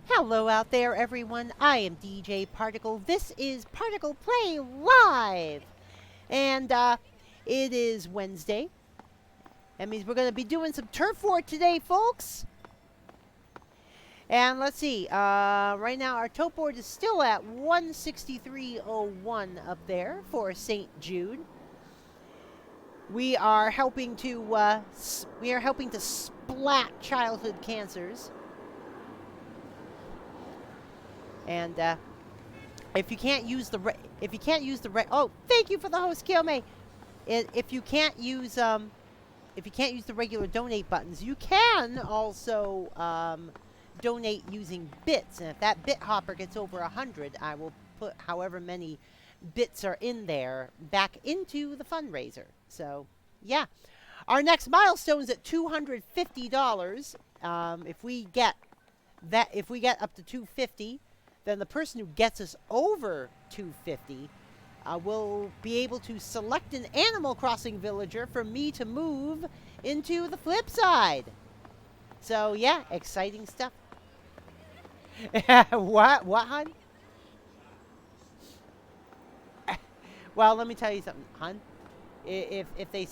Hello out there, everyone. I am DJ Particle. This is ParticlePlay Live. And it is Wednesday. That means we're going to be doing some turf war today, folks. And let's see. Right now, our top board is still at 163.01 up there for St. Jude. We are helping to splat childhood cancers. And if you can't use the oh, thank you for the host, Kilme. If you can't use the regular donate buttons, you can also donate using bits. And if that bit hopper gets over 100, I will put however many bits are in there back into the fundraiser. So yeah, our next milestone is at $250. If we get up to 250. Then the person who gets us over 250 will be able to select an Animal Crossing villager for me to move into the flip side. So yeah, exciting stuff. What, hon? Well, let me tell you something, hon. If they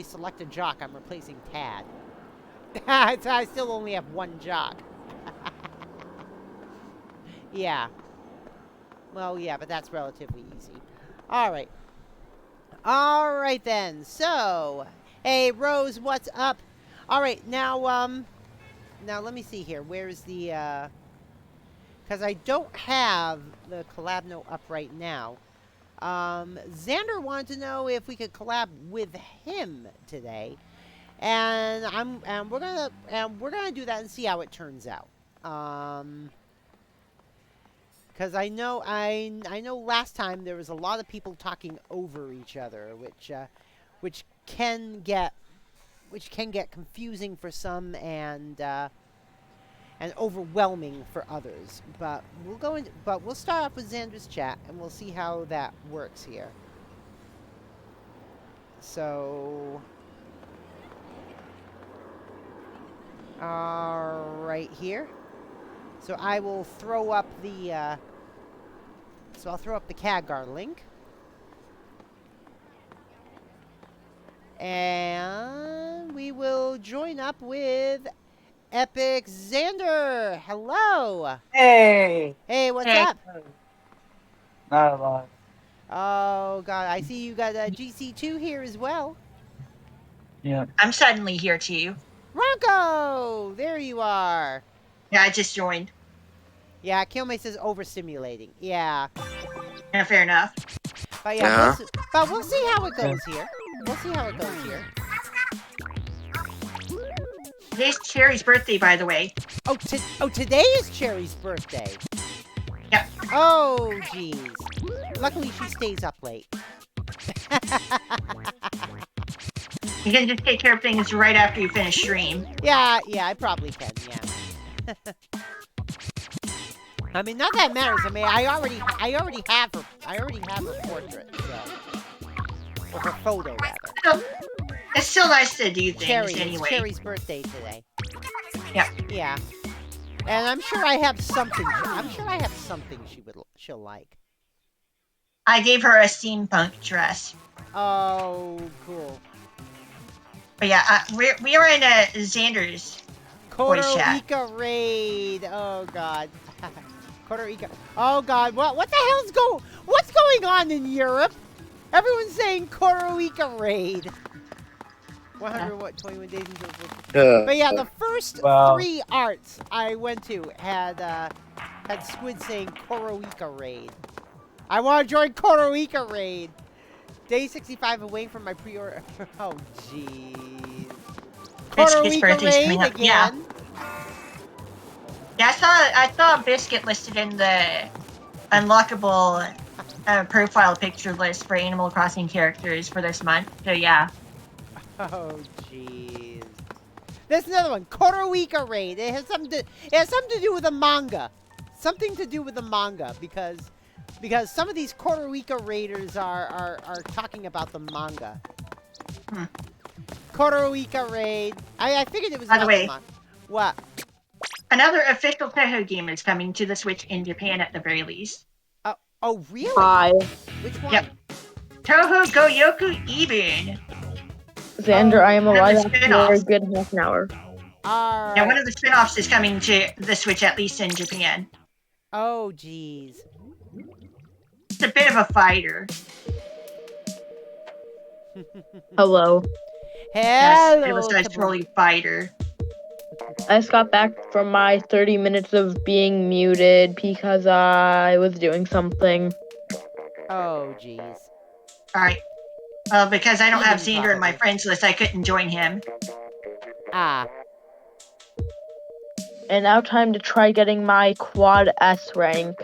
select a jock, I'm replacing Tad. I still only have one jock. Yeah. Well, yeah, but that's relatively easy. All right. All right, then. So, hey, Rose, what's up? All right, now let me see here. Where's the, because I don't have the collab note up right now. Xander wanted to know if we could collab with him today. And we're gonna do that and see how it turns out. Because I know last time there was a lot of people talking over each other, which can get confusing for some and overwhelming for others. But we'll start off with Xander's chat and we'll see how that works here. So, all right here. So I will throw up the, I'll throw up the Khadgar link. And we will join up with Epic Xander. Hello. Hey. Hey, what's up? Not a lot. Oh, God. I see you got GC2 here as well. Yeah. I'm suddenly here too. Ranko! There you are. Yeah, I just joined. Yeah, Kilme says overstimulating. Yeah. Yeah, fair enough. But yeah, we'll see how it goes here. We'll see how it goes here. Today's Cherry's birthday, by the way. Oh, today is Cherry's birthday. Yep. Oh, jeez. Luckily, she stays up late. You can just take care of things right after you finish stream. Yeah, I probably can. Yeah. I mean, not that it matters. I mean, I already have her portrait, so, or her photo rather. It's still nice to do things anyway. It's Cherry's birthday today. Yeah. Yeah. And I'm sure I have something. She'll like. I gave her a steampunk dress. Oh, cool. But yeah, we are in a Xander's voice chat. Costa Rica raid. Oh God. Costa Rica. Oh God. What the hell's what's going on in Europe? Everyone's saying Costa Rica raid. 21 days until. But yeah, the first 3 arts I went to had Squid saying Costa Rica raid. I want to join Costa Rica raid. Day 65 away from my pre-order. Oh jeez. Costa Rica raid again. Yeah. Yeah, I saw Biscuit listed in the unlockable profile picture list for Animal Crossing characters for this month. So yeah. Oh jeez. There's another one. Costa Rica raid. It has something to do with the manga. Something to do with the manga because some of these Costa Rica raiders are talking about the manga. Costa Rica raid. I figured it was. By the way, what? Another official Toho game is coming to the Switch in Japan at the very least. Oh, really? Hi, Which one? Yep. Toho Goyoku Even. Xander. I am one of alive the after a spin-offs. good half an hour. All Yeah, one right. of the spin-offs is coming to the Switch, at least in Japan. Oh, jeez. It's a bit of a fighter. Hello. Yes, it Hello. was a Kablam. truly fighter. I just got back from my 30 minutes of being muted because I was doing something. Oh, jeez. Alright. Because I don't have Eating, Xander in my probably. friends list, I couldn't join him. Ah. And now time to try getting my quad S rank.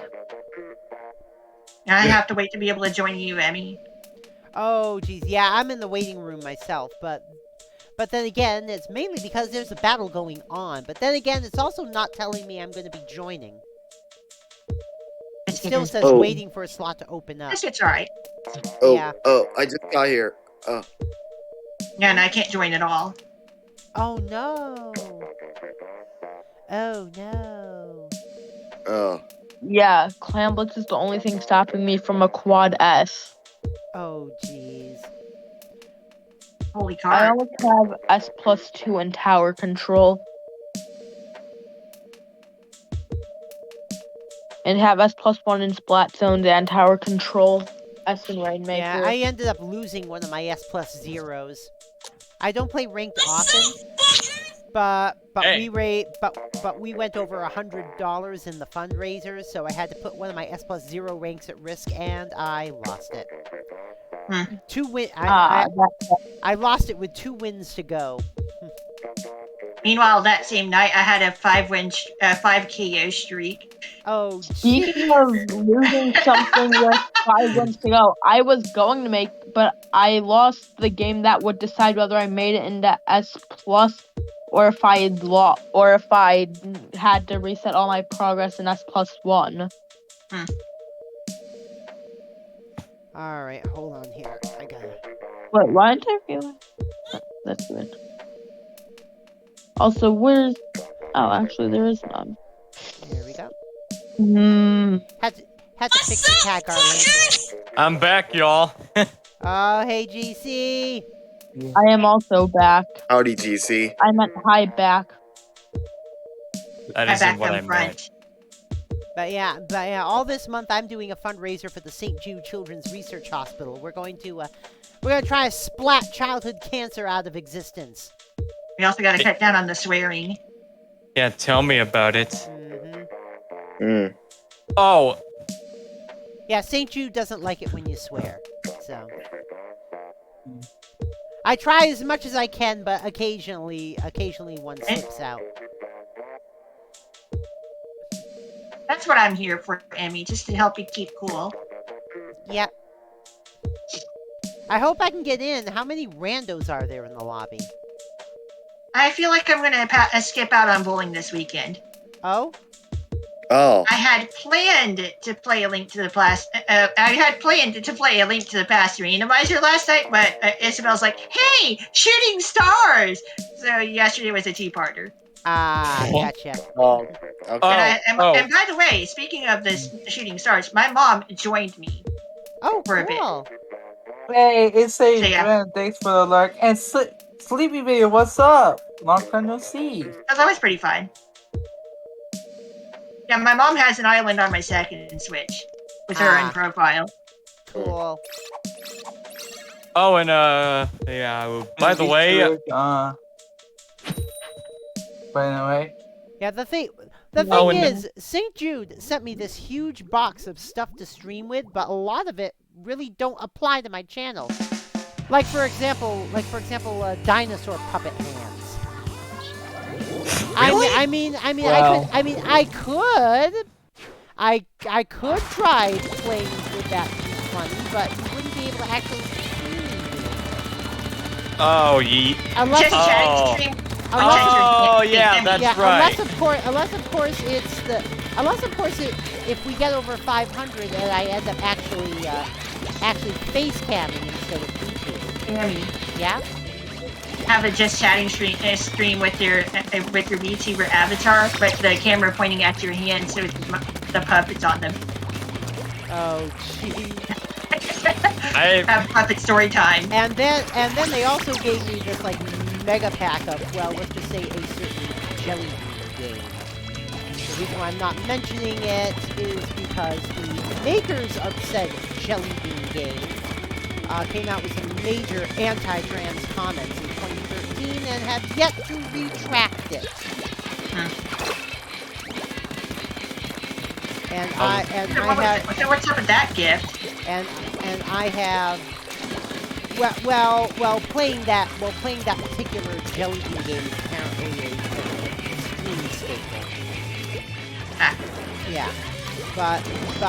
And I have to wait to be able to join you, Emmy. Oh, jeez. Yeah, I'm in the waiting room myself, but then again, it's mainly because there's a battle going on. But then again, it's also not telling me I'm going to be joining. It still says Oh. waiting for a slot to open up. Yes, it's alright. Oh, Yeah. I just got here. Yeah, and I can't join at all. Oh, no. Oh, no. Yeah, Clan Blitz is the only thing stopping me from a quad S. Oh, jeez. Holy I card. almost have S+2 in tower control. And have S+1 in Splat Zones and tower control. S in Rainmaker. Yeah, I ended up losing one of my S+ zeros. I don't play ranked often, but Hey. we went over $100 in the fundraiser, so I had to put one of my S+0 ranks at risk, and I lost it. Hmm. I lost it with 2 wins to go. Meanwhile, that same night, I had a 5 KO streak. Oh, Speaking of losing something with 5 wins to go, I was going to make, but I lost the game that would decide whether I made it into S+, or if I had to reset all my progress in S+1. all right, hold on here. I gotta. Wait, why didn't I realize? Oh, that's good. Also, where's... Oh, actually, there is none. There we go. Had to fix the cat garland. I'm back, y'all. Oh, hey, GC. I am also back. Howdy, GC. I meant hi back. That I isn't backed what I them meant. front. But yeah, all this month I'm doing a fundraiser for the St. Jude Children's Research Hospital. We're going to try to splat childhood cancer out of existence. We also got to cut down on the swearing. Yeah, tell me about it. Mm-hmm. Oh, Yeah, St. Jude doesn't like it when you swear. So I try as much as I can, but occasionally one slips out. That's what I'm here for, Emmy, just to help you keep cool. Yep. I hope I can get in. How many randos are there in the lobby? I feel like I'm going to skip out on bowling this weekend. Oh? Oh. I had planned to play a Link to the Past. I had planned to play a Link to the Past randomizer last night, but Isabel's like, "Hey, shooting stars!" So yesterday was a two-parter. Ah, gotcha. Okay. And by the way, speaking of this shooting stars, my mom joined me. Oh, for a bit. cool. Hey, it's a So, yeah. friend. Thanks for the lark. And Sleepy Baby, what's up? Long time no see. That was pretty fun. Yeah, my mom has an island on my second Switch with her in profile. Cool. Oh, and yeah. By the way, Yeah, the thing Oh, is, St. Jude sent me this huge box of stuff to stream with, but a lot of it really don't apply to my channel. Like for example, dinosaur puppet hands. Really? I mean, Wow. I could try playing with that to be funny, but you wouldn't be able to actually see me. oh, ye. Unless Just it's- Oh. stream. Oh, yeah, that's yeah, right. unless of course if we get over 500 and I end up actually face camming instead of YouTube. Emmy. Yeah? have a just chatting stream with your VTuber avatar, but the camera pointing at your hand, so the puppets on them. Oh, gee. Have puppet story time. And then they also gave me this like mega pack of, well, let's just say a certain jelly bean game. The reason why I'm not mentioning it is because the makers of said jelly bean game came out with some major anti-trans comments in 2013 and have yet to retract it. And I have. What's up with that gift? And I have. Well, playing that particular jelly bean game is apparently a stream staple. Ah. Yeah. But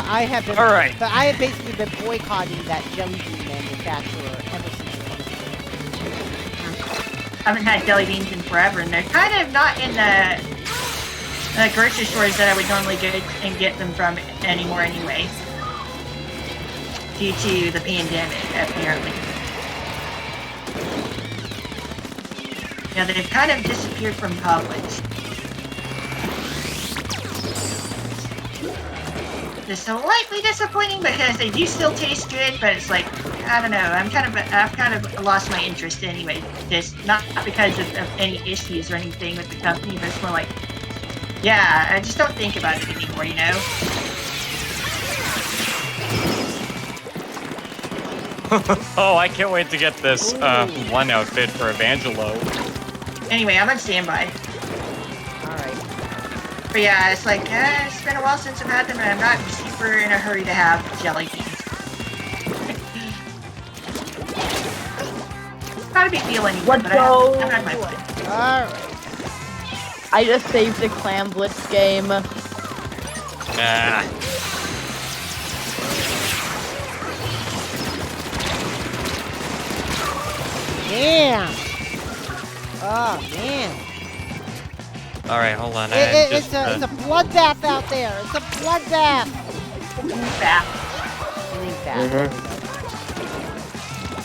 I have been. All right. But I have basically been boycotting that jelly bean manufacturer ever since 2013. I haven't had jelly beans in forever, and they're kind of not in the grocery stores that I would normally go and get them from anymore anyway. Due to the pandemic, apparently. Yeah, they've kind of disappeared from Publix. It's slightly disappointing because they do still taste good, but it's like, I don't know, I've kind of lost my interest anyway. Just not because of any issues or anything with the company, but it's more like, yeah, I just don't think about it anymore, you know? Oh, I can't wait to get this one outfit for Evangelo. Anyway, I'm on standby. Alright. But yeah, it's like, it's been a while since I've had them, and I'm not super in a hurry to have jelly beans. Not a big deal anymore, but I've had my fun. Alright. I just saved the Clam Blitz game. Nah. Damn. Oh man. All right, hold on. It's a bloodbath out there. It's a bloodbath. Bath.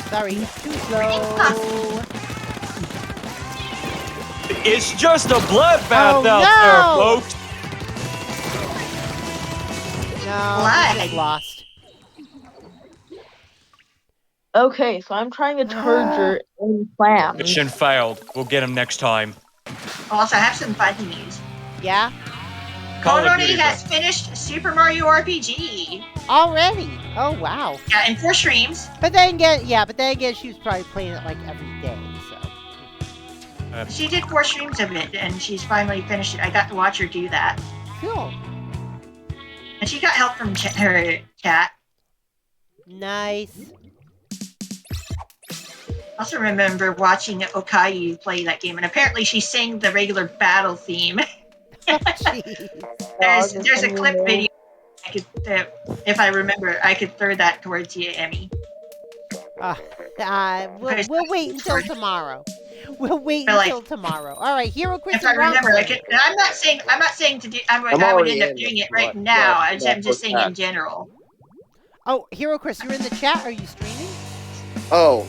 Sorry, too slow. It's just a bloodbath out no! there, folks. No, Why? I just lost. Okay, so I'm trying to Turger in clams. Mission failed. We'll get him next time. Also, I have some funny news. Yeah? Call of Konami Duty, has finished Super Mario RPG. Already? Oh wow. Yeah, in 4 streams. But then again, she was probably playing it like every day, so. She did 4 streams of it, and she's finally finished it. I got to watch her do that. Cool. And she got help from her chat. Nice. I also remember watching Okayu play that game, and apparently she sang the regular battle theme. Oh, jeez. There's a clip video. I could, if I remember, I could throw that towards you, Emmy. We'll wait until tomorrow. We'll wait But, until tomorrow. All right, Hero Chris. If I remember, I could. And I'm not saying to do. I would already end up in doing it what- right now. what- I'm just saying in what- general. Oh, Hero Chris, you're in the chat. Are you streaming? Oh,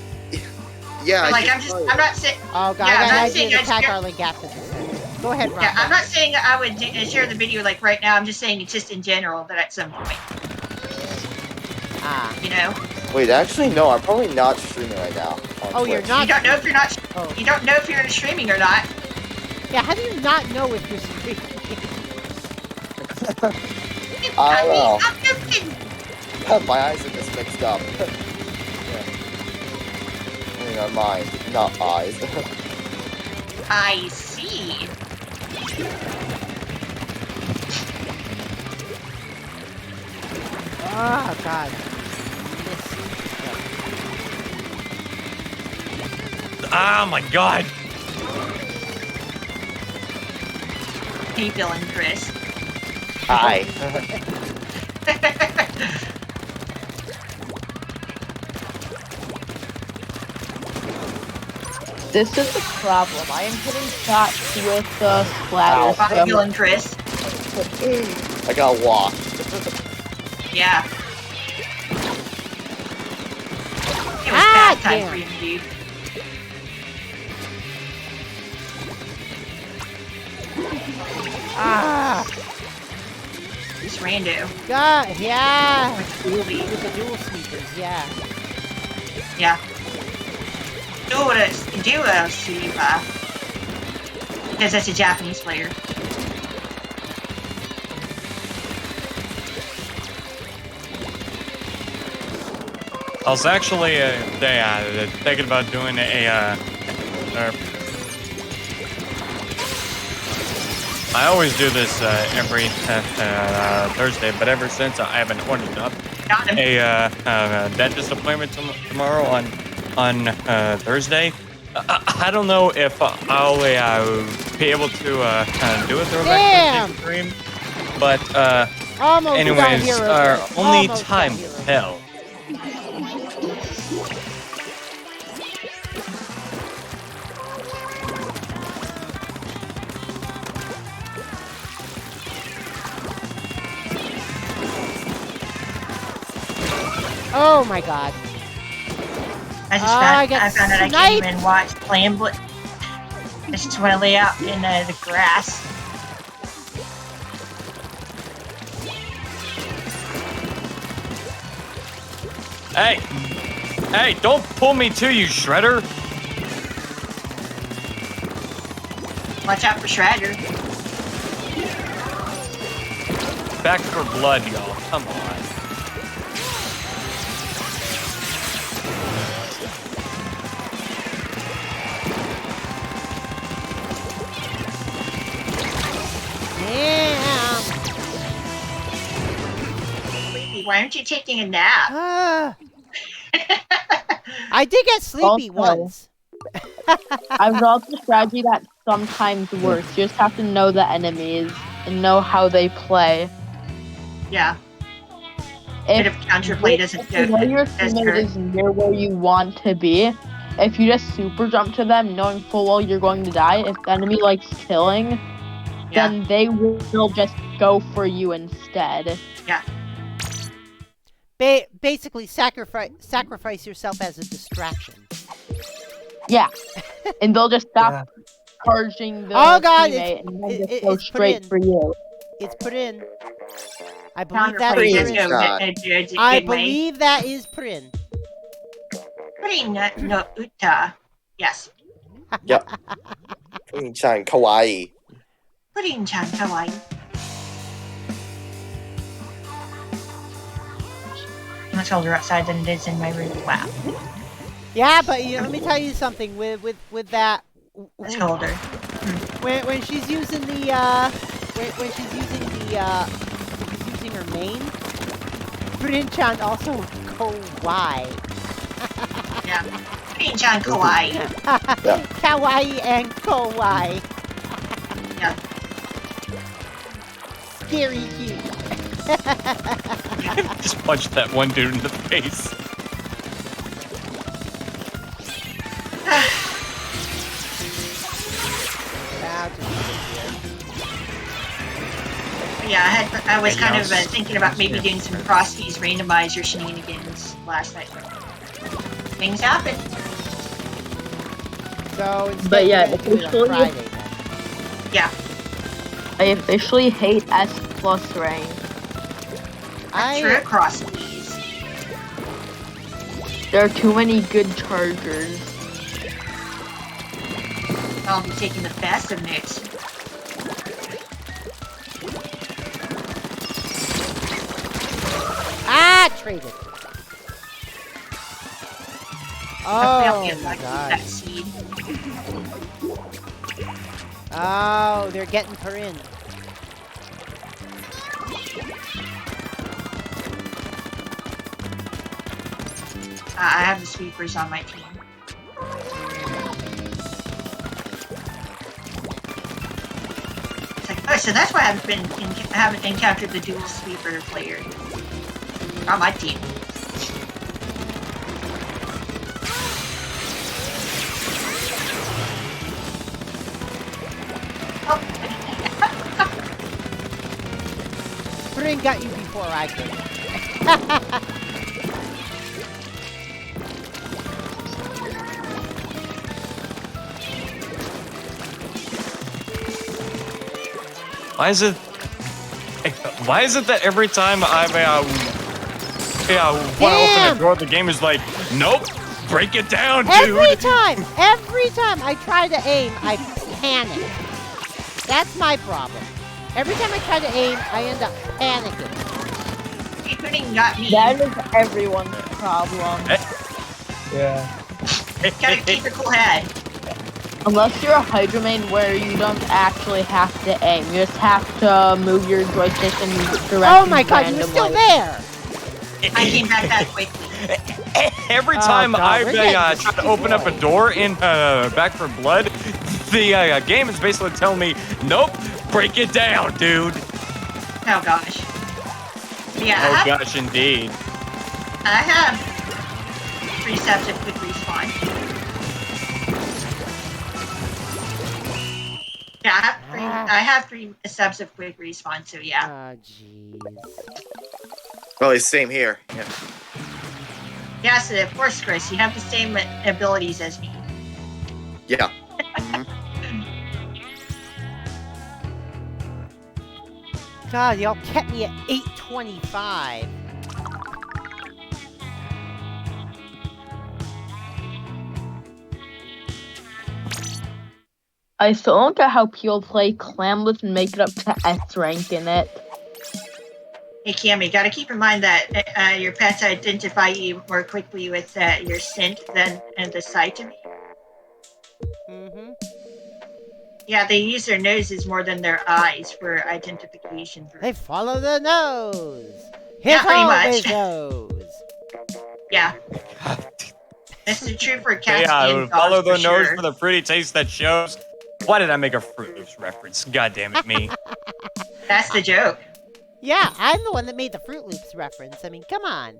yeah. But, I like just I'm not saying. Oh God, Yeah, I I'm got not an idea saying to I attack just- our link after this. Go ahead, Ron. Yeah, I'm not saying I would share the video like right now. I'm just saying it's just in general that at some point, Ah. you know. Wait, actually, no. I'm probably not streaming right now. On Oh, you're Twitch. not. You don't know if you're not. Oh. You don't know if you're streaming or not. Yeah, how do you not know if you're streaming? I don't know. I'm joking. My eyes are just mixed up. Yeah. I mean, are mine, not eyes. I see. Oh God. Oh my God. Hey, Bill and Chris. Hi. This is the problem. I am hitting shots with splatters. Bye, Bill and Chris. I got walked. Yeah. It was Ah, bad time damn. for you, dude. Ah! It's Rando. God, yeah! Dooley. With the dual sweepers, yeah. Yeah. Duo sweeper. Because that's a Japanese player. I was actually thinking about doing I always do this every Thursday, but ever since I haven't ordered up Got him. a dentist appointment tomorrow on Thursday. I don't know if I'll be able to do a throwback Thursday stream, but Almost got anyways, Hero. only Almost time got will Hero. tell. Oh my god. I just I found, got I found out I sniped. can't even watch playing Just want to lay out in the grass. Hey, don't pull me to you, Shredder. Watch out for Shredder. Back for blood, y'all. Come on. Damn. Sleepy, why aren't you taking a nap? Ah. I did get sleepy Also- once. I've developed a strategy that sometimes works. You just have to know the enemies and know how they play. Yeah. But if counterplay doesn't if you know your does teammate hurt. is near where you want to be, if you just super jump to them knowing full well you're going to die, if the enemy likes killing, Yeah. then they will just go for you instead. Yeah. Basically, sacrifice yourself as a distraction. Yeah. And they'll just stop Yeah. charging the Oh, God, teammate and then just it's go put straight in. for you. It's put in. I believe that Counterplay is does put go in. Shot. a good I way. believe that is put in. Putting no uta. Yes. Yep. ちゃんかわいい Putting chan kawaii. Much colder outside than it is in my room. Wow. Yeah, but let me tell you something. With that, It's colder. when she's using the when she's using her main, Prin-chan also kawaii. Yeah. Putting chan kawaii. Kawaii and kawaii. Yeah. Scary cute. Just punched that one dude in the face. Yeah, I was Hey, kind y'all. of thinking about maybe doing some Frosties randomizer shenanigans last night. Things happen. So instead But yeah, you're gonna do it on officially- Friday then. Yeah. I officially hate S+ rank. I threw across these. There are too many good chargers. I'll be taking the best of mix. Traded. I'll Oh get my that god. seed. Oh, they're getting her in. I have the sweepers on my team. It's like, oh, so that's why I haven't encountered the dual sweeper player on my team. Prin got you before I could. Why is it that every time I want to open the door, the game is like, nope, break it down, dude. Every time I try to aim, I panic. That's my problem. Every time I try to aim, I end up panicking. You couldn't got me. That is everyone's problem. Yeah. Gotta keep a cool head. Unless you're a Hydra main where you don't actually have to aim. You just have to move your joystick and direction. Oh my god, you were still there! I came back that quickly. Every Oh, time God, I we're getting try to open up a door in Back 4 Blood, the game is basically telling me, nope, break it down, dude. Oh gosh. Yeah. Oh gosh, indeed. I have 3 steps of quick respawn. Yeah, I have 3 steps of quick respawn, so yeah. Oh, jeez. Well, it's same here. Yeah. Yeah, so of course, Chris, you have the same abilities as me. Yeah. God, y'all kept me at 825. I still don't get how people play Clamless and make it up to S rank in it. Hey, Cam, you gotta keep in mind that your pets identify you more quickly with your scent than the sight of you. Mm-hmm. Yeah, they use their noses more than their eyes for identification. They follow the nose. Yeah, pretty always much. nose. Yeah. This is true for cats Yeah, I and would dogs follow the for nose sure. for the pretty taste that shows. Why did I make a Fruit Loops reference? God damn it, me. That's the joke. Yeah, I'm the one that made the Fruit Loops reference. I mean, come on.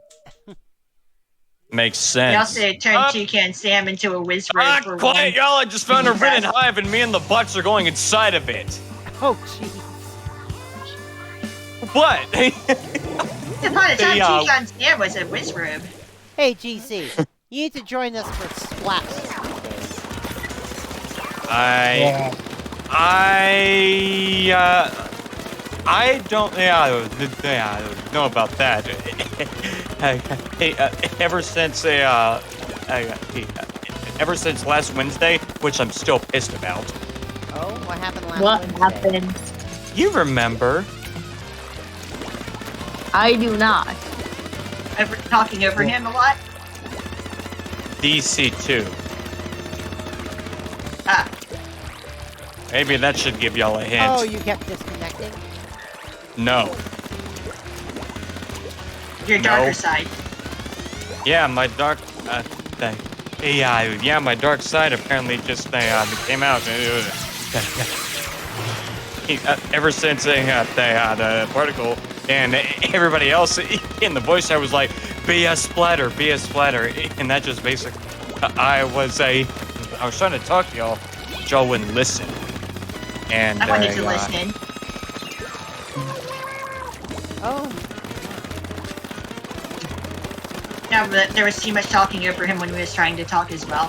Makes They sense. also turned Toucan Sam into a whiz robe for Quiet, one. y'all! I just found a Yes. ridden hive, and me and the Bucks are going inside of it. Oh, jeez. What? Upon a time, They, Toucan Sam was a whiz robe. Hey, GC. You need to join us for Splatoon. I don't know about that. Ever since last Wednesday, which I'm still pissed about. Oh, what happened last What Wednesday? happened? You remember? I do not. Talking over him a lot? DC2. Ah, Maybe that should give y'all a hint. Oh, you kept disconnecting? No. your darker side. Yeah, my dark. My dark side apparently just came out. Ever since the particle and everybody else in the voice, I was like, be a splatter, and that just basically, I was trying to talk to y'all, but y'all wouldn't listen. And I wanted to listen. Oh. Yeah, but there was too much talking over him when he was trying to talk as well.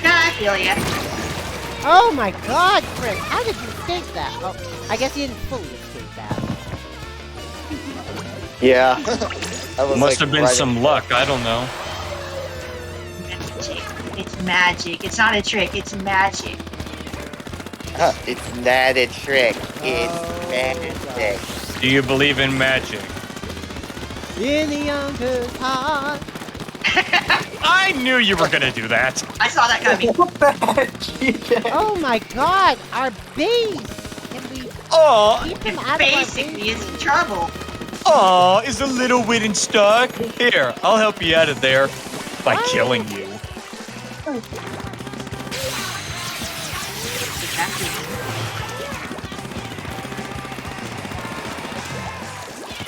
Yeah, I feel ya. Oh my god, Chris. How did you escape that? Oh, I guess you didn't fully escape that. Yeah. I was, must have been right some luck. I don't know. Magic. It's magic. It's not a trick, it's magic. It's not a trick. It's Oh, magic. Do you believe in magic? In the younger's heart. I knew you were gonna do that. I saw that coming. What the heck, GJ? Oh my god, our base! Can we Oh, keep him out Basically, of it's in trouble. oh, is a little wooden stuck? Here, I'll help you out of there by killing you.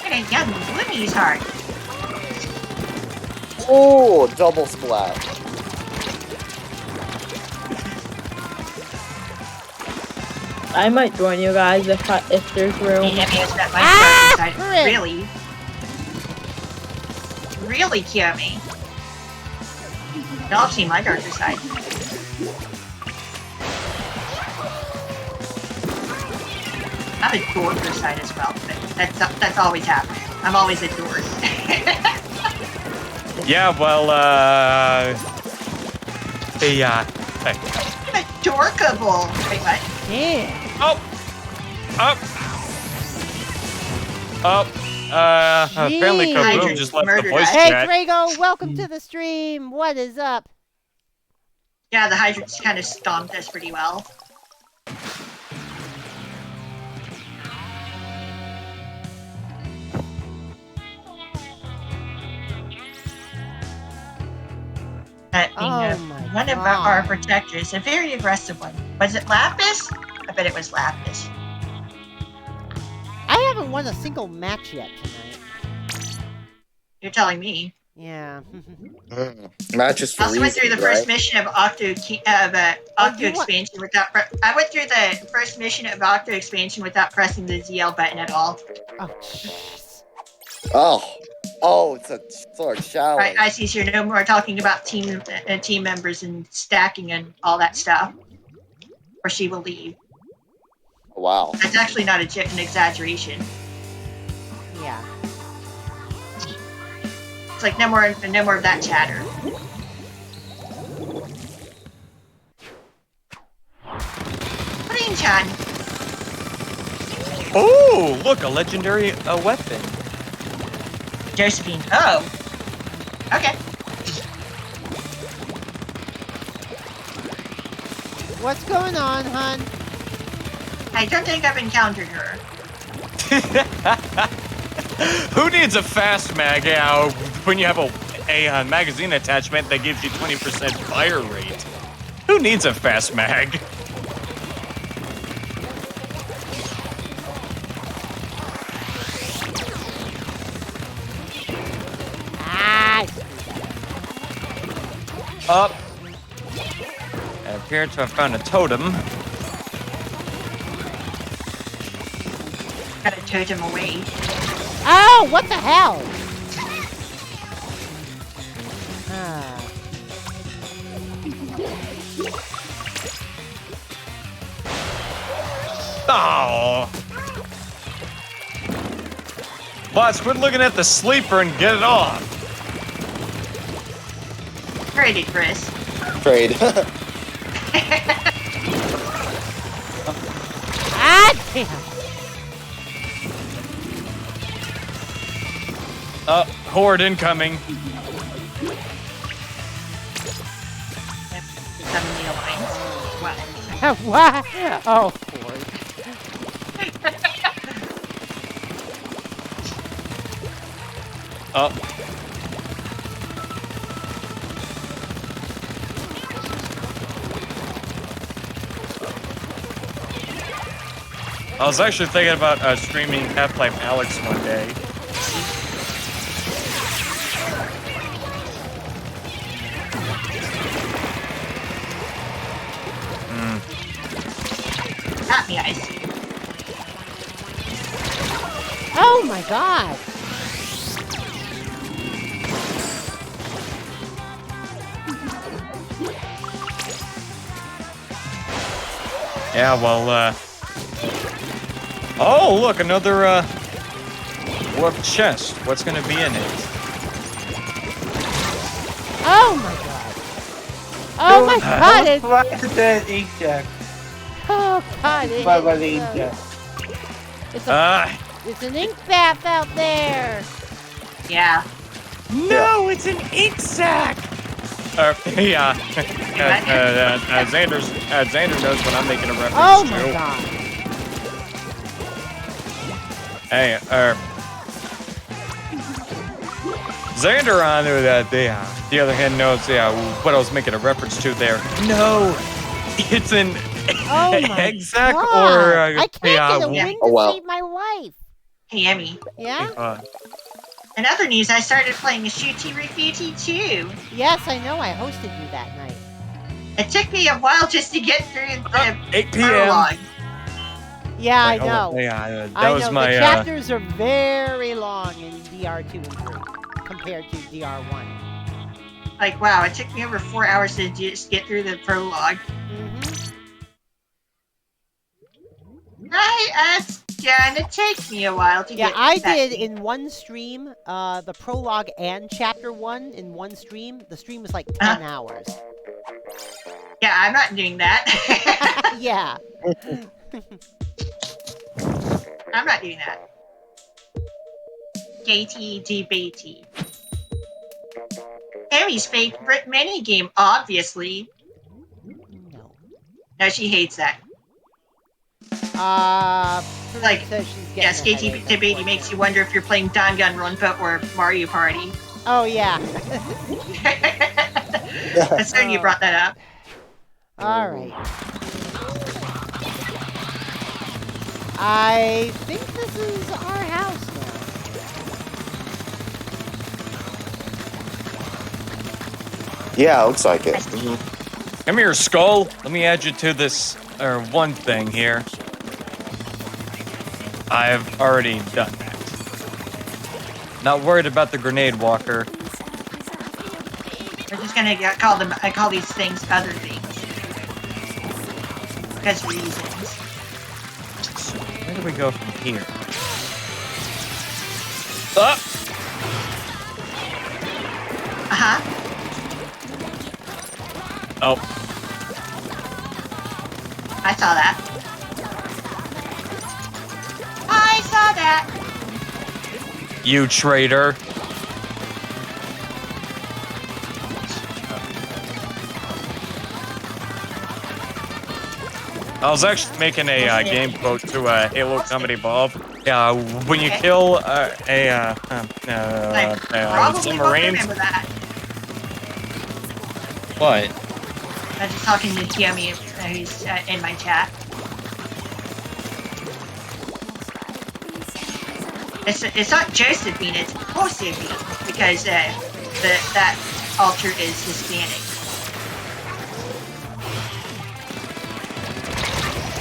Get a young Woody's heart. Oh, double splash. I might join you guys if there's room. Yeah, because that might Ah, start Chris. Really? Really, Kiyomi? Y'all have seen my darker side. I have a dorker side as well, but that's always happening. I'm always a dork. Yeah, well, Adorkable. Wait, what? Damn. Oh! Apparently Jeez. Kaboom just left the Murdered voice us. Hey, chat. Drago, welcome to the stream. What is up? Yeah, the hydrants kind of stomped us pretty well. That being Oh my one of God. our protectors, a very aggressive one. Was it Lapis? I bet it was Lapis. I haven't won a single match yet tonight. You're telling me. Yeah. Matches for I also went through the reasons, first right? mission of Octo you wa- expansion without. I went through the first mission of Octo expansion without pressing the ZL button at all. Oh, jeez. Oh, it's a sort of challenge. Right, I see. So you're no more talking about team members and stacking and all that stuff, or she will leave. Wow. That's actually not an exaggeration. Yeah. It's like no more of that chatter. Pudding-chan. Oh, look, a legendary weapon. Josephine. Oh. Okay. What's going on, hun? I don't think I've encountered her. Who needs a fast mag? Yeah, when you have a magazine attachment that gives you 20% fire rate. Who needs a fast mag? Ah, Up. I appear to have found a totem. Gotta tote him away. oh, what the hell? Ah. Oh. Boss, quit looking at the sleeper and get it off. Traded, Chris. Trade. Ah, damn. Horde incoming. Becoming the alliance. Wow. what? Oh, Lord. Up. I was actually thinking about streaming Half-Life Alex one day. Not me, I see. Oh, my God. Yeah, well, oh, look, another, warped chest. What's gonna be in it? Oh, my God. Oh, my God. It's, Why is that inkjet? oh, God. It, Why was the it's, inkjet? it's an ink bath out there. Yeah. No, it's an ink sack! Yeah. Xander knows what I'm making a reference Oh, to. my God. Hey, Xander on the other hand knows what I was making a reference to there. No, it's an Oh, my egg sack God. or I can't get a yeah. win Oh, to wow. save my life. Hey, Emmy. Yeah? In other news, I started playing a Shooty Refugee too. Yes, I know. I hosted you that night. It took me a while just to get through the 8 p.m. prologue. Yeah, Wait, I know. that I was know. my The chapters are very long in DR2 and 3 compared to DR1. Like, wow, it took me over 4 hours to just get through the prologue. It's gonna take me a while to Yeah, get I that did thing. in one stream, the prologue and chapter 1 in one stream. The stream was like 10 hours. Yeah, I'm not doing that. Yeah. I'm not doing that. Gatey debatey. Emmy's favorite minigame, obviously. No. No, she hates that. Like, says she's getting Yes, a Gatey headache, debatey makes you wonder if you're playing Danganronpa or Mario Party. Oh, yeah. That's when you brought that up. All right. I think this is our house now. Yeah, it looks like it. Come here, Skull. Let me add you to this, one thing here. I've already done that. Not worried about the grenade walker. We're just gonna call them. I call these things other things because reasons. So where do we go from here? Up. Oh. I saw that. I saw that. You traitor. I was actually making a game quote to Halo Combat Evolve. Yeah, when you kill I probably won't submarine. remember that. What? I was just talking to Tiami, who's in my chat. It's not Josephine, it's Josephine, because that altar is Hispanic.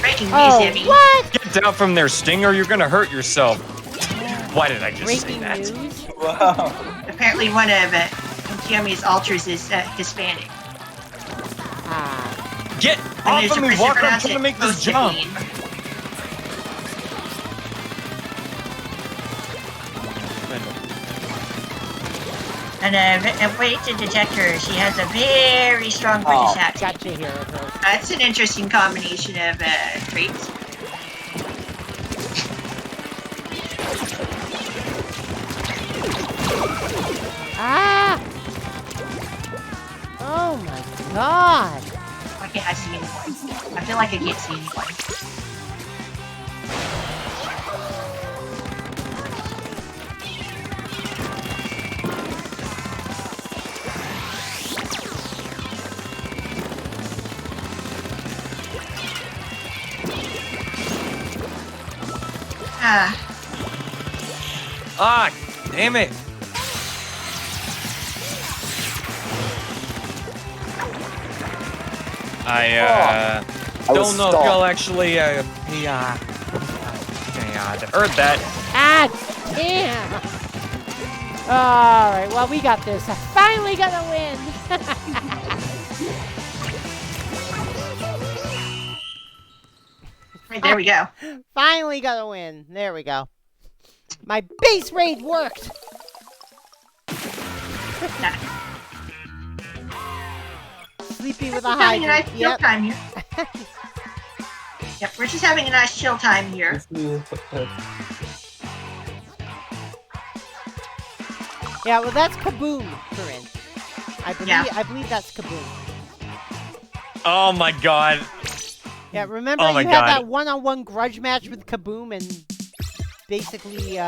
Breaking news, Emmy. What? Get down from there, Stinger. You're gonna hurt yourself. Why did I just say Breaking that? news? Wow. Apparently one of Tiami's altars is Hispanic. Get And off of me, they Walker. I'm pronounce trying to it make this jump. Josephine. And wait to detect her. She has a very strong British accent. Gotcha here, girl. That's an interesting combination of traits. Ah! Oh my god! I can't see anyone. I feel like I can't see anyone. Ah, damn it. I don't know if y'all actually heard that. Ah, damn! Alright, well, we got this. I finally got a win! Right, there we go. Finally got a win. There we go. My base raid worked! Sleepy with a high. Having a nice chill time here. Yep, we're just having a nice chill time here. Yeah, well, that's Kaboom, Corinne. I believe that's Kaboom. Oh my god. Yeah, remember Oh my you had God. that one-on-one grudge match with Kaboom and basically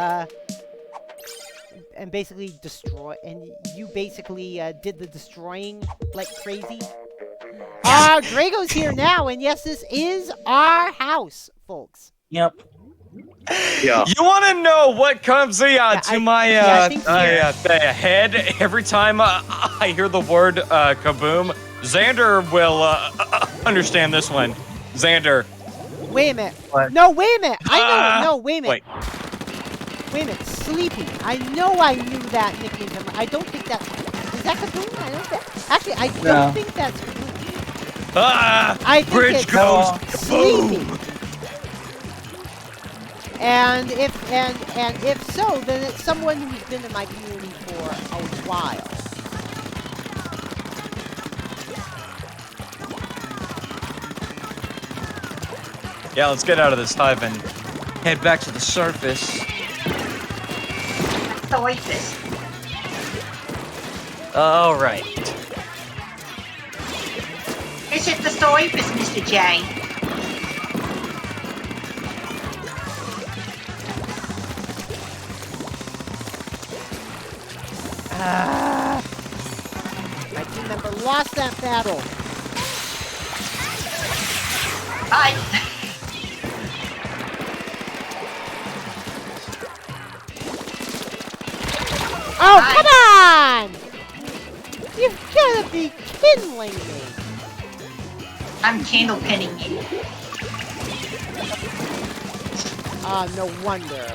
destroy, and you basically did the destroying like crazy. Drago's here now, and yes, this is our house, folks. Yep. Yeah. You want to know what comes to my I think so. head every time I hear the word kaboom? Xander will understand this one. Xander. Wait a minute. What? No, wait a minute. I know. No, wait a minute. Wait. Wait a minute. Sleepy. I know I knew that nickname. I don't think that. Is that Katoon? I don't think. Actually, I don't No. think that's Katoon. Ah! I think Bridge it's goes. Sleepy. Boom! And if so, then it's someone who's been in my community for a while. Yeah, let's get out of this hive and head back to the surface. The waitress. All right. Is it the Soipus, Mr. J? My team member lost that battle. Hi. Oh, Hi. come on! You've gotta be kindling me. I'm candle pinning you. Ah, no wonder.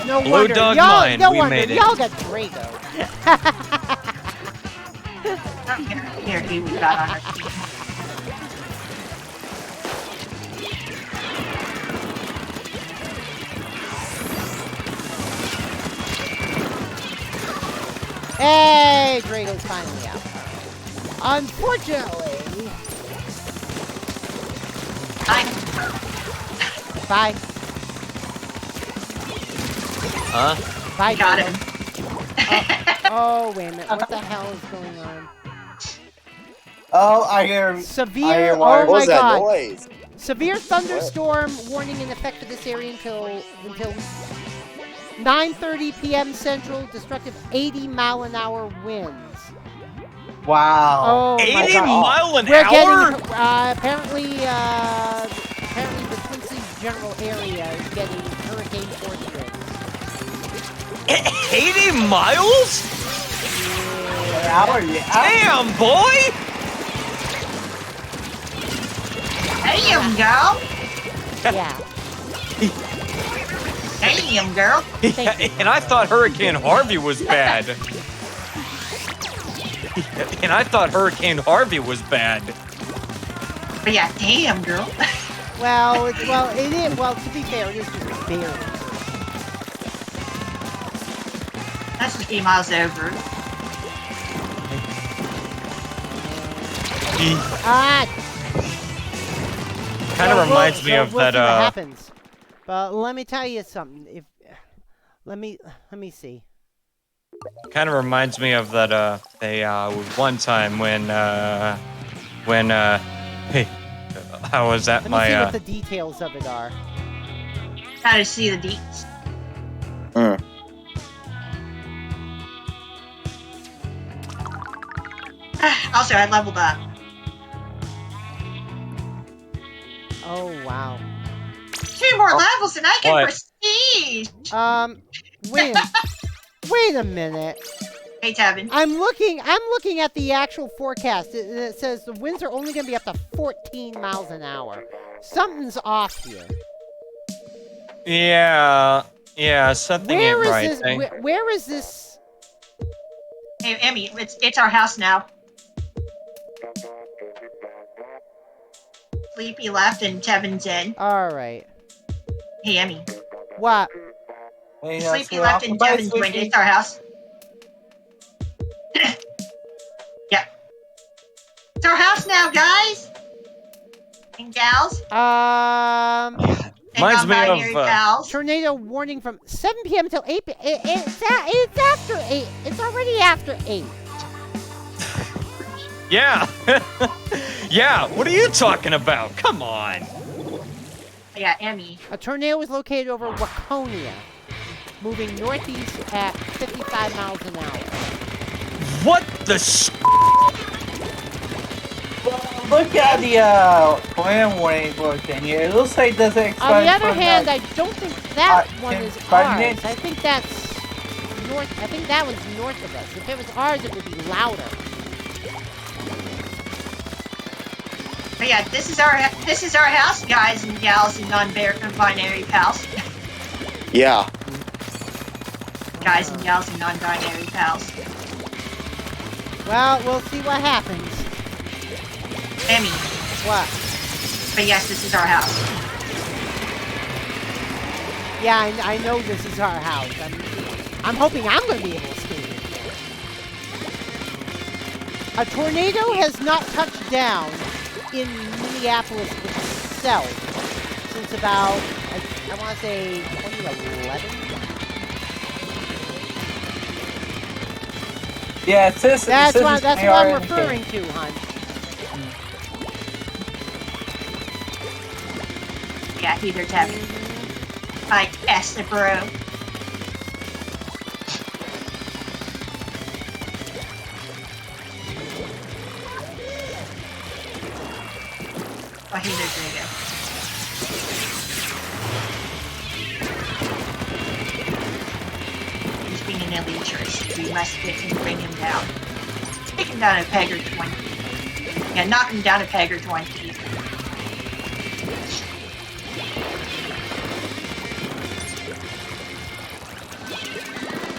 No Blue wonder. dog Y'all, mine, no we wonder. made it. Y'all got Drago. Oh, here, dude, we got on our team. Hey, Drago's finally out. Unfortunately, bye. Huh? Bye, Got Drago. him. Oh, wait a minute. What the hell is going on? Oh, I hear. Severe. water. Oh What my was that God. noise? Severe thunderstorm warning in effect for this area until 9:30 p.m. Central. Destructive 80-mile-an-hour winds. Wow. Oh my 80 God. mile an We're hour? getting apparently the Twin Cities general area is getting hurricane force winds. 80 miles? An hour, yeah. Damn, boy! Damn, girl. Yeah. Damn, girl. And I thought Hurricane Harvey was bad. And I thought Hurricane Harvey was bad. But yeah, damn, girl. Well, it is. Well, to be fair, it is just barely. That's 50 miles over. Ah. Kind of reminds me of we'll that. See what happens. But let me tell you something. Let me see. Kind of reminds me of that. One time when hey, how was that? Let me see what the details of it are. How to see the deets. Also, I leveled up. Oh wow. 2 more levels and I get What? prestige. Wait a minute. Hey, Tevin. I'm looking at the actual forecast. It says the winds are only going to be up to 14 miles an hour. Something's off here. Yeah, something ain't Where is right. this? Eh? Where is this? Hey, Emmy, it's our house now. Sleepy left and Tevin's in. All right. Hey, Emmy. What? Hey, Sleepy so left and bye, Tevin's joined. Sleepy. It's our house. Yeah. It's our house now, guys. And gals. Um. And Reminds me of, non-binary pals. Tornado warning from 7 p.m. until 8 p.m. It's after 8. It's already after 8. Yeah, yeah. What are you talking about? Come on. Yeah, Emmy. A tornado is located over Waconia, moving northeast at 55 miles an hour. What the? Well, look at the plan warning book in here. It looks like doesn't expire. On the other from hand, the- I don't think that one can is five ours. minutes. I think that's north. I think that one's north of us. If it was ours, it would be louder. But yeah, this is our house, guys and gals and non-binary pals. Yeah. guys and gals and non-binary pals. Well, we'll see what happens. Emmy. What? But yes, this is our house. Yeah, I know this is our house. I'm hoping I'm going to be able to escape it. A tornado has not touched down in Minneapolis itself since about, I want to say, 2011? Yeah, it says That's it what says I'm referring to, hon. Yeah, Heather Tabby. I asked the bro. Oh, Heather's really good. He's being an elitist. We must get him, bring him down. Take him down a peg or 20. Yeah, knock him down a peg or 20.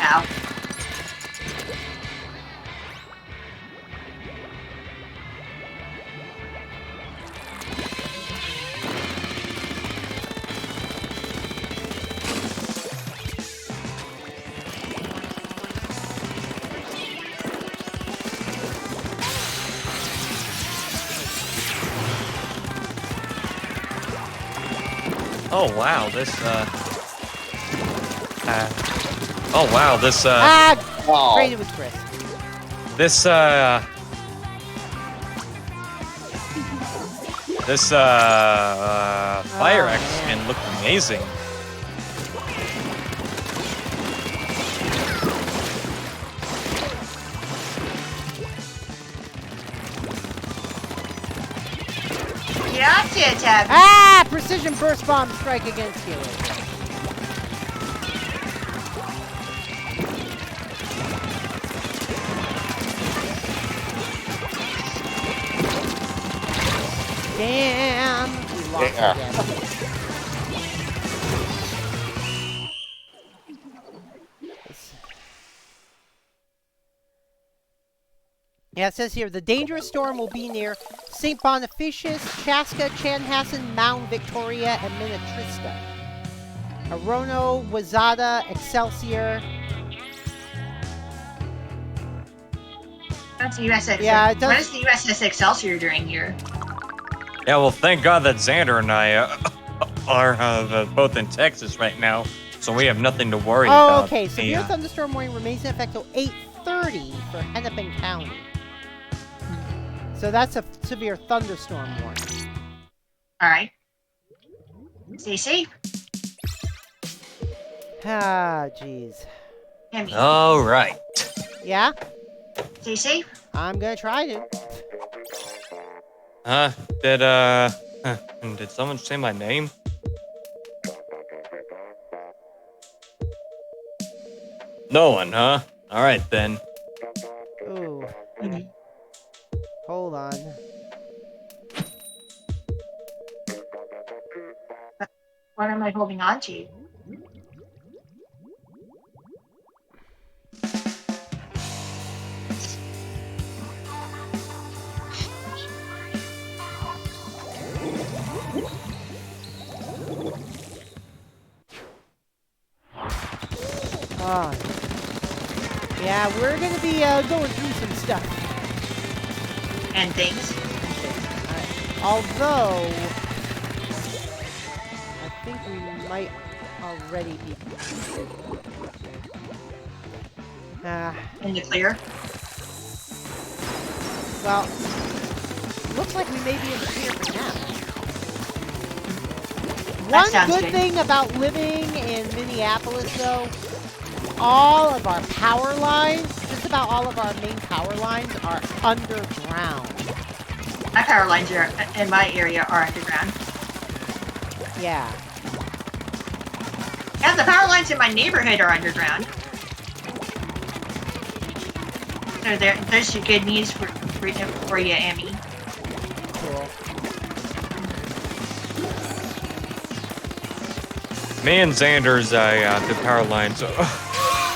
Ow. Oh wow, this oh wow, this Oh. Traded with Chris. this fire axe skin looked amazing. Gotcha, Tabby. Ah! Precision burst bomb strike against you. Damn! We lost Yeah. again. Yeah, it says here, the dangerous storm will be near St. Bonifacius, Chaska, Chanhassen, Mount Victoria, and Minnetrista. Arono, Wazada, Excelsior. That's the USS. Yeah, it does- What is the USS Excelsior doing here? Yeah, well, thank God that Xander and I are both in Texas right now, so we have nothing to worry about. Oh, okay. Severe Yeah. thunderstorm warning remains in effect till 8:30 for Hennepin County. So that's a severe thunderstorm warning. Alright. Stay safe. Ah, jeez. Emmy. All right. Yeah, Stay safe. I'm gonna try to. Did someone say my name? No one, huh? All right then. Ooh. Hold on. What am I holding on to? Oh. Yeah, we're gonna be going through some stuff. And things. Although, I think we might already be. In the clear. Well, looks like we may be in the clear for now. One sounds good good. thing about living in Minneapolis, though, all of our power lines, just about all of our main power lines, are underground. My power lines are, in my area are underground. Yeah. Yeah, the power lines in my neighborhood are underground. So there's your good news for you, Emmy. Cool. Me and Xander's the power lines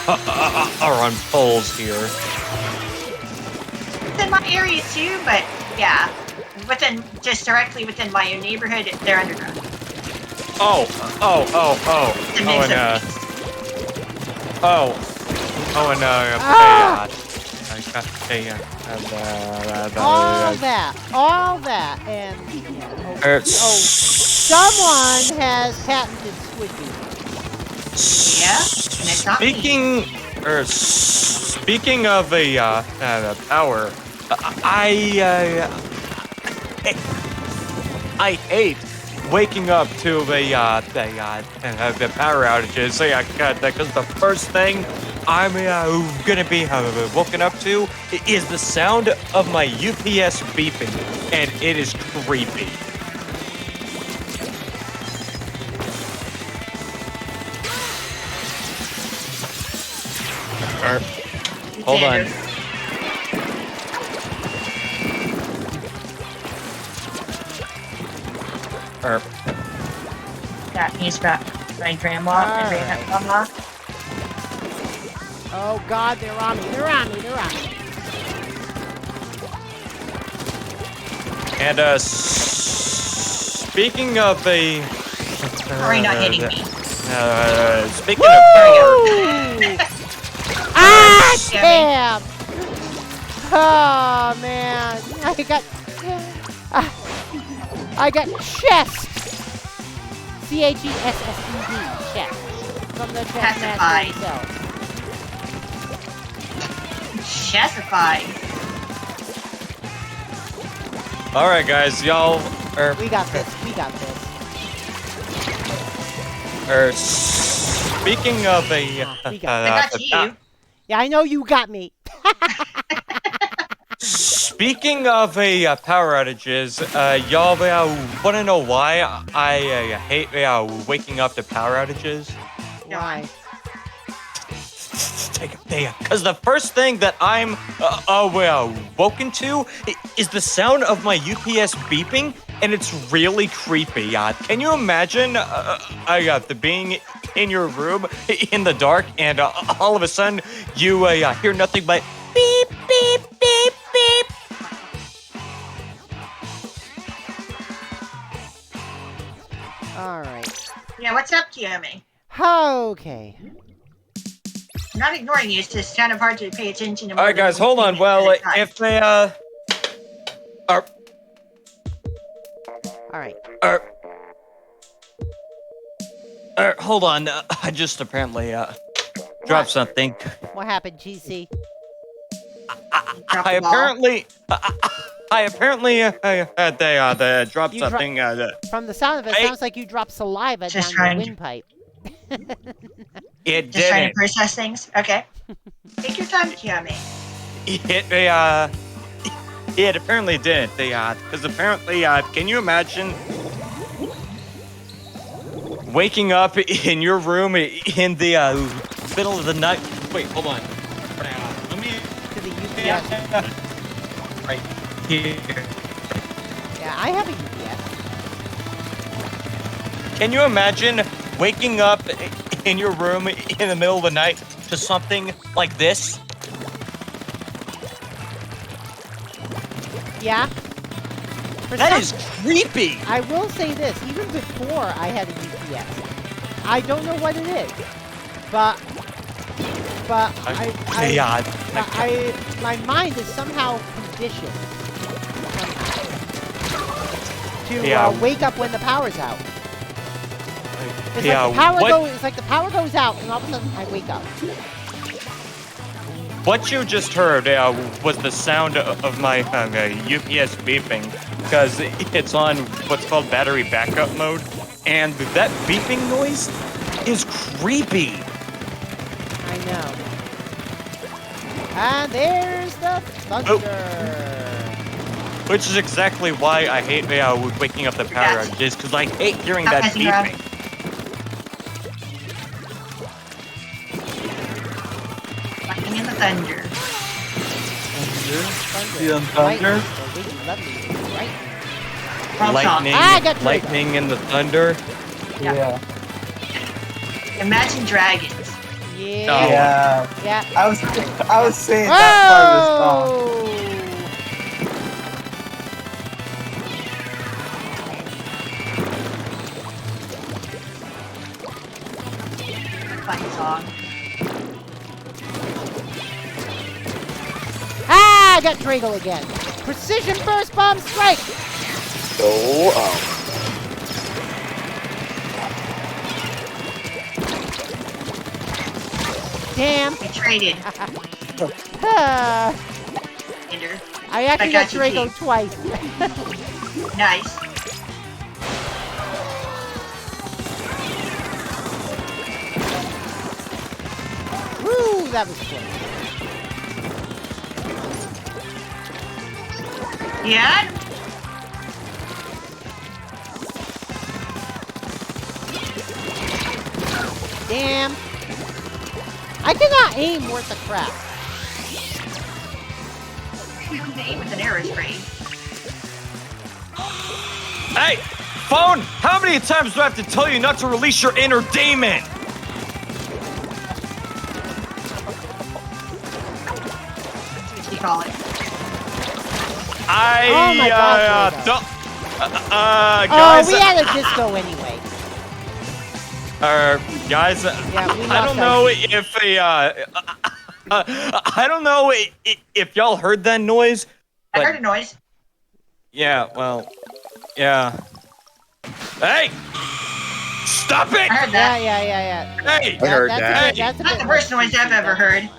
are on poles here. It's in my area too, but yeah, just directly within my neighborhood, they're underground. Oh, It's a mix and of things. and all that, and someone has patented squid beef. Yeah, and it's not me. Speaking of power, I hate waking up to the power outages. Because the first thing I'm gonna be woken up to is the sound of my UPS beeping, and it is creepy. Hold on. That means my grandma and grandmama. Oh God, they're on me. They're on me. They're on me. And speaking of the Sorry, not hitting me. speaking of Ah, damn! Oh man, I got chest. CHESSED, chest. From the chest master himself. Chessified. all right, guys, y'all. We got this. We got this. Speaking of we got I got you. Yeah, I know you got me. Speaking of power outages, y'all want to know why I hate waking up to power outages? Why? Because the first thing that I'm woken to is the sound of my UPS beeping, and it's really creepy. Can you imagine being in your room in the dark, and all of a sudden you hear nothing but beep, beep, beep, beep. All right. Yeah, what's up, Kiyomi? Okay. I'm not ignoring you. It's just kind of hard to pay attention to. All right, guys, hold on. Well, if they are. All right. Hold on. I just apparently dropped something. What happened, GC? I apparently they dropped You something. From the sound of it, it sounds like you dropped saliva Just down your trying to- windpipe. It Just trying didn't. to process things. Okay. Take your time, Kiyomi. It apparently didn't. Because apparently, can you imagine waking up in your room in the middle of the night? Wait, hold on. Let me. To the UPS. Right here. Yeah, I have a UPS. Can you imagine waking up in your room in the middle of the night to something like this? Yeah. That is creepy. I will say this, even before I had a UPS, I don't know what it is, but my mind is somehow conditioned to wake up when the power's out. It's like the power goes out, and all of a sudden I wake up. What you just heard was the sound of my UPS beeping, because it's on what's called battery backup mode, and that beeping noise is creepy. I know. And there's the thunder. Which is exactly why I hate waking up the power outages, because I hate hearing that beeping. Lightning and the thunder. Thunder? Lightning and the thunder. Yeah. Imagine dragons. Yeah. Yeah. I was saying that part of the song. Fun song. Ah, I got Drago again. Precision burst bomb strike. Go up. Damn. We traded. Ah, Ender. I actually I got got you, Drago Pete. twice. Nice. Woo, that was close. Yeah? Damn. I cannot aim worth a crap. Aim with an arrow spray. Hey, phone! How many times do I have to tell you not to release your inner demon? What do you call it? Oh my God, don't. Oh, Guys. we had a disco anyway. Guys. Yeah, we I don't lost our know beat. if I don't know if y'all heard that noise. I But- heard a noise. Yeah. Well. Yeah. Hey! Stop it! I heard that. Yeah. Hey! I heard that's that. A bit, that's a Not bit the worst much. noise I've ever heard.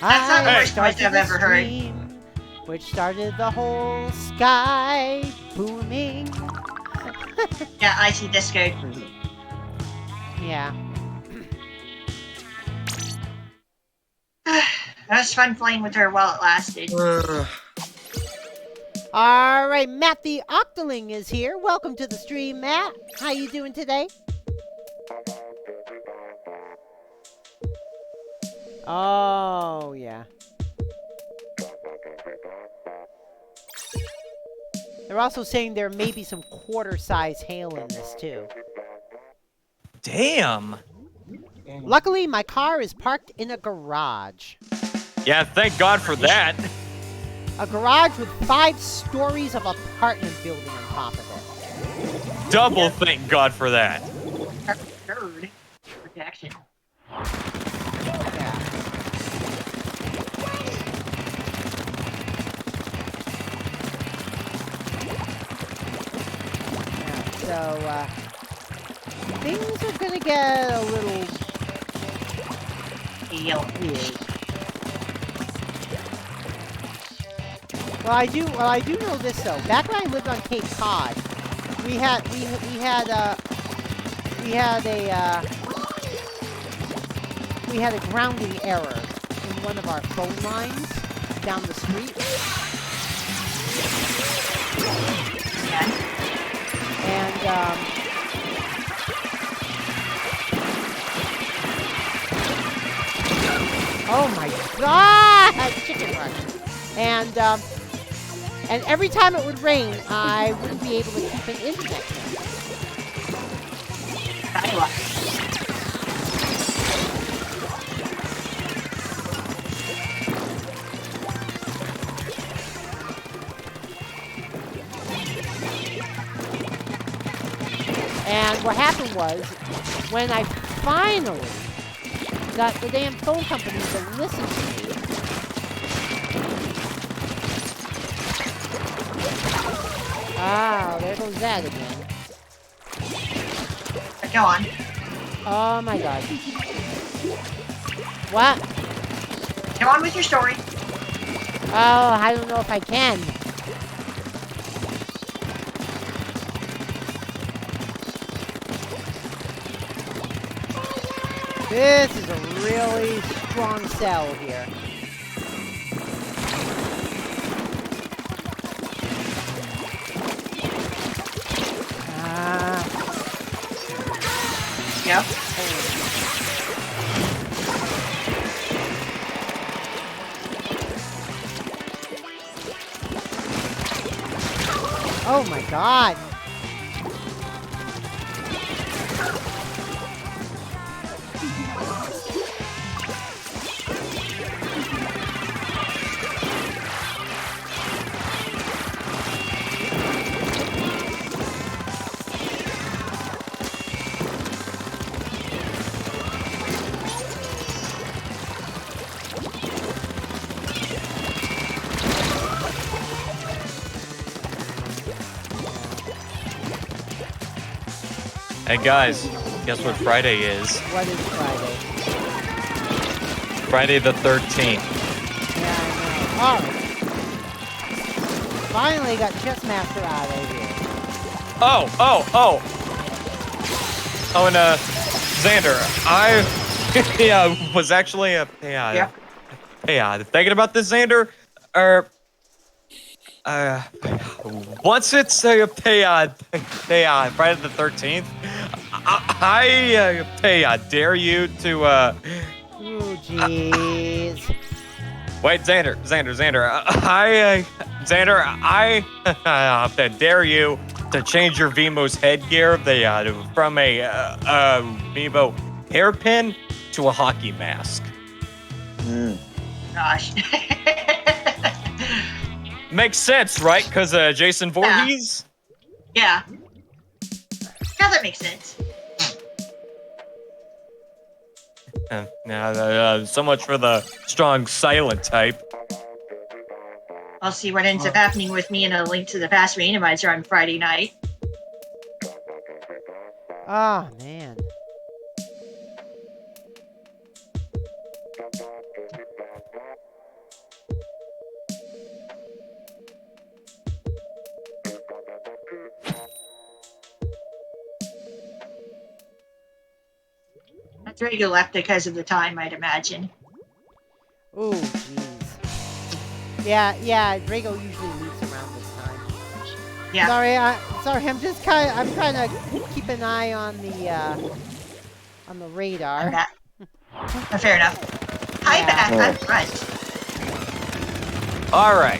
That's not the I worst noise started I've the ever heard. stream, which started the whole sky booming. Yeah, I see disco. Yeah. That was fun playing with her while it lasted. All right, Matt the Octoling is here. Welcome to the stream, Matt. How you doing today? Oh, yeah. They're also saying there may be some quarter-size hail in this, too. Damn. Luckily, my car is parked in a garage. Yeah, thank God for that. A garage with 5 stories of apartment building on top of it. Double thank God for that. Third protection. Yeah. Yeah, so, things are gonna get a little weird. Well, I do know this though. Back when I lived on Cape Cod, we had a grounding error in one of our phone lines down the street. And oh my God, chicken run. And every time it would rain, I wouldn't be able to keep an internet connection. And what happened was, when I finally got the damn phone company to listen to me, ah, there goes that again. Go on. Oh my God. What? Go on with your story. Oh, I don't know if I can. This is a really strong sell here. Yep. Oh my God. Hey guys, guess what Friday is? What is Friday? Friday the 13th. Yeah, I know. Alright. Finally got Chessmaster out of here. Oh, and Xander, I was actually thinking about this, Xander. Once it's Friday the 13th, I dare you to Ooh, jeez. wait, Xander, I dare you to change your Vimo's headgear from a Vivo hairpin to a hockey mask. Gosh. Makes sense, right? Because Jason Voorhees? Yeah. Yeah, that makes sense. So much for the strong silent type. I'll see what ends up happening with me and A Link to the Past Randomizer on Friday night. Oh, man. Drago left because of the time, I'd imagine. Ooh, jeez. Yeah, Drago usually leaves around this time. Yeah. Sorry, I'm trying to keep an eye on the radar. Fair enough. Hi, Yeah. back up front. All right.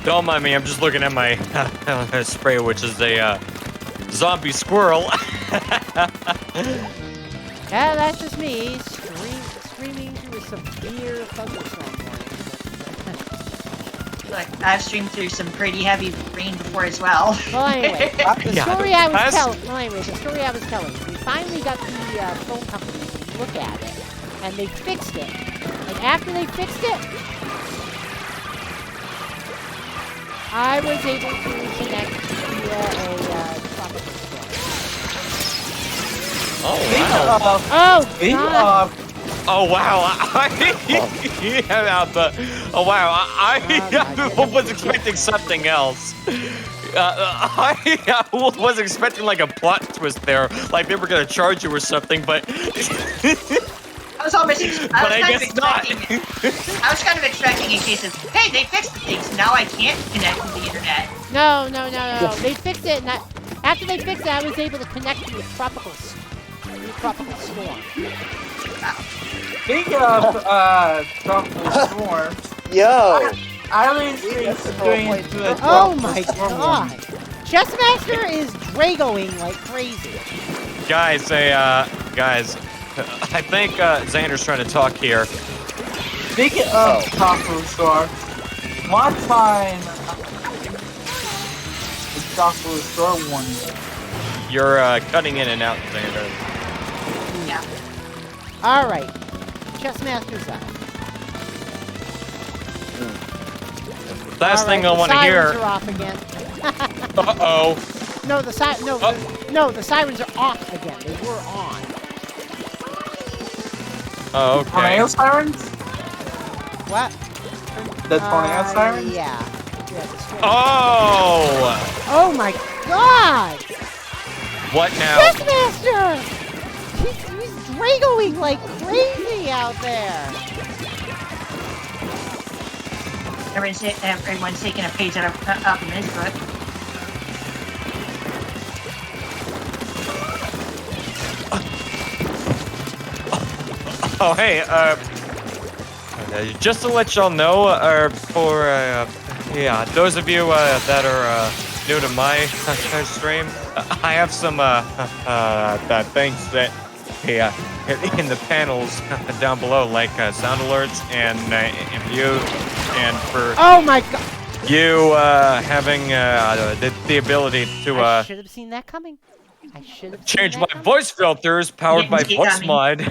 Don't mind me, I'm just looking at my spray, which is a zombie squirrel. Yeah, that's just me screaming through a severe thunderstorm warning. Look, I've streamed through some pretty heavy rain before as well. Well, anyway, the story I was telling. We finally got the phone company to look at it, and they fixed it. And after they fixed it, I was able to connect via a tropical storm. Oh, wow. Oh, God. Oh, wow. I was expecting something else. I was expecting like a plot twist there, like they were gonna charge you or something, but I was almost I guess not. I was kind of expecting a case of, hey, they fixed the things, now I can't connect to the internet. No. They fixed it, and after they fixed it, I was able to connect to a tropical storm. Wow. Speaking of tropical storms, Yo! I was experienced with a Oh tropical my storm God! Chessmaster is Dragoing like crazy. guys, I think Xander's trying to talk here. Speaking of tropical storms, one time the tropical storm warning. You're cutting in and out, Xander. Yeah. Alright. Chessmaster's up. Last thing I want to Sirens hear. are off again. Uh-oh. No, the sirens are off again. They were on. Oh, okay. Tornado sirens? What? The tornado sirens? Yeah. Oh! Oh my God! What now? Chessmaster! He's Dragoing like crazy out there. Everyone's taking a page out of his book. Oh, hey, just to let y'all know, for those of you that are new to my stream, I have some things that in the panels down below, like sound alerts, and for Oh my God! you having the ability to I should have seen that coming. I should have change my voice filters powered by Didn't see it voice mod.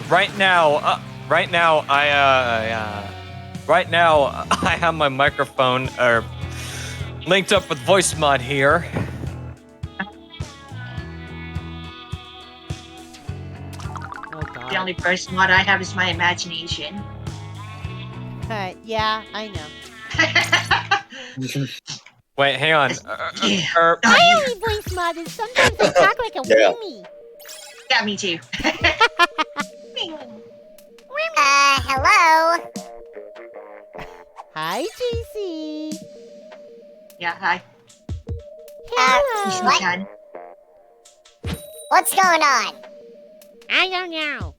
right now, I have my microphone linked up with voice mod here. Oh God. The only person what I have is my imagination. Yeah, I know. Wait, hang on. Yeah. My only voice mod is sometimes I talk like a Yeah. Wimmy. Yeah, me too. Hello? Hi, JC. Yeah, hi. Hello. What? Chan. What's going on? I don't know.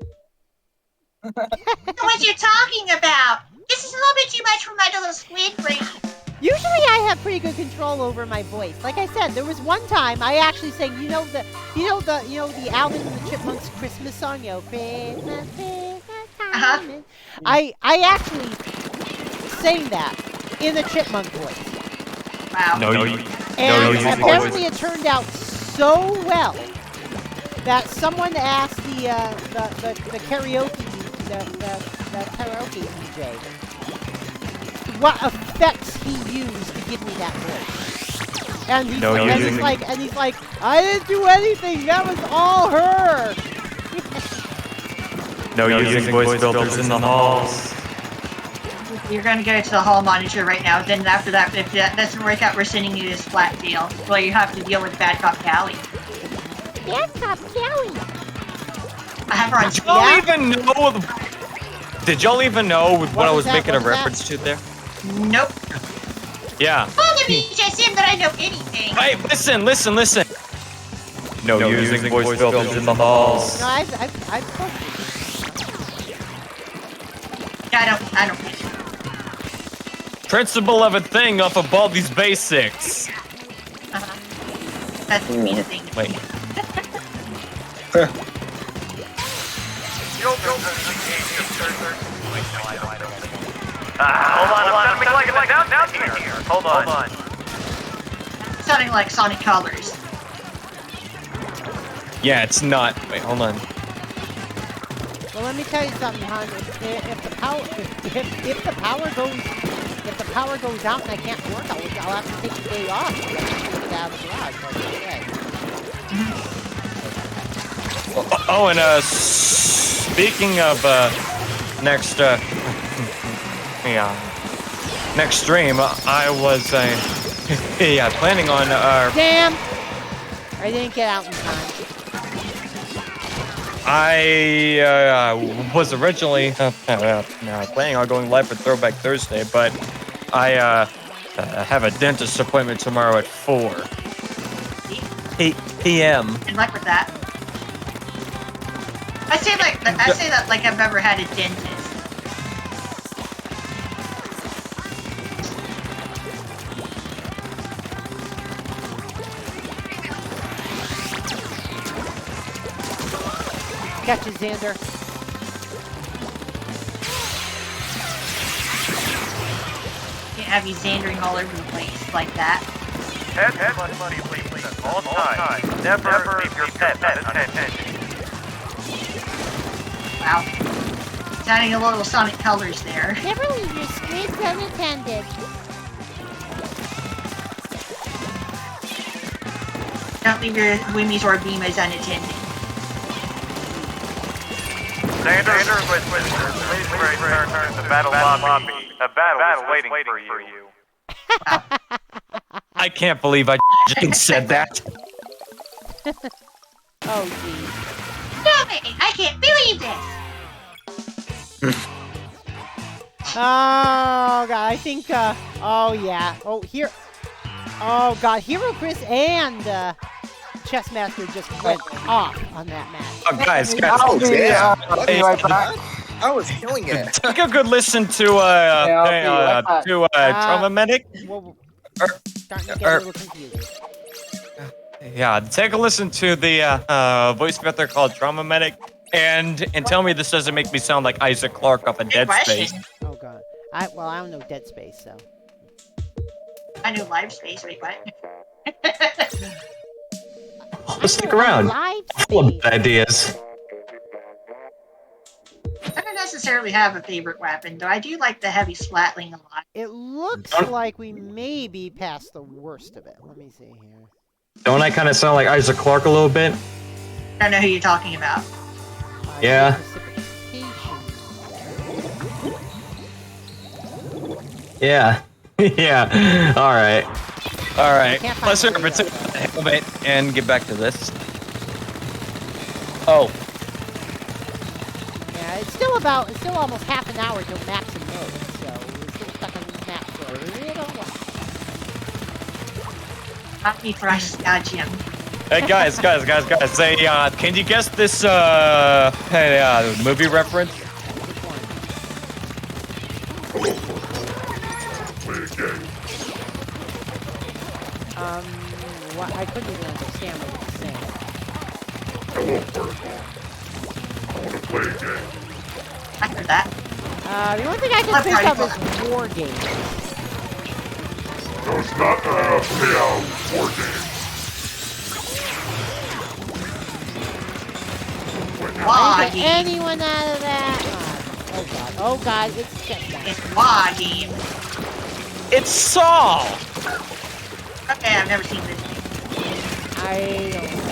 What you talking about? This is a little bit too much for my little squid brain. Usually I have pretty good control over my voice. Like I said, there was one time I actually sang, the Alvin and the Chipmunks Christmas song, Christmas, Christmas time. I actually sang that in a chipmunk voice. Wow. And apparently it turned out so well that someone asked the karaoke DJ what effects he used to give me that voice. And he's like, I didn't do anything. That was all her. No using voice filters in the halls. You're gonna go to the hall monitor right now. Then after that, if that doesn't work out, we're sending you this flat deal. Well, you have to deal with Bad Cop Callie. Bad Cop Callie. I have her on Did y'all even know? Did y'all even know what I was making a What was that? reference to there? Nope. Yeah. Well, let me just assume that I know anything. Hey, listen. No using voice filters in the halls. No, I've I don't think so. Principle of a thing off of Baldi's Basics. That's the mean thing. Wait. Hold on. Sounding like Sonic Colors. Yeah, it's not. Wait, hold on. Well, let me tell you something, hon. If the power goes out and I can't work, I'll have to take the day off to get it out of the garage. Like I Oh, and speaking of next next stream, I was planning on Damn! I didn't get out in time. I was originally planning on going live for Throwback Thursday, but I have a dentist appointment tomorrow at 4 p.m. Good luck with that. I say that like I've never had a dentist. Catch it, Xander. Can't have you Xandering all over the place like that. Pet money, please. All time. Never leave your pet unattended. Wow. Sounding a little Sonic Colors there. Never leave your squids unattended. Don't leave your Wimmies or Beamas unattended. Xander, please return to the battle lobby. A battle is waiting for you. I can't believe I said that. Oh, geez. Damn it! I can't believe this! Oh, God. I think, oh, yeah. Oh, here. Oh, God. Hero Chris and, Chessmaster just went off on that match. Oh, guys, Oh, yeah. Hey, Right back. I was killing it. take a good listen to Trauma Medic. Well, starting to get a little confused. Yeah, take a listen to the voice method called Trauma Medic, and tell me this doesn't make me sound like Isaac Clarke off of Dead Space. Oh, God. I don't know Dead Space, so. I know Live Space, wait, what? Stick around. Live Full of Space. ideas. necessarily have a favorite weapon, though I do like the heavy splatling a lot. It looks like we may be past the worst of it. Let me see here. Don't I kind of sound like Isaac Clarke a little bit? I don't know who you're talking about. Yeah. Yeah. Yeah. All right. All right. Let's protect the helmet and get back to this. Oh. Yeah, it's still almost half an hour till maps and modes, so we're still stuck on these maps for a little while. Happy for us, Gym. Hey guys. Say, can you guess this movie reference? What? I couldn't even understand what he was saying. I heard that. The only thing I can think of is war games. No, it's not payout war game. Can't get anyone out of that? Oh god, it's checkpoint. It's Wah game. It's Saw! Okay, I've never seen this game. I don't know.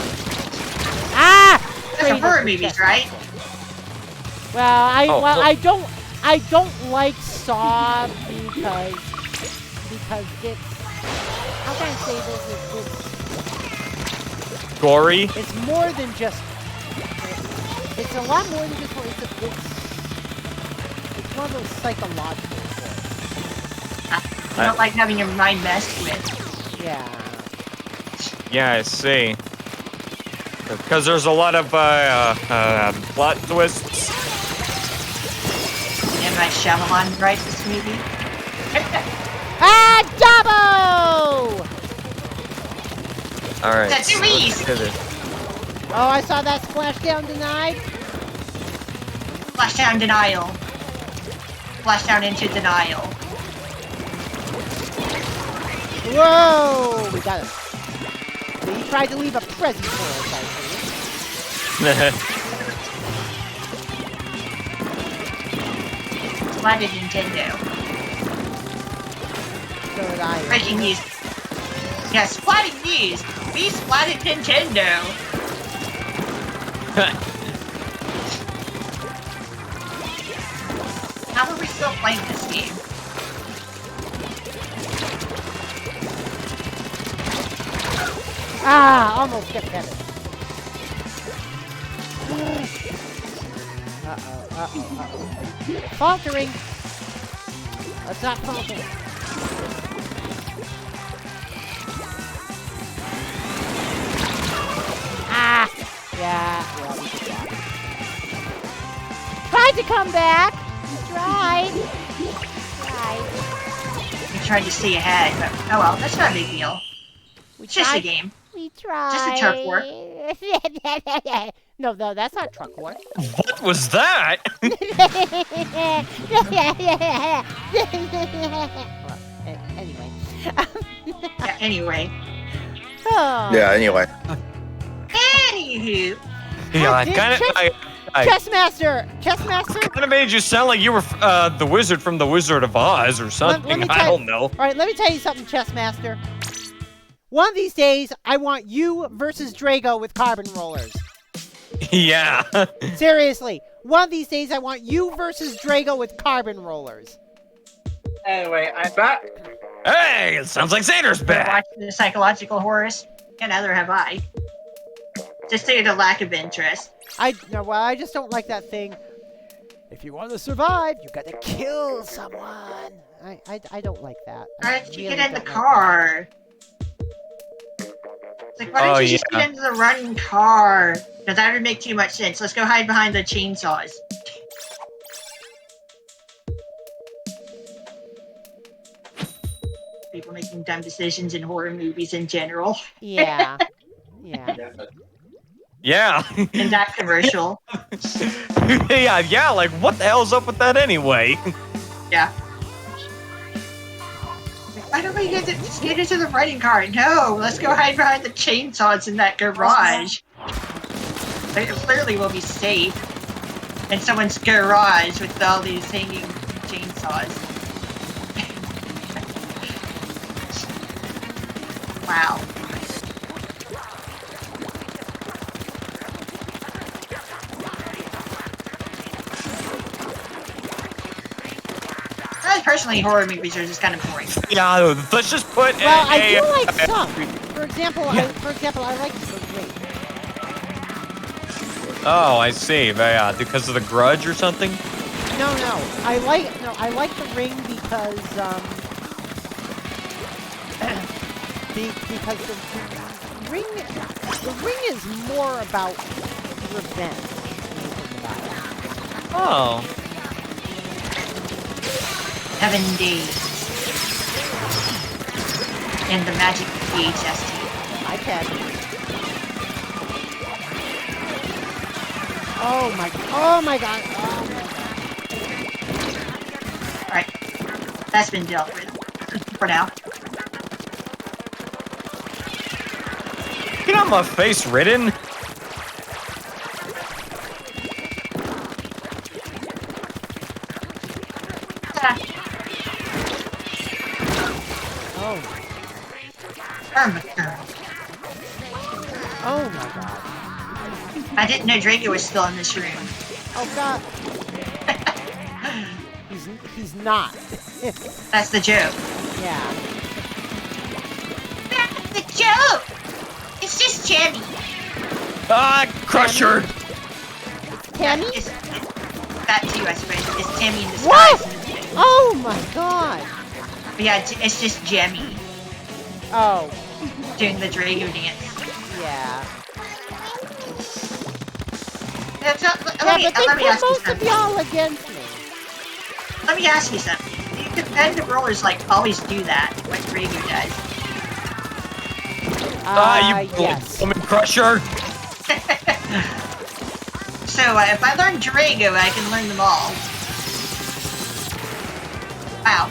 Ah! That's a horror movies, right? Well, I don't like Saw because it's, how can I say this? It's gory. It's more than just. It's a lot more than just. It's one of those psychological things. I don't like having your mind messed with. Yeah. Yeah, I see. Because there's a lot of plot twists. M. Night Shyamalan writes this movie. Double! Alright. That's Reese! Oh, I saw that splashdown denied. Splashdown denial. Splashdown into denial. Whoa! We got it. So he tried to leave a present for us, I think. Splatted Nintendo. So did I. Breaking news. Yeah, splatting news. We splatted Nintendo. How are we still playing this game? Ah, almost get better. Uh-oh. Faltering. Let's not falter. Ah! Yeah, we did that. Tried to come back. You tried. We tried to stay ahead, but oh well, that's not a big deal. It's just a game. We tried. Just a turf war. No, that's not truck war. What was that? Anyway. Yeah, anyway. Oh. Yeah, anyway. Anywho. Yeah, I kind of. Chessmaster! Kind of made you sound like you were the wizard from The Wizard of Oz or something. I don't know. All right, let me tell you something, Chessmaster. One of these days, I want you versus Drago with carbon rollers. Yeah. Seriously, one of these days, I want you versus Drago with carbon rollers. Anyway, I'm back. Hey, it sounds like Xander's back. Watching the psychological horrors, and neither have I. Just due to lack of interest. I just don't like that thing. If you want to survive, you gotta kill someone. I don't like that. Why don't you get in the car? It's like, why don't you just get into the running car? Because that would make too much sense. Let's go hide behind the chainsaws. People making dumb decisions in horror movies in general. Yeah. Yeah. Yeah. And that commercial. yeah, like what the hell's up with that anyway? Yeah. Why don't we just get into the running car? No, let's go hide behind the chainsaws in that garage. It clearly will be safe. in someone's garage with all these hanging chainsaws. Wow. Personally, horror movies are just kind of boring. Yeah, let's just put. Well, I do like some. For example, I like The Ring. Oh, I see. Yeah, because of The Grudge or something. No, I like The Ring because because the ring is more about revenge. Oh. 7 days. And the magic VHS tape. iPad. Oh my god. Alright. That's been dealt with. For now. Get on my face, Ridden. Oh my god. I didn't know Draco was still in this room. Oh god. he's not. That's the joke. Yeah. That's the joke! It's just Tammy. Ah, Crusher! Tammy? That too, I suppose. It's Tammy in disguise. What? Oh my god. But yeah, it's just Jemmy Oh. doing the Drago dance. Yeah. Let me But they ask you put most of something. y'all against me. Let me ask you something. You competitive rollers like always do that, what Drago does. You yes. woman Crusher! So if I learn Drago, I can learn them all. Wow.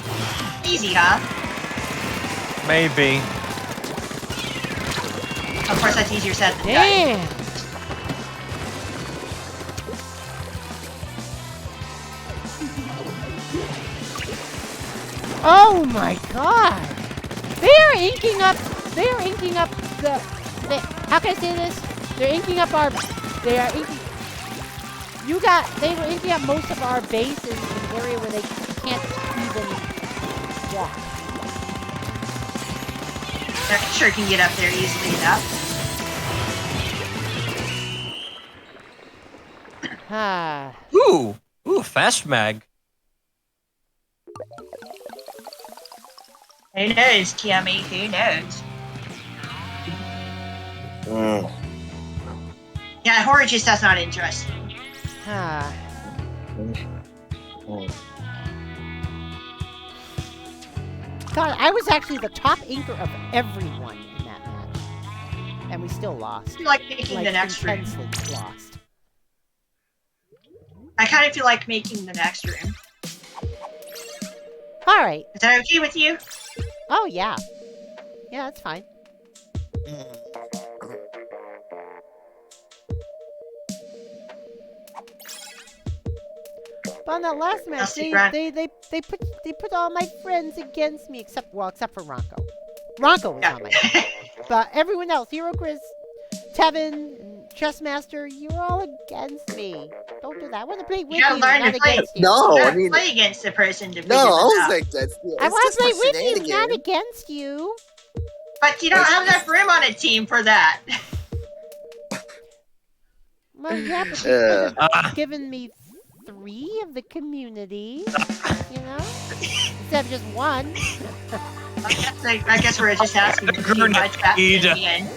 Easy, huh? Maybe. Of course, that's easier said than done. Damn. Oh my god! They're inking up the how can I say this? They're inking up our they were inking up most of our base in an area where they can't even walk. I sure can get up there easily enough. Ah. Ooh, fast mag. Who knows, Kiami? Who knows? Yeah, horror just does not interest me. Ah. God, I was actually the top inker of everyone in that match. And we still lost. I feel like making the next room. Intensely lost. I kind of feel like making the next room. Alright. Is that okay with you? Oh, yeah. Yeah, that's fine. But on that last match, they put all my friends against me, except for Ranko. Ranko was on my team. But everyone else, Hero Chris, Tevin, and Chessmaster, you're all against me. Don't do that. I want to play with you, not against you. No, You I gotta mean, play against the person to no, I figure was this out. like, that's. I want to play with you, not against you. But you don't have enough room on a team for that. Well, yeah, but you could have given me 3 of the community, you know? Instead of just 1. I guess we're just asking to see my chat in the end.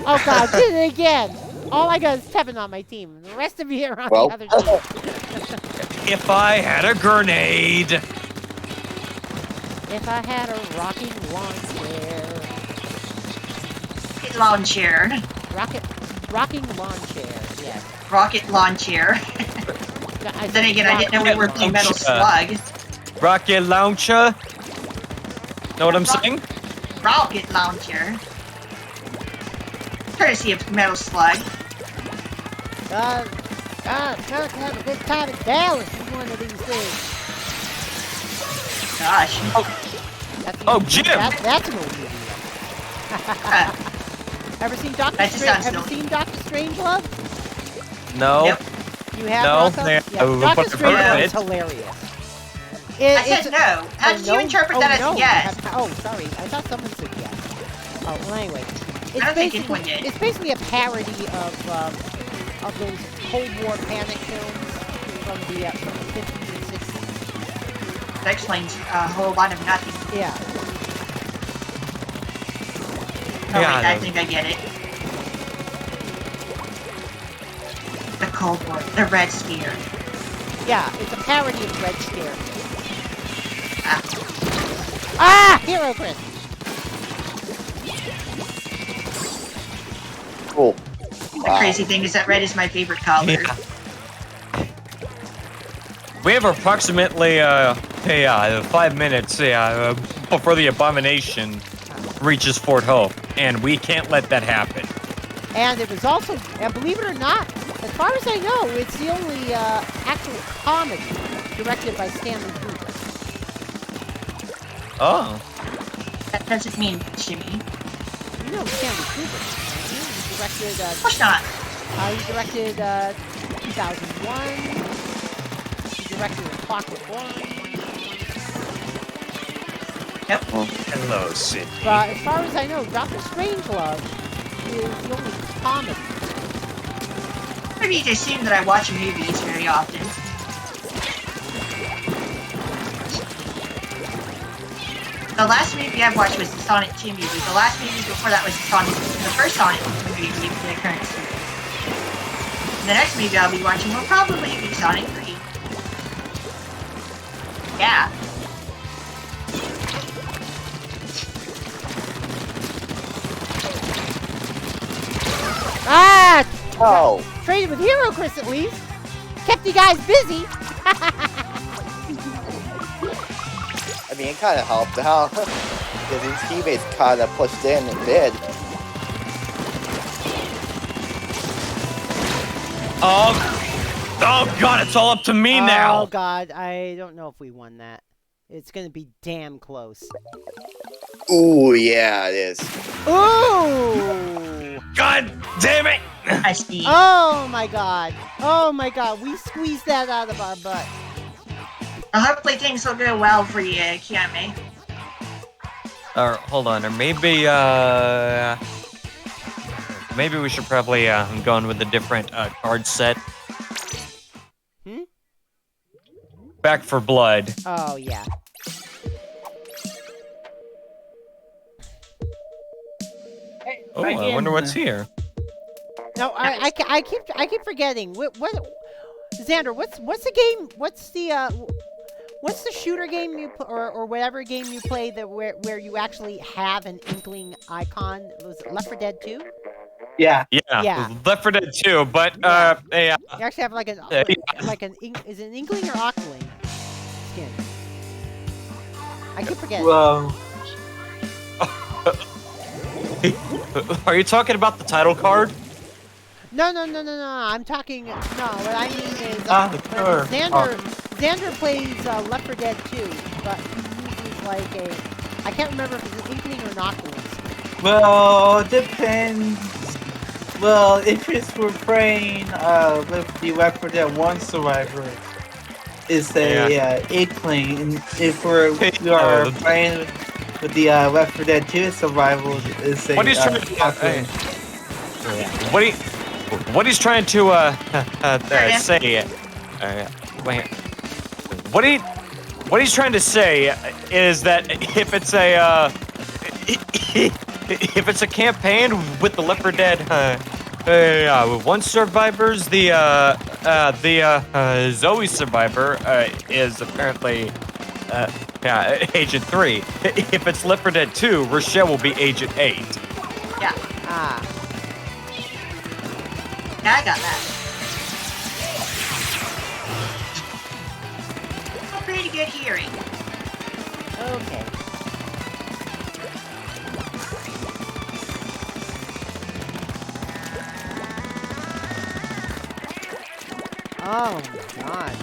Oh god, did it again! All I got is Tevin on my team. The rest of you are on the other team. If I had a grenade. If I had a rocking lawn chair. Rocking lawn chair, yes. Rocket lawn chair. Then again, I didn't know we were playing Metal Slug. Rocket launcher. Know what I'm saying? Rocket launcher. Courtesy of Metal Slug. Ah, it's going to have a good time in Dallas one of these days. Gosh. Oh, Jim! That's an old movie. Ever seen Doctor That just sounds Strange? Ever seen Doctor Strangelove? No. Yep. You have No, Rocco? yeah, Doctor but I've heard of Strangelove is it. hilarious. I said no. How did you interpret that as no. a yes? Oh, sorry. I thought someone said yes. Oh, well, anyway. I don't think anyone did. It's basically a parody of those Cold War panic films from the 50s and 60s. That explains a whole lot of nothing. Yeah. Oh, Yeah, wait, I think I get it. The Cold War. The Red Scare. Yeah, it's a parody of Red Scare. Ah. Ah! Hero Chris! Cool. The crazy thing is that red is my favorite color. Yeah. We have approximately 5 minutes before the abomination reaches Fort Hope, and we can't let that happen. And it was also, and believe it or not, as far as I know, it's the only actual comedy directed by Stanley Kubrick. Oh. That doesn't mean Jimmy. You know Stanley Kubrick. He directed. Of course not. He directed 2001. He directed Clockwork Orange. Yep. Hello, Sid. But as far as I know, Doctor Strangelove is the only comedy. Maybe you assume that I watch movies very often. The last movie I watched was the Sonic 2 movie. The last movie before that was the first Sonic movie for the current series. The next movie I'll be watching will probably be Sonic 3. Yeah. Ah! Oh. Traded with Hero Chris at least. Kept you guys busy. I mean, it kind of helped out. Because his teammates kind of pushed in and did. Oh God, it's all up to me now. Oh God, I don't know if we won that. It's gonna be damn close. Ooh, yeah, it is. Ooh! God damn it! I see. Oh my God! Oh my God! We squeezed that out of our butt. Well, hopefully things will go well for you, Kiame. Or hold on, or maybe maybe we should probably go in with a different card set. Hmm? Back for Blood. Oh yeah. Oh, I wonder what's here. No, I keep forgetting. What Xander? What's the game? What's the shooter game or whatever game you play that where you actually have an inkling icon? Was it Left 4 Dead 2? Yeah. Yeah. Left 4 Dead 2, but Yeah. yeah. You actually have like an is it an inkling or octoling skin? I keep forgetting. Well, Are you talking about the title card? No. I'm talking. No, what I mean is sure. Xander plays Left 4 Dead 2, but he uses like a. I can't remember if it's an inkling or an octoling skin. well, it depends. Well, if it's for playing with the Left 4 Dead 1 survivor, it's a inkling. And if we are playing with the Left 4 Dead 2 survival, it's a What he's trying octoling. What he's trying to say. Wait. What he's trying to say is that if it's a if it's a campaign with the Left 4 Dead 1 survivors, the Zoe survivor is apparently Agent 3. If it's Left 4 Dead 2, Rochelle will be Agent 8. Yeah. Ah. Yeah, I got that. A pretty good hearing. Okay. Oh my god.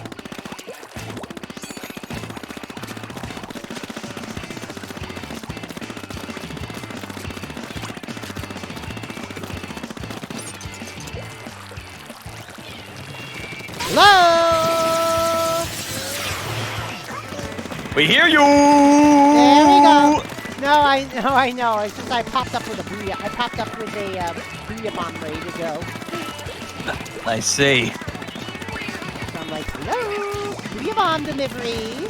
Hello? We hear you! There we go. No, I know. It's just I popped up with a booyah. I popped up with a booyah bomb ready to go. I see. So I'm like, hello, booyah bomb delivery.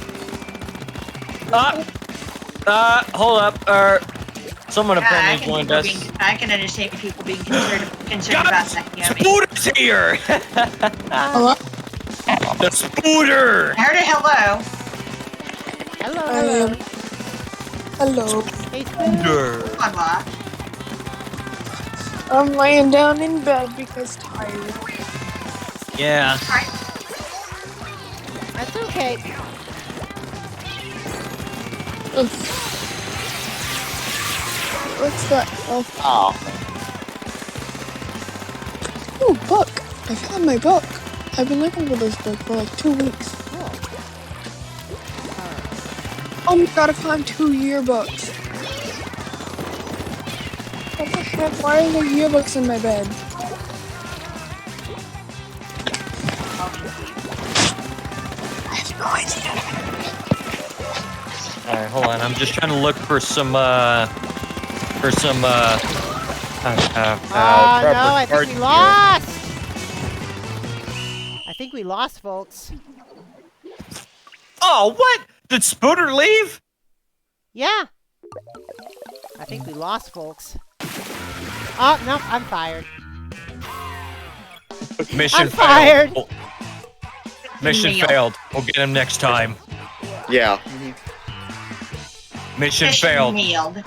Hold up. Someone apparently joined us. I can understand people being concerned about that. Spooter's here! Hello? The Spooter! I heard a hello. Hello. Hello. Hey, Spooter. Spooter. Come on, I'm laying down in bed because tired. Yeah. That's okay. Ugh. What's that? Oh. Ooh, book. I found my book. I've been looking for this book for like 2 weeks. Cool. Oh my god, I found 2 yearbooks. What the heck? Why are there yearbooks in my bed? I have no idea. Alright, hold on. I'm just trying to look for some, No, I think we lost. I think we lost, folks. Oh, what? Did Spooter leave? Yeah. I think we lost, folks. Oh, no, I'm fired. Mission I'm fired. failed. Mission Nailed. failed. We'll get him next time. Yeah. Mission failed. Nailed.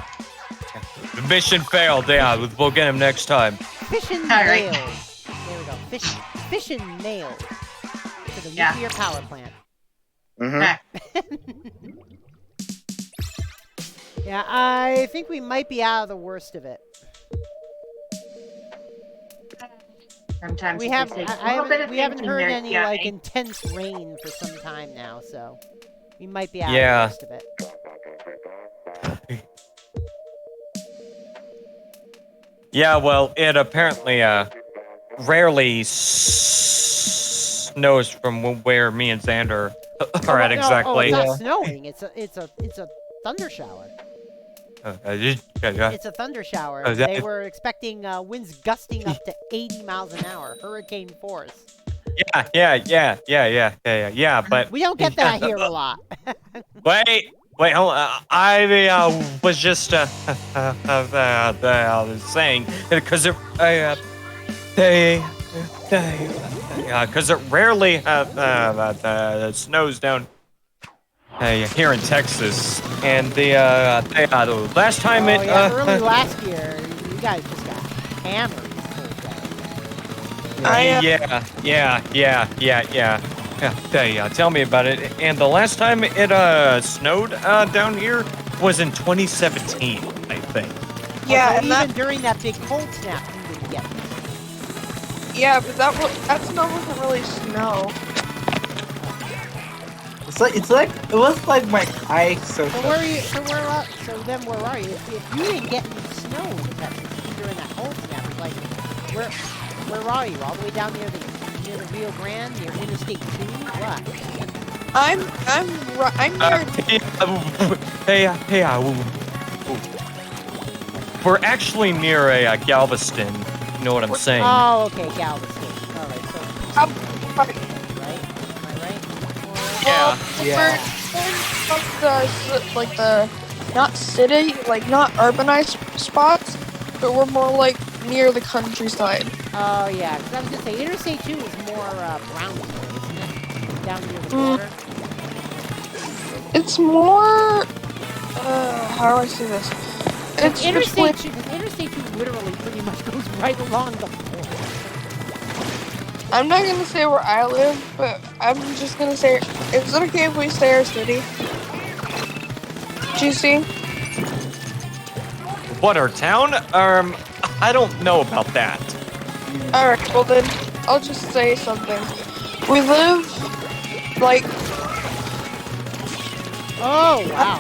The mission failed. Yeah, we'll get him next time. Fission right. nailed. There we go. Fission nailed. To the Yeah. nuclear power plant. Mm-hmm. Yeah, I think we might be out of the worst of it. Sometimes We it have, just takes a I little bit haven't, of we haven't thinking heard there, any yeah, like eh? intense rain for some time now, so we might be out Yeah. of the worst of it. Yeah, well, it apparently rarely snows from where me and Xander are at exactly. No, it's not snowing. It's a thunder shower. It's a thunder shower. They were expecting winds gusting up to 80 miles an hour, hurricane force. Yeah, but We don't get that here a lot. wait, hold on. I was just saying because it rarely snows down here in Texas, and the last time early last year, you guys just got hammered. Tell me about it. And the last time it snowed down here was in 2017, I think. Yeah, So and even during that big cold snap, you didn't get it. yeah, but that snow wasn't really snow. It was like my ice. So So then where are you? If you didn't get any snow in Texas during that cold snap, it's like where are you? All the way down near the Rio Grande, near Interstate 2? What? I'm near. We're actually near a Galveston. You know what I'm saying? Oh, okay, Galveston. All right, so right? Am I right? Yeah. We're the not city, like not urbanized spots, but we're more like near the countryside. Oh yeah, because I was gonna say Interstate 2 is more Brownsville, isn't it? Down near the border. It's more. How do I say this? It's Interstate 2 literally pretty much goes right along the border. I'm not gonna say where I live, but I'm just gonna say, is it okay if we say our city? GC? What, our town? I don't know about that. Alright, well then, I'll just say something. We live like Oh, wow.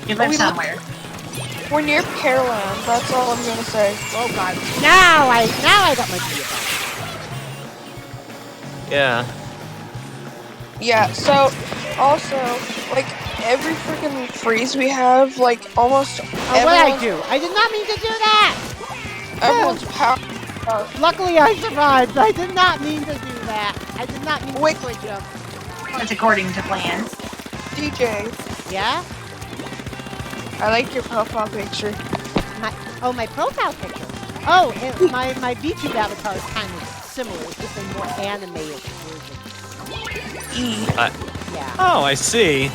You live somewhere. we're near Pearland. That's all I'm gonna say. Oh, God. Now I got my idea back. Yeah. Yeah. So also like every freaking freeze we have, like almost Oh, what I everyone's, do? I did not mean to do that! everyone's power. Luckily, I survived. I did not mean to do that. I did not mean Wait. to switch up. It's according to plans. DJ, Yeah? I like your profile picture. My profile picture. Oh, my VTube avatar is kind of similar. It's just a more animated version. Yeah. Oh, I see.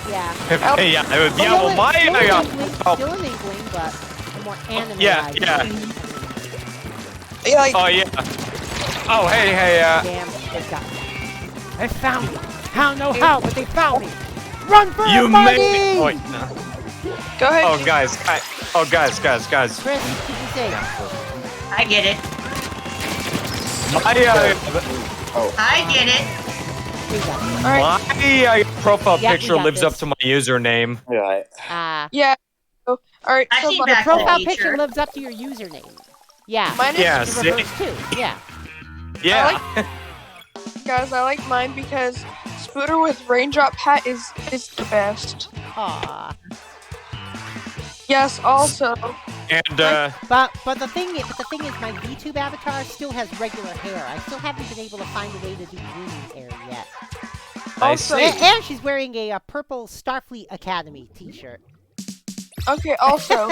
Yeah. Yeah, it would be Still in my. England, but a more animated. Yeah. Yeah, like, Oh yeah. Oh hey. Damn, they got me. They found me. I don't know how, but they found me. Run for You it, made buddy! it. Oh, wait, no. go ahead. Oh guys. Guys. Chris, what did you say? I get it. My I get it. We got it. my profile Yeah, we picture got lives this. up to my username. Right. Yeah. All right. I've So seen my back The profile feature. picture lives up to your username. Yeah. mine is Yeah. The See? reverse too. Yeah. Yeah. guys. I like mine because Spooter with raindrop hat is the best. Aw. Yes. Also, And But the thing is, my VTube avatar still has regular hair. I still haven't been able to find a way to do grooming hair yet. I also- see. And she's wearing a purple Starfleet Academy T-shirt. okay. Also,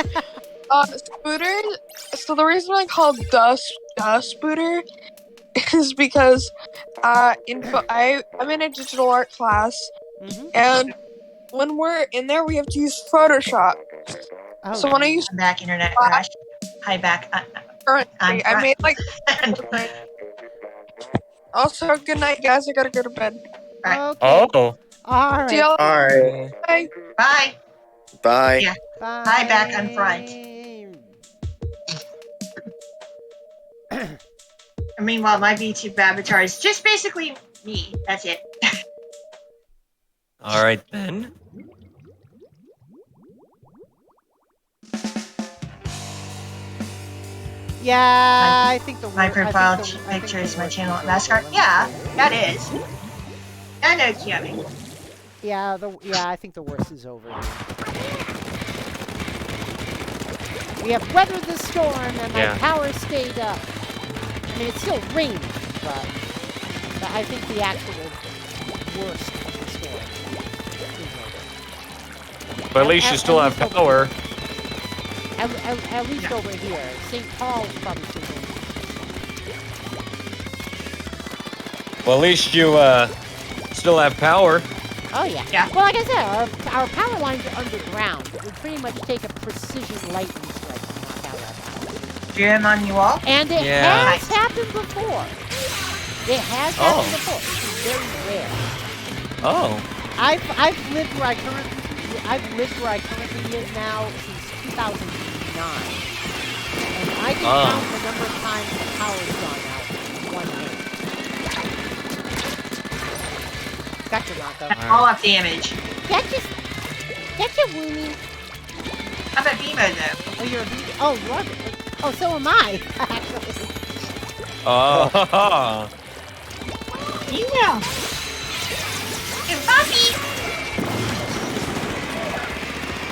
Spooter. So the reason I call the Spooter is because I'm in a digital art class, Mm-hmm. and when we're in there, we have to use Photoshop. Oh, So when I use I'm back, internet crash. Hi, back. currently, I'm I made like. Also, good night, guys. I gotta go to bed. okay. Oh. All right. See y'all. Alright. Bye. Bye. Bye. Yeah. Bye. Hi, back on front. Meanwhile, my VTube avatar is just basically me. That's it. All right then. Yeah, I think the My wor- I think profile the- I think picture the is my worst channel is mascot. over. Yeah, that is. I know, Kiami. Yeah, I think the worst is over. We have weathered the storm, and my Yeah. power stayed up. I mean, it's still raining, but I think the actual worst of the storm is over. But at least you still have power. At least over here. St. Paul's probably still going. Well, at least you still have power. Oh yeah. Yeah. Well, like I said, our power lines are underground. It would pretty much take a precision lightning strike to knock out our power. Jim on you all? And it Yeah. has happened before. It has happened before. It's very rare. Oh. I've lived where I currently live now since 2009, and I can count the number of times the power's gone out in one minute. Gotcha, Ranko. All up damage. Gotcha, Woomy. I'm a Bimo though. Oh, you're a vegan. Oh, you are. Oh, so am I. Actually. Oh. Bimo. Hey, Poppy.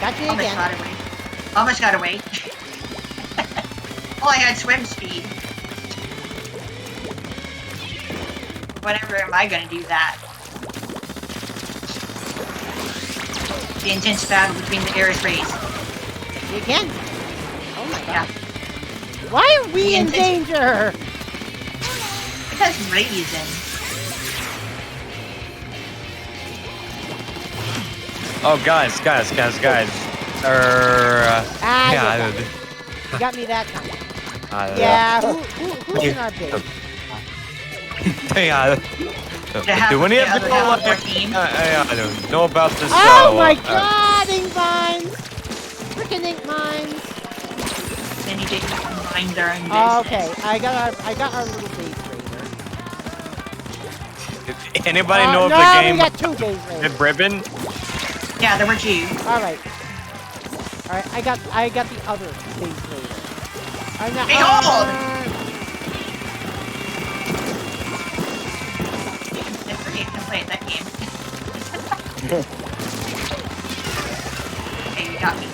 Gotcha Almost again. got away. Almost got away. Well, I had swim speed. Whenever am I gonna do that? The intense battle between the Ares race. Again. Oh my Yeah. god. Why are we in danger? Because reason. Oh, guys. Ah, Yeah. you got me that time. Yeah. Yeah, who's in our base? Yeah. Do any of you I don't know about this? Oh my god, ink mines! Freaking ink mines! Then you didn't mind their own Oh, business. okay, I got our little base raider. Anybody know of no, the game we got 2 days later. Red Ribbon? Yeah, there were 2. All right. I got the other days later. Behold! I forget to play that game. Okay, you got me.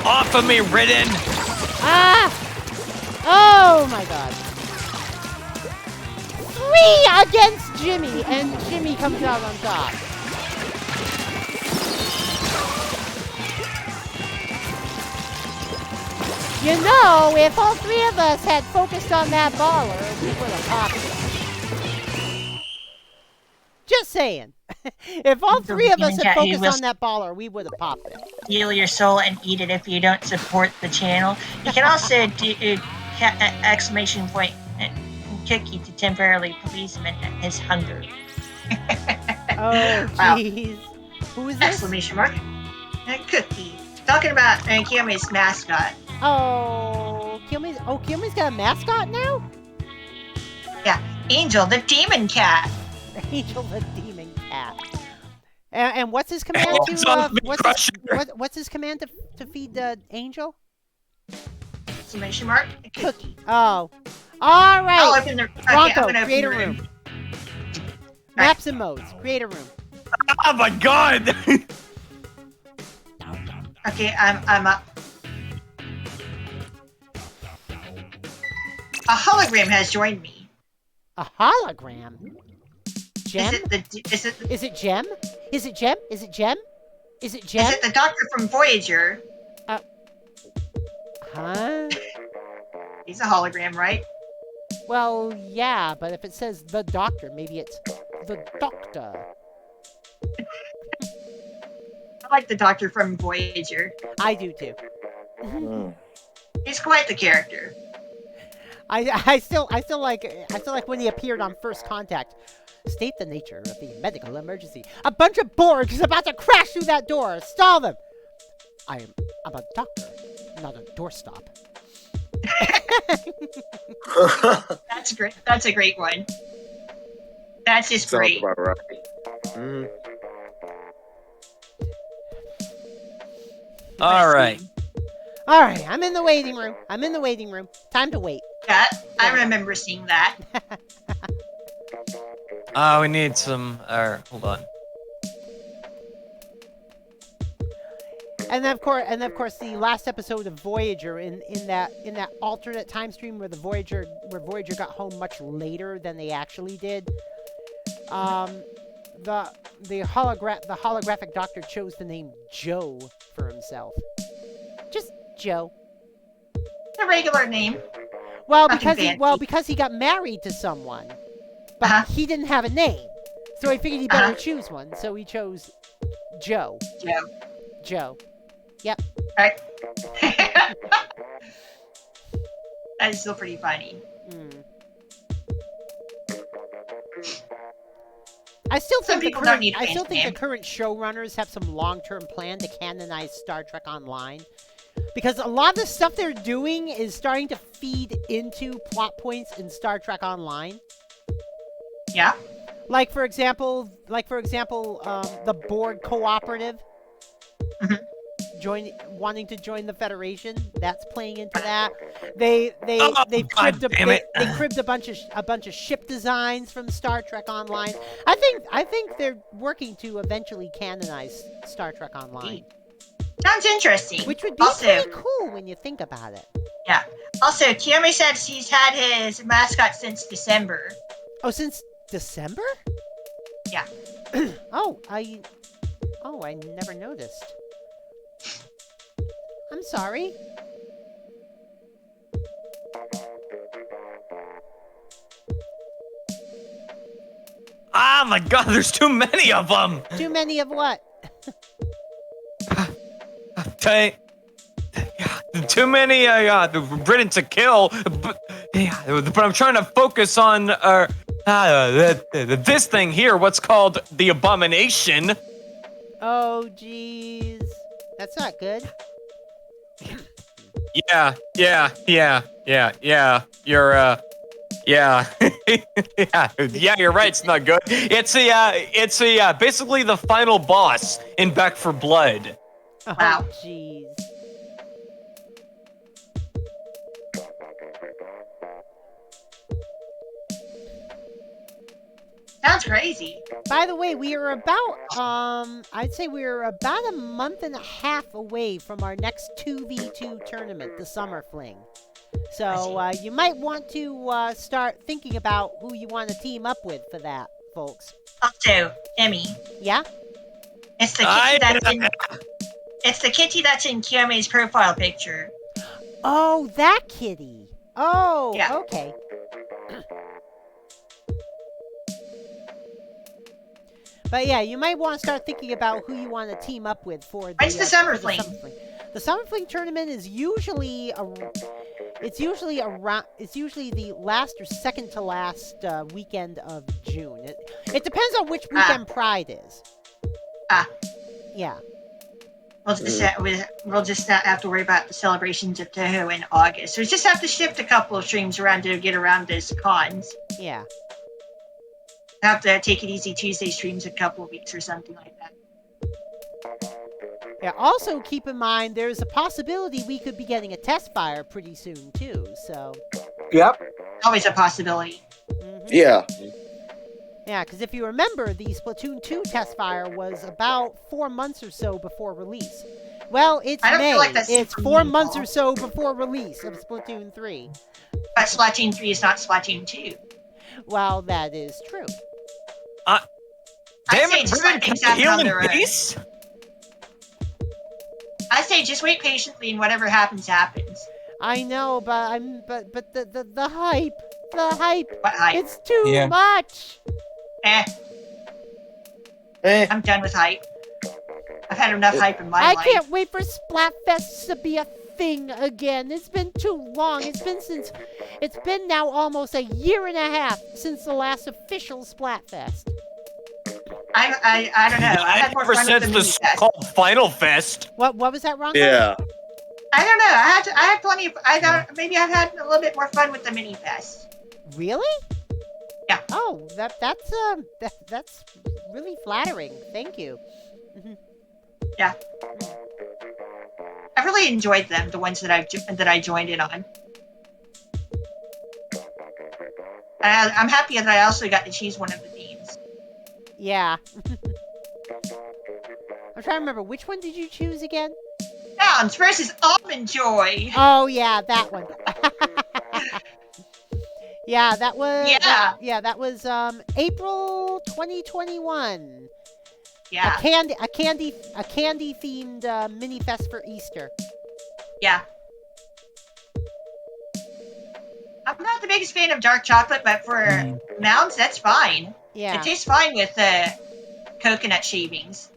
Off of me, Ridden! Ah! Oh my god. 3 against Jimmy, and Jimmy comes out on top. You know, if all 3 of us had focused on that baller, we would have popped it. Just saying. If all 3 of us had focused on that baller, we would have popped it. Steal your soul and eat it if you don't support the channel. You can also do exclamation point cookie to temporarily please him his hunger. Oh, jeez. Wow. Who is this? Exclamation mark. Cookie. Talking about Kiyomi's mascot. Oh, Kiyomi's got a mascot now? Yeah, Angel the demon cat. Angel the demon cat. And what's his command what's his command to feed the angel? Exclamation mark. Cookie. Oh. All right. I'll open the. Okay, Ranko, create a room. Maps and modes. Create a room. Oh my god! Okay, I'm up. A hologram has joined me. A hologram? Gem? Is it Gem? Is it Gem? Is it Gem? Is it Gem? Is it the doctor from Voyager? Huh? He's a hologram, right? Well, yeah, but if it says the doctor, maybe it's the doctor. I like the doctor from Voyager. I do too. He's quite the character. I still like when he appeared on First Contact. State the nature of the medical emergency. A bunch of Borg is about to crash through that door. Stall them. I'm a doctor, not a doorstop. That's great. That's a great one. That's just great. Sounds about right. All right. All right, I'm in the waiting room. Time to wait. Yeah, I remember seeing that. We need some. Hold on. And then of course, the last episode of Voyager in that alternate time stream where Voyager got home much later than they actually did. The holographic doctor chose the name Joe for himself. Just Joe. A regular name. Well, because he got married to someone, but he didn't have a name, so he figured he better choose one. So he chose Joe. Joe. Yep. Alright. That's still pretty funny. I still think the the current showrunners have some long-term plan to canonize Star Trek Online. Because a lot of the stuff they're doing is starting to feed into plot points in Star Trek Online. Yeah. Like for example, the Borg Cooperative wanting to join the Federation. That's playing into that. They cribbed a bunch of ship designs from Star Trek Online. I think they're working to eventually canonize Star Trek Online. Sounds interesting. Which would be pretty cool when you think about it. Yeah. Also, Kiyomi says he's had his mascot since December. Oh, since December? Yeah. I never noticed. I'm sorry. Oh my god, there's too many of them! Too many of what? Too many written to kill, but I'm trying to focus on this thing here, what's called the Abomination. Oh, jeez. That's not good. Yeah. You're yeah. Yeah, you're right. It's not good. It's basically the final boss in Back for Blood. Oh, Wow. jeez. Sounds crazy. By the way, we are about, I'd say we're about a month and a half away from our next 2v2 tournament, the Summer Fling. So, you might want to start thinking about who you want to team up with for that, folks. Also, Emmy, Yeah? it's the kitty that's in. It's the kitty that's in Kiyomi's profile picture. Oh, that kitty. Oh, Yeah. okay. But yeah, you might want to start thinking about who you want to team up with for the When's the Summer for Fling? The Summer Fling tournament is usually it's usually the last or second to last weekend of June. It depends on which weekend Pride is. Yeah. We'll just not have to worry about the celebrations of Toho in August. So we just have to shift a couple of streams around to get around those cons. Yeah. Have to take it easy Tuesday streams a couple of weeks or something like that. Yeah. Also, keep in mind there's a possibility we could be getting a test fire pretty soon too. So. Yep. Always a possibility. Yeah. Yeah, because if you remember, the Splatoon 2 test fire was about 4 months or so before release. Well, it's I don't May. feel like that's It's super 4 meaningful. months or so before release of Splatoon 3. But Splatoon 3 is not Splatoon 2. Well, that is true. Damn say it, just Ribbon, let things can you happen heal on in their own. peace? I say just wait patiently and whatever happens, happens. I know, but the hype. The hype. What hype? It's too much. I'm done with hype. I've had enough hype in my I life. can't wait for Splatfest to be a thing again. It's been too long. It's been now almost a year and a half since the last official Splatfest. I don't know. I had more Ever fun with since the the mini fest. so-called Final Fest. What was that, Ron? Yeah. I don't know. I had plenty of. Maybe I've had a little bit more fun with the mini fest. Really? Yeah. Oh, that's really flattering. Thank you. Yeah. I really enjoyed them, the ones that I joined in on. I'm happy that I also got to choose one of the themes. Yeah. I'm trying to remember, which one did you choose again? Nouns versus Almond Joy. Oh yeah, that one. Yeah, that was. Yeah. That was April 2021. Yeah. A candy themed mini fest for Easter. Yeah. I'm not the biggest fan of dark chocolate, but for mounds, that's fine. Yeah. It tastes fine with coconut shavings.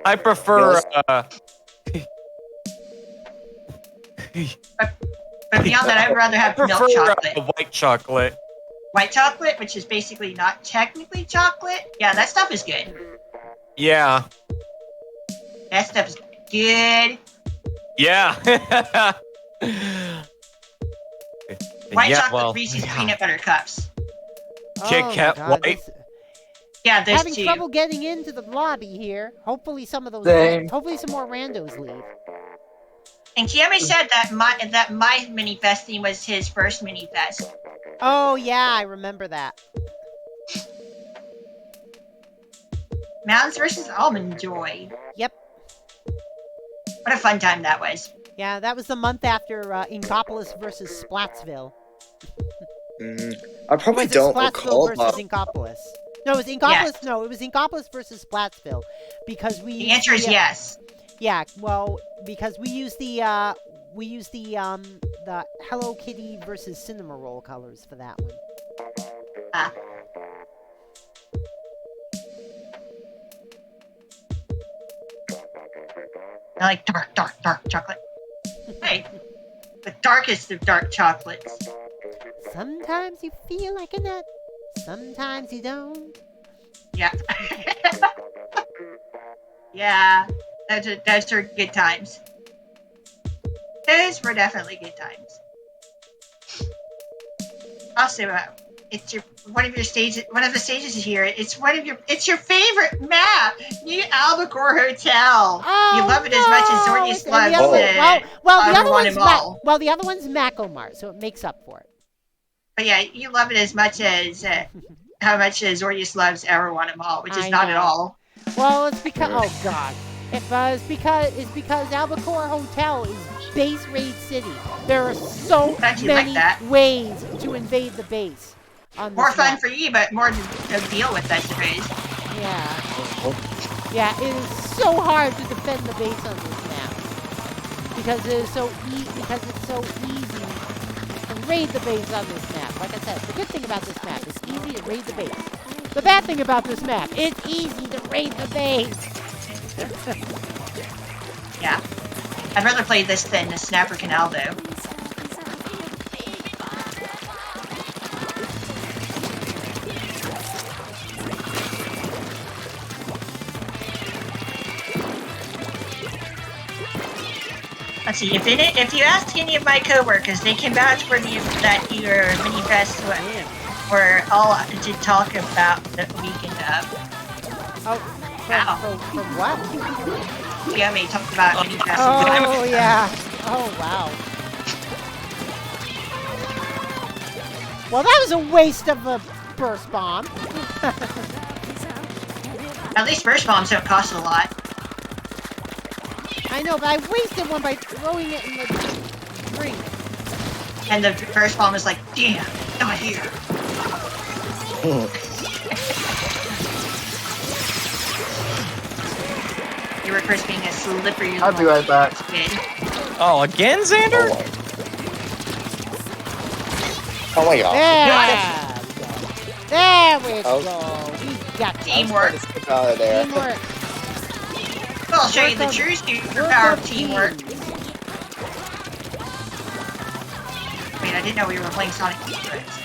I prefer. But beyond that, I'd rather have milk chocolate. White chocolate. White chocolate, which is basically not technically chocolate. Yeah, that stuff is good. Yeah. That stuff is good. Yeah. White Yeah, chocolate well, Reese's yeah. peanut butter cups. Kit Oh, my Kat God, White. Yeah, those Having two. trouble getting into the lobby here. Hopefully some of those. Same. Hopefully some more randos leave. And Kiyomi said that my mini fest theme was his first mini fest. Oh yeah, I remember that. Mounds versus Almond Joy. Yep. What a fun time that was. Yeah, that was the month after Inkopolis versus Splatsville. I probably Was it don't Splatsville recall. versus Inkopolis? No, it was Inkopolis. Yes. No, it was Inkopolis versus Splatsville, because we. The answer is yes. Yeah, well, because we used the Hello Kitty versus Cinema Roll colors for that one. I like dark chocolate. Hey, the darkest of dark chocolates. Sometimes you feel like a nut, sometimes you don't. Yeah. Yeah, those are good times. Those were definitely good times. Also, it's one of the stages here. It's your favorite map, New Albacore Hotel. Oh, you love it as much as Zordius And loves the other, well, the other Everyone one's the other one's Macomart, so it makes up for it. But yeah, you love it as much as how much Zordius loves Everyone and All, which is not at all. Well, it's because it's because Albacore Hotel is base raid city. There are so many ways to invade the base. More fun for you, but more to deal with, I suppose. Yeah. Yeah, it is so hard to defend the base on this map because it's so easy to raid the base on this map. Like I said, the good thing about this map is easy to raid the base. The bad thing about this map, it's easy to raid the base. Yeah. I'd rather play this than the Snapper Canal, though. Let's see, if you ask any of my coworkers, they can vouch for that your mini-fests were all to talk about the weekend of. Oh, from what? Yeah, they talked about mini-fests. Oh, yeah. Oh, wow. Well, that was a waste of a burst bomb. At least burst bombs don't cost a lot. I know, but I wasted one by throwing it in the drink. And the first bomb is like, damn, not here. You were Chris being a slippery. I'll be right back. Oh, again, Xander? Oh my god. There we go. We got teamwork. Get out of there. Teamwork. I'll show you the true power of teamwork. Wait, I didn't know we were playing Sonic Heroes.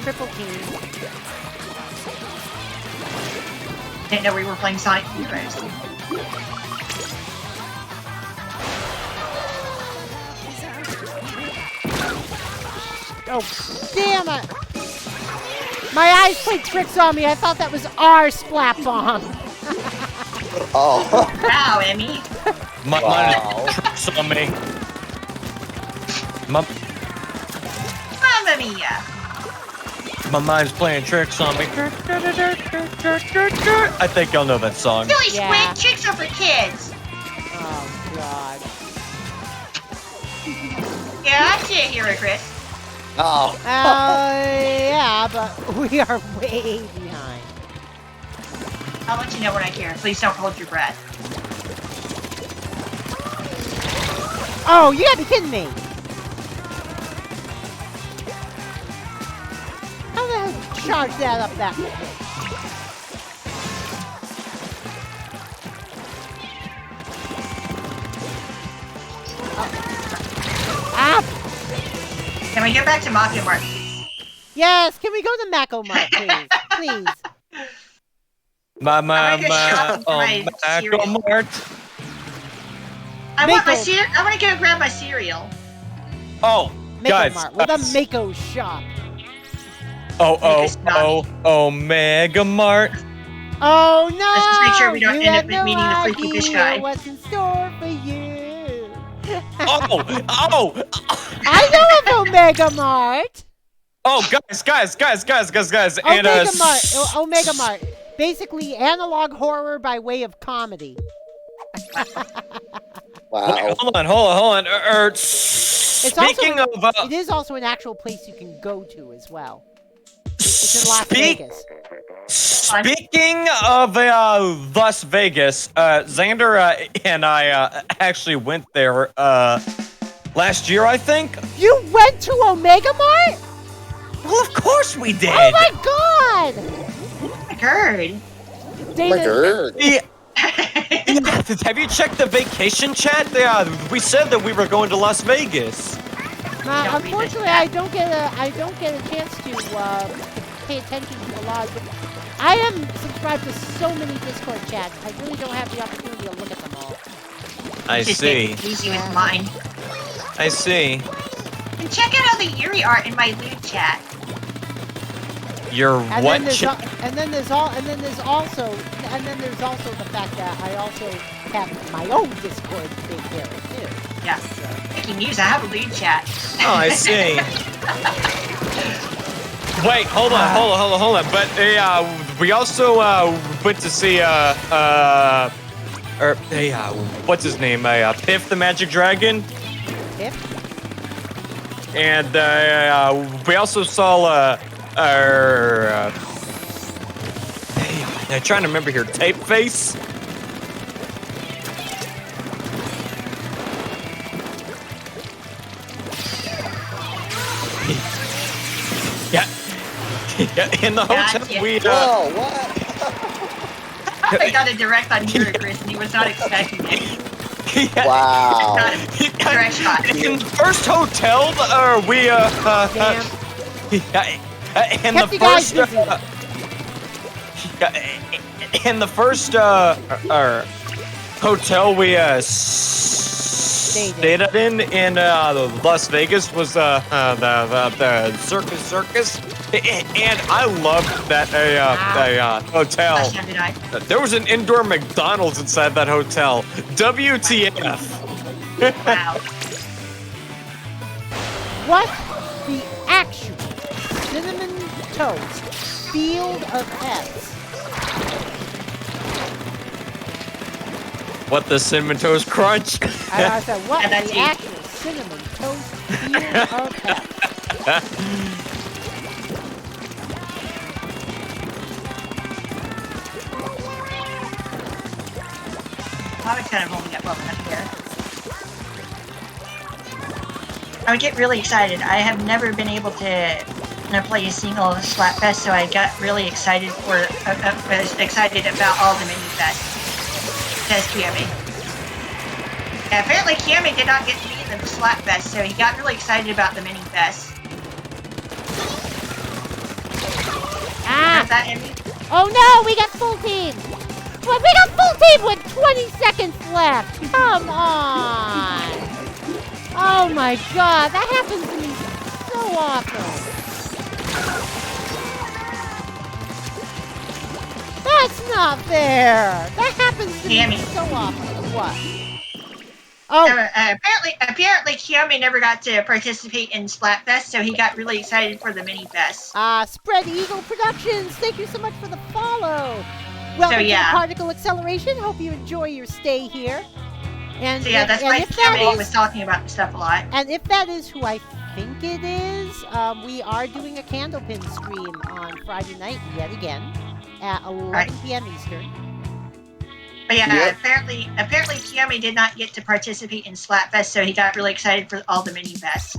Triple team. Didn't know we were playing Sonic Heroes. Oh, damn it! My eyes played tricks on me. I thought that was our splat bomb. Oh. Wow, Emmy. Mine tricks on me. Mamma mia. My mind's playing tricks on me. I think y'all know that song. Silly squid, chicks are for kids. Oh, God. Yeah, I see it here, Chris. Oh. Yeah, but we are way behind. I'll let you know when I care. Please don't hold your breath. Oh, you gotta be kidding me. How the hell did you charge that up that quick? Ah! Can we get back to Mafia Mart? Yes, can we go to Macomart, please? Please. Macomart. I want to go grab my cereal. Oh, guys. Macomart with a Mako shop. Omega Mart. Oh no! Let's make sure we don't you end have up no meeting the freaky fish guy. What's in store for you? I know of Omega Mart. Oh, guys. And Omega Mart. Basically, analog horror by way of comedy. Wow. Wait, hold on. Speaking of, it is also an actual place you can go to as well. It's in Las Vegas. Speaking of Las Vegas, Xander and I actually went there last year, I think. You went to Omega Mart? Well, of course we did. Oh my god! I heard. Yeah. Have you checked the vacation chat? We said that we were going to Las Vegas. Unfortunately, I don't get a chance to pay attention to a lot. I am subscribed to so many Discord chats. I really don't have the opportunity to look at them all. I Just see. get easy with mine. I see. And check out all the Yuri art in my loot chat. Your And what? then there's and then there's also the fact that I also have my own Discord to take care of too. Yeah. Making news. I have a loot chat. Oh, I see. Wait, hold on. But we also went to see what's his name? Piff the Magic Dragon. Piff? And we also saw I'm trying to remember here. Tape Face. Yeah. In the hotel, Gotcha. we Whoa, what? I got a direct on Yuri, Chris, and he was not expecting it. Wow. Got a direct shot. In the first hotel, we Damn. in Kept the you guys first in the first hotel we stayed in Las Vegas was the circus, and I loved that hotel. Gosh, how did I? There was an indoor McDonald's inside that hotel. WTF? Wow. What the actual Cinnamon Toast Field of F's? What the Cinnamon Toast Crunch? I said, what And the that's actual Cinnamon Toast Field of F's? I was kind of holding up up here. I would get really excited. I have never been able to play a single Splatfest, so I got really excited was excited about all the mini fests. Says Kiyomi. Yeah, apparently Kiyomi did not get to be in the Splatfest, so he got really excited about the mini fest. Ah! That, Emmy? Oh no, we got full team! Well, we got full team with 20 seconds left! Come on! Oh my god, that happens to me so often! That's not fair! That happens to me so often. What? Oh! Apparently Kiyomi never got to participate in Splatfest, so he got really excited for the mini fest. Spread Eagle Productions, thank you so much for the follow! Welcome to Particle Acceleration, hope you enjoy your stay here. And So yeah, that's why Kiyomi was talking about the stuff a lot. And if that is who I think it is, we are doing a Candlepin stream on Friday night yet again at 11 p.m. Eastern. But yeah, apparently Kiyomi did not get to participate in Splatfest, so he got really excited for all the mini fests.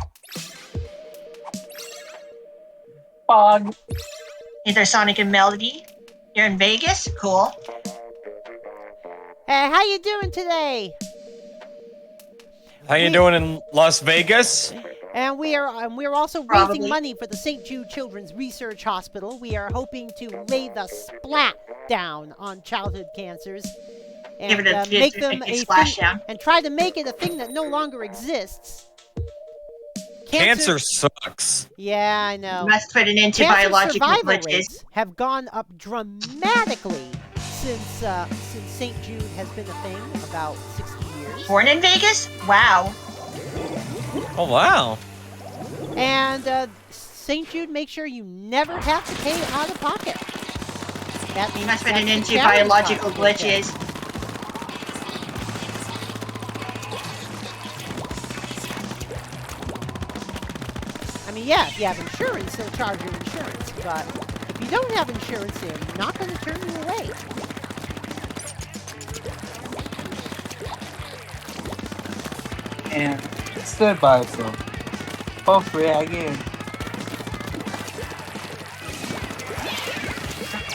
Fog. Is there Sonic and Melody? You're in Vegas? Cool. Hey, how you doing today? How you doing in Las Vegas? And we're also raising money for the St. Jude Children's Research Hospital. We are hoping to lay the splat down on childhood cancers and make them a splash thing, down. and try to make it a thing that no longer exists. Cancer sucks. Yeah, I know. You must put an end to biological glitches. Have gone up dramatically since St. Jude has been a thing about 60 years. Born in Vegas? Wow. Oh wow. And St. Jude makes sure you never have to pay out of pocket. You must put an end to biological glitches. I mean, yeah, if you have insurance, they'll charge you insurance. But if you don't have insurance, they're not going to turn you away. And it stood by itself. Hopefully, again.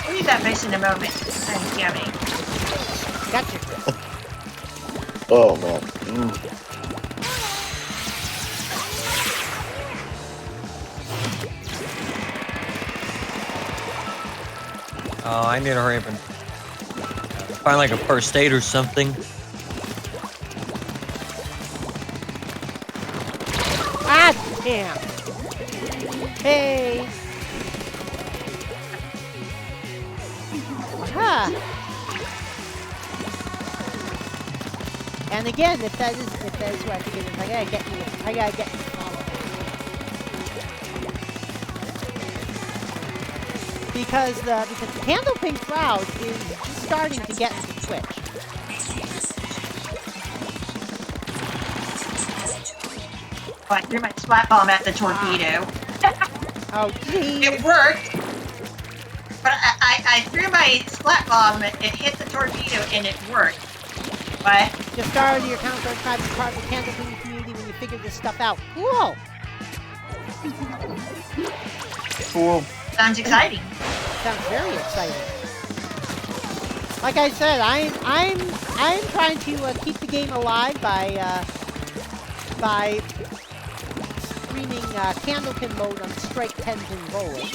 We'll use that face in a moment. I'm yummy. Gotcha. Oh man. Oh, I need to hurry up and find like a first aid or something. Bam. Hey. Aha. And again, if that is what I think it is, I gotta get you because the Candlepin crowd is just starting to get into Twitch. Oh, I threw my splat bomb at the torpedo. Oh, geez. It worked. But I threw my splat bomb, it hit the torpedo, and it worked. What? Just started your countdown tribe to part of the Candlepin community when you figured this stuff out. Cool. Cool. Sounds exciting. Sounds very exciting. Like I said, I'm trying to keep the game alive by streaming Candlepin mode on Strike 10-pin bowling.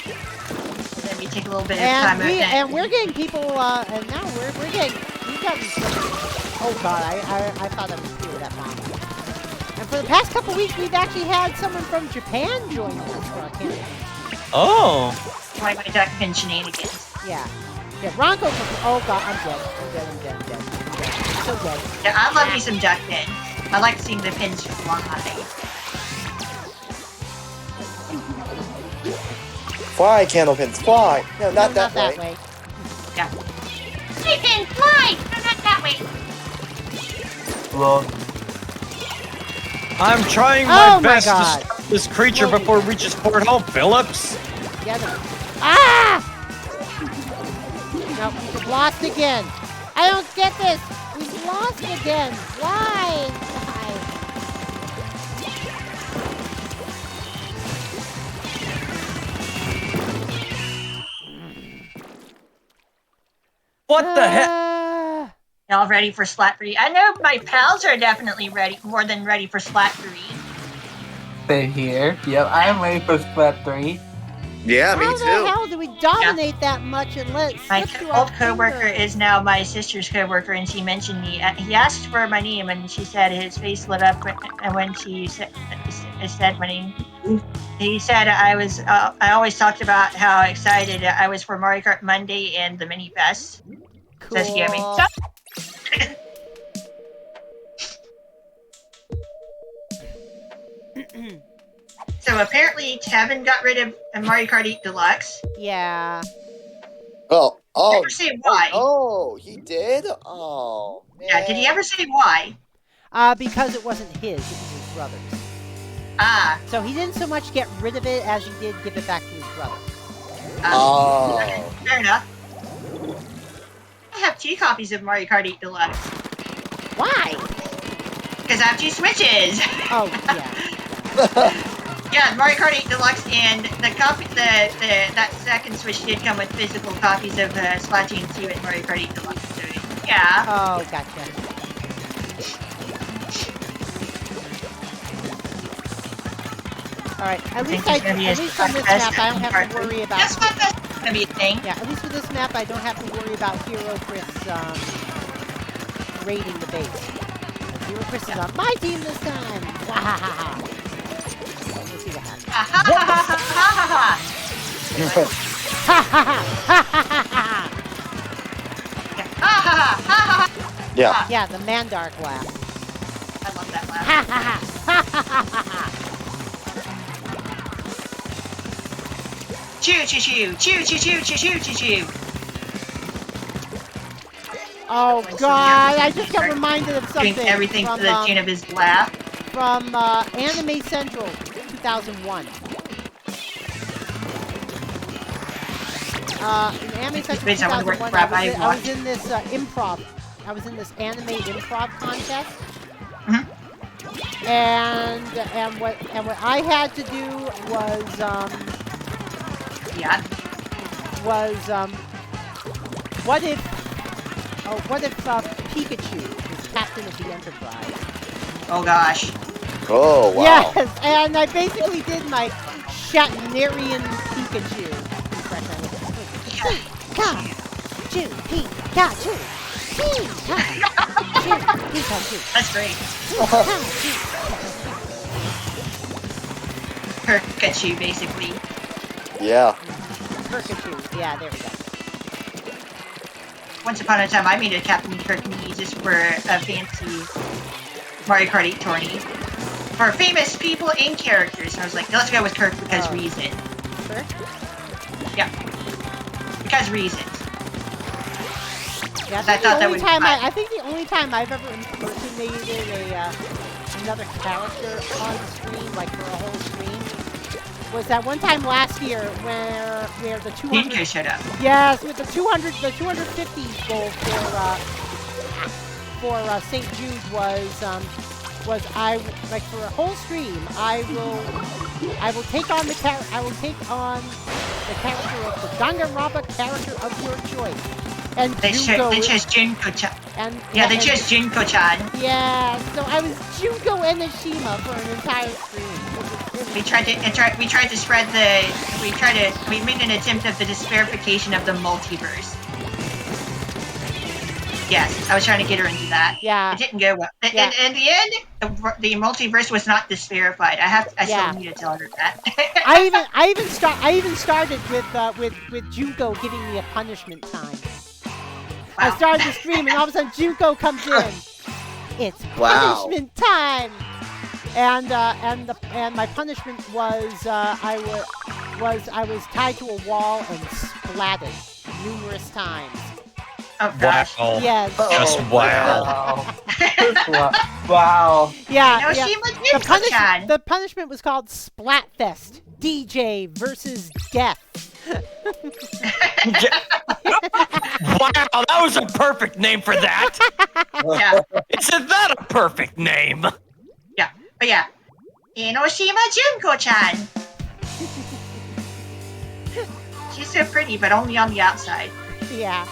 Let me take a little bit of time. And we're getting people, and now we've gotten some, oh god, I thought I was through that bomb. And for the past couple weeks, we've actually had someone from Japan join us for our Candlepin. Oh. Why my duck pin shenanigans? Yeah. Yeah, Ranko, oh god, I'm dead. I'm so dead. Yeah, I love me some duck pin. I like seeing the pins fly. Fly, Candlepins, fly! No, not that way. Yeah. Fly, pin, fly! No, not that way. Well, I'm trying my best to stop this creature before it reaches Port Hope, Phillips. Yeah, no. Ah! No, we've lost again. I don't get this. We've lost again. Why? What the heck? Y'all ready for Splat 3? I know my pals are definitely ready, more than ready for Splat 3. Same here. Yep, I am ready for Splat 3. Yeah, me How too. the hell do we dominate that much and let it My slip through our old coworker fingers? is now my sister's coworker, and she mentioned me. He asked for my name, and she said his face lit up when she said when he said I was. I always talked about how excited I was for Mario Kart Monday and the mini fest. Cool. Says Gary. So apparently Tevin got rid of Mario Kart 8 Deluxe. Yeah. Oh, Never say why. Oh, he did? Oh, man. Yeah, did he ever say why? Because it wasn't his, it was his brother's. Ah. So he didn't so much get rid of it as he did give it back to his brother. Okay, fair enough. I have 2 copies of Mario Kart 8 Deluxe. Why? Because I have 2 Switches. Oh, yeah. Yeah, Mario Kart 8 Deluxe and that second Switch did come with physical copies of Splatoon 2 and Mario Kart 8 Deluxe. So, yeah. Oh, gotcha. Alright, at least on this map I don't have to worry about... That's not gonna be a thing. Yeah, at least with this map I don't have to worry about Hero Chris raiding the base. Hero Chris is on my team this time! Wahahaha! Let's see what happens. Ha ha ha ha ha ha! Yeah. Yeah, the Mandark laugh. I love that laugh. Ha ha ha! Ha ha ha ha! Choo choo choo! Choo choo choo choo choo choo choo! Oh god, I just got reminded of something. Doing everything from, to the tune of his laugh. From Anime Central 2001. In Anime Central 2001, I was in this improv. I was in this anime improv contest. And what I had to do was what if Pikachu was captain of the Enterprise? Oh gosh. Oh wow. Yes, and I basically did my Shatnerian Pikachu impression. Pikachu, Pikachu, Pikachu. That's great. Kirkachu, basically. Yeah. Kirkachu. Yeah, there we go. Once upon a time, I made a Captain Kirk mini just for a fancy Mario Kart 8 tourney. For famous people and characters. And I was like, let's go with Kirk because reason. Kirk? Yeah. Because reasons. Yeah, I think the only time I've ever impersonated another character on the screen, like for a whole screen, was that one time last year where the 200 Jinko showed up. Yes, with the 250 goal for St. Jude was I like for a whole stream I will take on the character of the Danganronpa character of your choice. And they chose Junko-chan. They chose Junko-chan. Yeah, so I was Junko Enoshima for an entire stream. We made an attempt at the disparification of the multiverse. Yes, I was trying to get her into that. Yeah. It didn't go well. Yeah. In the end, the multiverse was not disparified. I still need to tell her that. I even started with Junko giving me a punishment time. Wow. I started the stream and all of a sudden Junko comes in. It's punishment time. And my punishment was I was tied to a wall and splatted numerous times. Oh gosh. Wow. Yes. Just wow. Wow. Yeah. The punishment was called Splatfest. DJ versus Death. Wow, that was a perfect name for that. Yeah. Isn't that a perfect name? Yeah. But yeah. Enoshima Junko-chan. She's so pretty, but only on the outside. Yeah.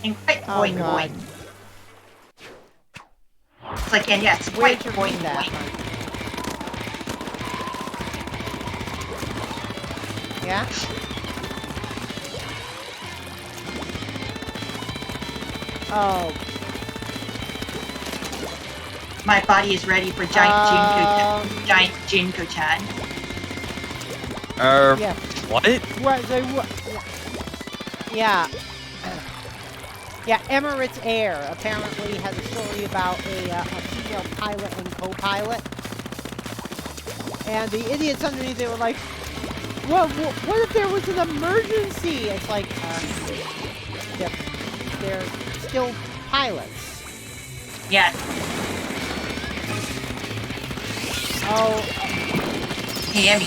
And quite boing boing. It's like, and yeah, it's quite boing boing. Yeah? Oh. My body is ready for giant Jinko-chan. Yeah. What? Yeah. Yeah, Emirates Air apparently has a story about a female pilot and co-pilot. And the idiots underneath, they were like, well, what if there was an emergency? It's like, they're still pilots. Yeah. Oh. Hey, Emmy.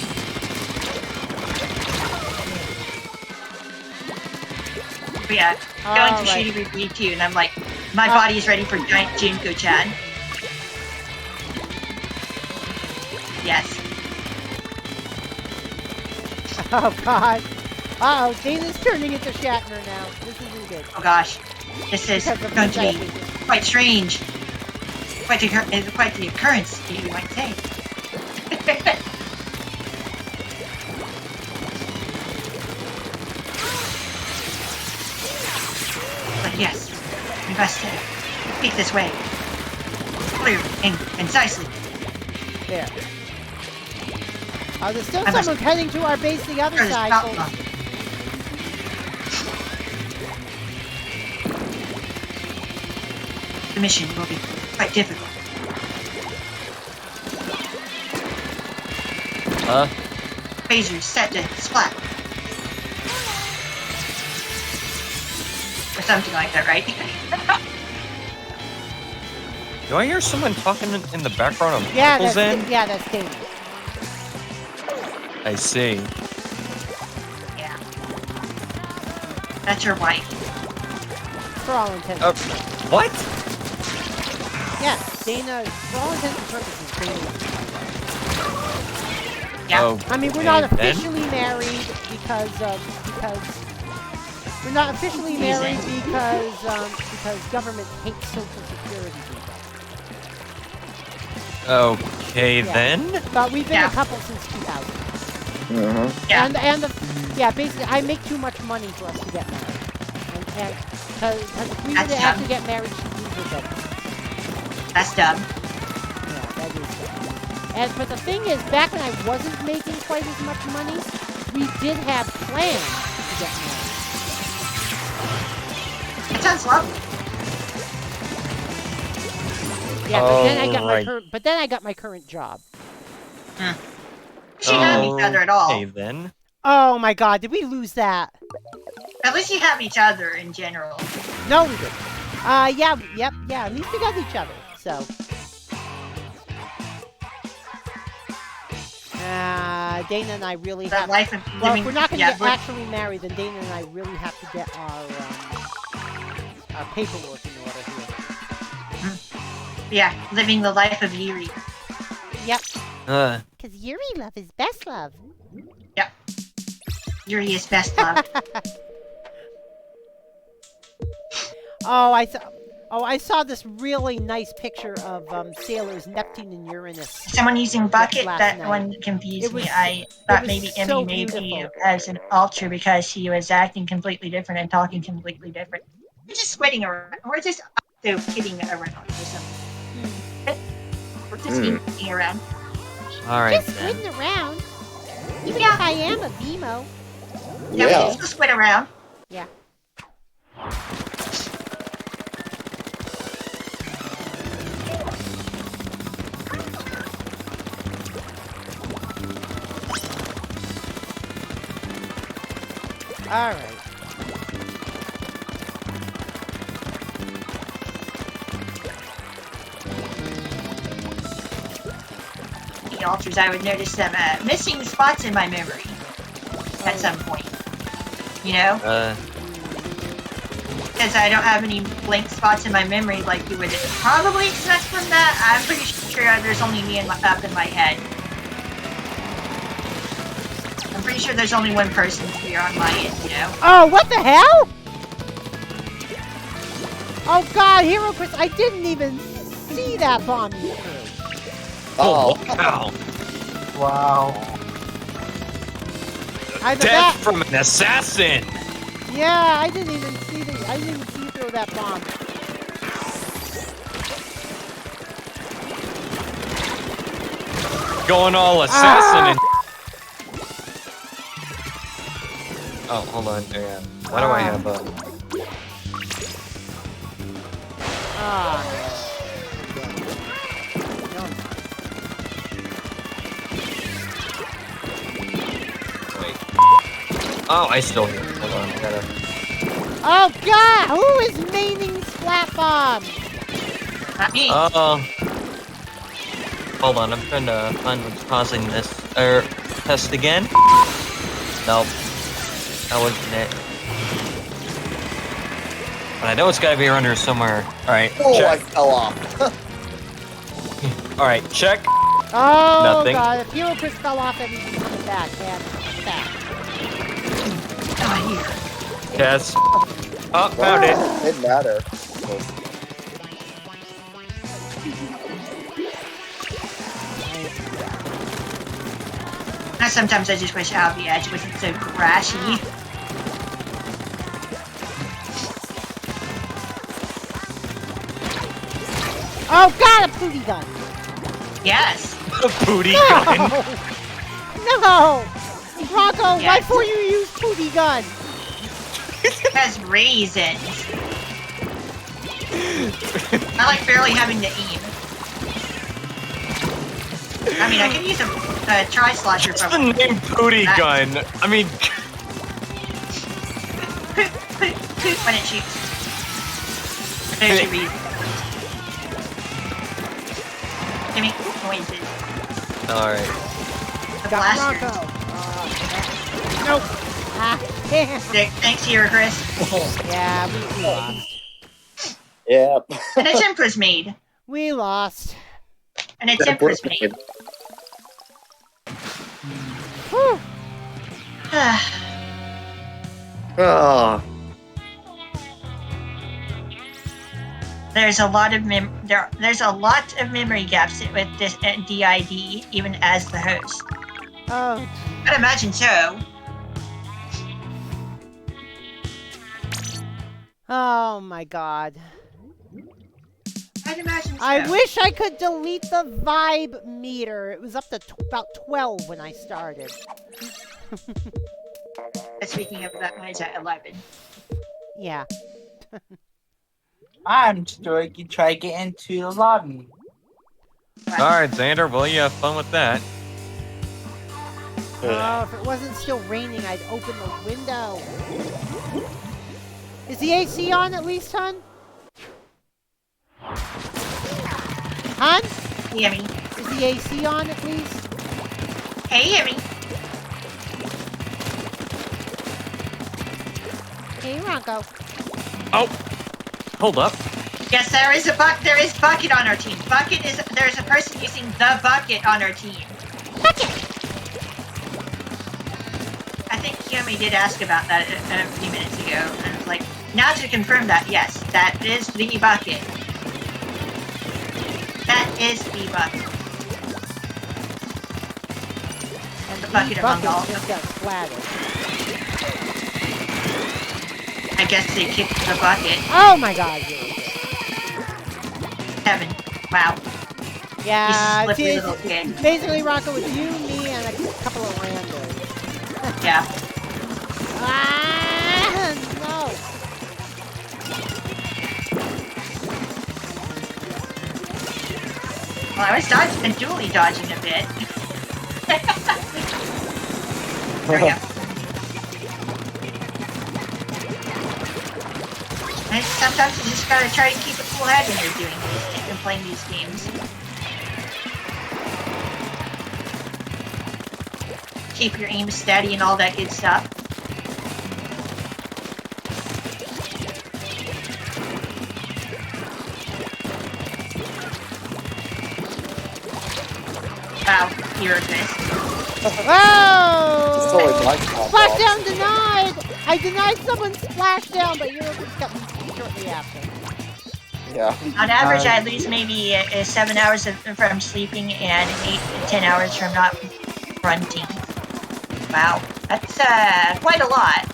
But yeah, going to Shitty Review too, and I'm like, my body is ready for giant Jinko-chan. Yes. Oh god. Uh-oh, Dana's turning into Shatner now. This isn't good. Oh gosh. This is going to be quite strange. Quite the occurrence, you might say. But yes, we must speak this way. Clearly and concisely. There. There's still someone heading to our base the other side. The mission will be quite difficult. Phasers set to splat. Or something like that, right? Do I hear someone talking in the background of that's Zen? Yeah, that's Dana. I see. Yeah. That's your wife. For all intents and purposes. What? Yeah, Dana, for all intents and purposes, Dana. Yeah. Oh, I mean, we're not officially married because we're not officially married because government hates Social Security people. Okay, then. But we've been a couple since 2000. Yeah. And basically, I make too much money for us to get married. And because if we were to actually get married, she'd lose her business. That's dumb. Yeah, that is dumb. But the thing is, back when I wasn't making quite as much money, we did have plans to get married. That sounds lovely. Yeah, but then I got Alright. my current job. You have each other at all. Okay, then. Oh my God, did we lose that? At least you have each other in general. No, we didn't. Yeah, yep, yeah. At least we got each other. So. Dana and I really The have. life of Well, living. if we're not going to yeah, get actually married, then Dana and I really have to get our paperwork in order here. yeah, living the life of Yuri. Yep. Uh, Because Yuri love is best love. Yep. Yuri is best love. I saw this really nice picture of sailors Neptune and Uranus. Someone using bucket, last that night. one confused It was- me. I it thought was maybe so Emmy made beautiful. you as an ultra because he was acting completely different and talking completely different. We're just squinting around. We're just kidding around or something. We're just kidding around. alright Just then. squinting around. Even Yeah. if I am a Vimo. Yeah, Yeah. we just squint around. Yeah. All right. The altars, I would notice some missing spots in my memory at some point. You know? Because I don't have any blank spots in my memory like you would probably expect from that. I'm pretty sure there's only me up in my head. I'm pretty sure there's only one person here on my end, you know? Oh, what the hell? Oh God, Hero Chris, I didn't even see that bomb you threw. Oh, wow. Wow. Either Death that, from an assassin! yeah, I didn't even see you throw that bomb. Going all assassin and... oh, hold on. Yeah. Why do I have Ah. wait. Oh, I still hear. Hold on. I gotta. Oh God, who is maining Splat Bomb? Not me. Hold on. I'm trying to find what's causing this. Test again. Nope. That wasn't it. But I know it's gotta be around here somewhere. Alright, Oh, I check. fell off. Alright, check. Oh Nothing. God, if Hero Chris fell off, everything's coming back. And back. Not here. Test. Oh, found it. Didn't matter. Now sometimes I just wish Out the Edge wasn't so crashy. Oh God, a pooty gun. Yes. A booty gun. No, Ranko, Yes. why for you use pooty gun? It has raisins. I like barely having to aim. I mean, I could use a tri-slosher What's the probably. name booty gun? I mean, When it shoots. There's your reason. Give me noises. Alright. The Got blasters. Ranko. Nope. Ah, damn. Thanks here, Chris. Yeah, we lost. Yeah. An attempt was made. We lost. An attempt was made. Whew. Oh. There's a lot of there's a lot of memory gaps with this DID, even as the host. Oh, I'd imagine so. oh my God. I I'd imagine so. I wish I could delete the vibe meter. It was up to about 12 when I started. Speaking of that, mine's at 11. Yeah. I'm just going to try to get into the lobby. Alright, Xander, well, you have fun with that. Oh, if it wasn't still raining, I'd open the window. Is the AC on at least, hon? Hon? Yummy. Is the AC on at least? Hey, Yummy. Hey, Ranko. Oh! Hold up. Yes, there is bucket on our team. There's a person using the bucket on our team. Bucket! I think Yumi did ask about that a few minutes ago. And I was like, now to confirm that, yes, that is the bucket. That is the bucket. And the bucket among all. Just got splattered. I guess they kicked the bucket. Oh my god, Heaven. Wow. yeah, You slippery little kid. basically, Ranko, it's you, me, and a couple of randos. Yeah. Ah, no. Well, I was dodging and dually dodging a bit. There we go. And sometimes you just gotta try to keep a cool head when you're doing these and playing these games. Keep your aim steady and all that good stuff. Wow, you're a miss. Whoa! It's always like that. Splashdown denied! I denied someone's splashdown, but you're got me shortly after. Yeah. On average, I lose maybe 7 hours from sleeping and 8 to 10 hours from not grunting. Wow, that's quite a lot.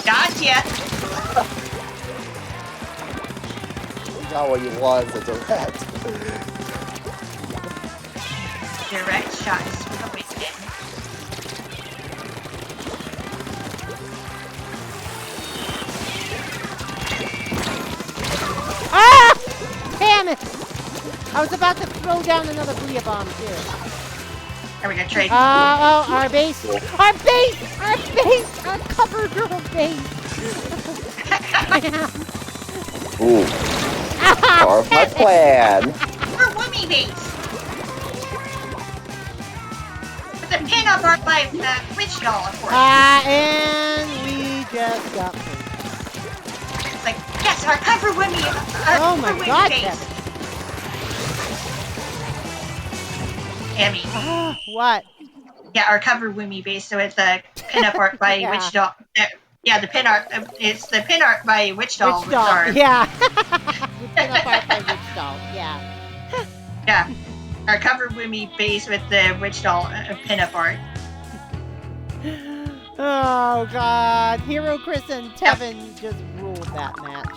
Gotcha! You got what you want, the direct. Direct shots for the wicked. Ah! Damn it! I was about to throw down another Booyah bomb, too. There we go, trade. Oh, our base! Our base! Our base! Our cover girl base! Ooh. Part of my plan. We're Woomy base! With the pin up our by Witch Doll, of course. And we just got me. It's like, yes, our cover Woomy, Oh my Woomy god, base. Kevin. Emmy. What? Yeah, our cover Woomy base, so it's a pin up art by Yeah. Witch Doll. Yeah, the pin art, it's the pin art by Witch Doll. Witch with doll, our- yeah. We pin up art by Witch doll, yeah. Yeah, our cover Woomy base with the Witch Doll pin-up art. Oh god, Hero Chris and Tevin just ruled that match.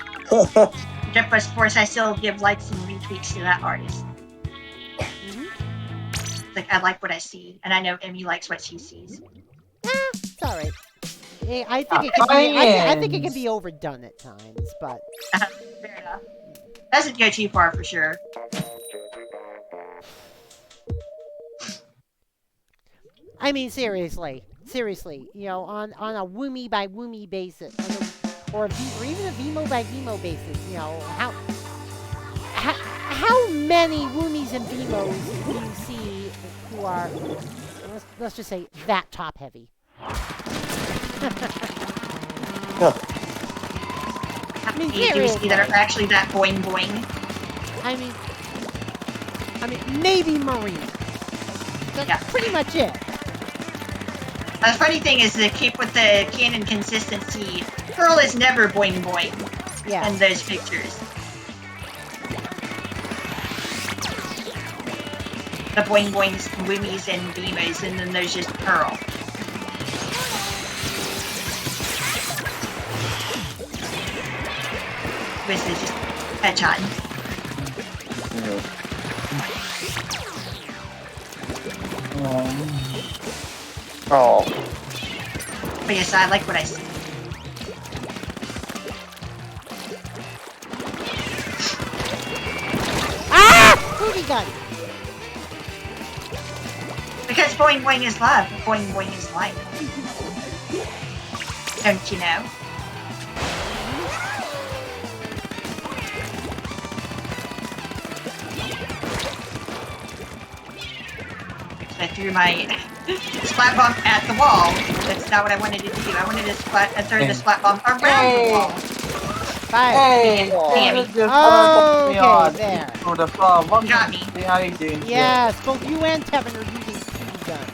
Just of course, I still give likes and retweets to that artist. It's like, I like what I see, and I know Emmy likes what she sees. It's alright. I think it can be. I think it can be overdone at times, but Fair enough. Doesn't go too far for sure. I mean seriously, you know, on a Woomy by Woomy basis, or even a Vimo by Vimo basis, you know, how many Woomies and Vimos do you see who are, let's just say, that top heavy? How many do you see that are actually that boing boing? I mean, maybe Marine. That's pretty much it. The funny thing is to keep with the canon consistency, Pearl is never boing boing in those pictures. the Boing Boings, Wimmies, and Beamas, and then there's just Pearl. Which is just headshot. Oh. But yes, I like what I see. Ah! Booty gun. Because Boing Boing is love. Boing Boing is life. Don't you know? I threw my splat bomb at the wall. That's not what I wanted it to do. I wanted to throw the splat bomb around the wall. Fire. Hey, Damn it. Oh, okay, there. For the fall. Got me. See how you doing? Yes, both you and Tevin are using speed guns.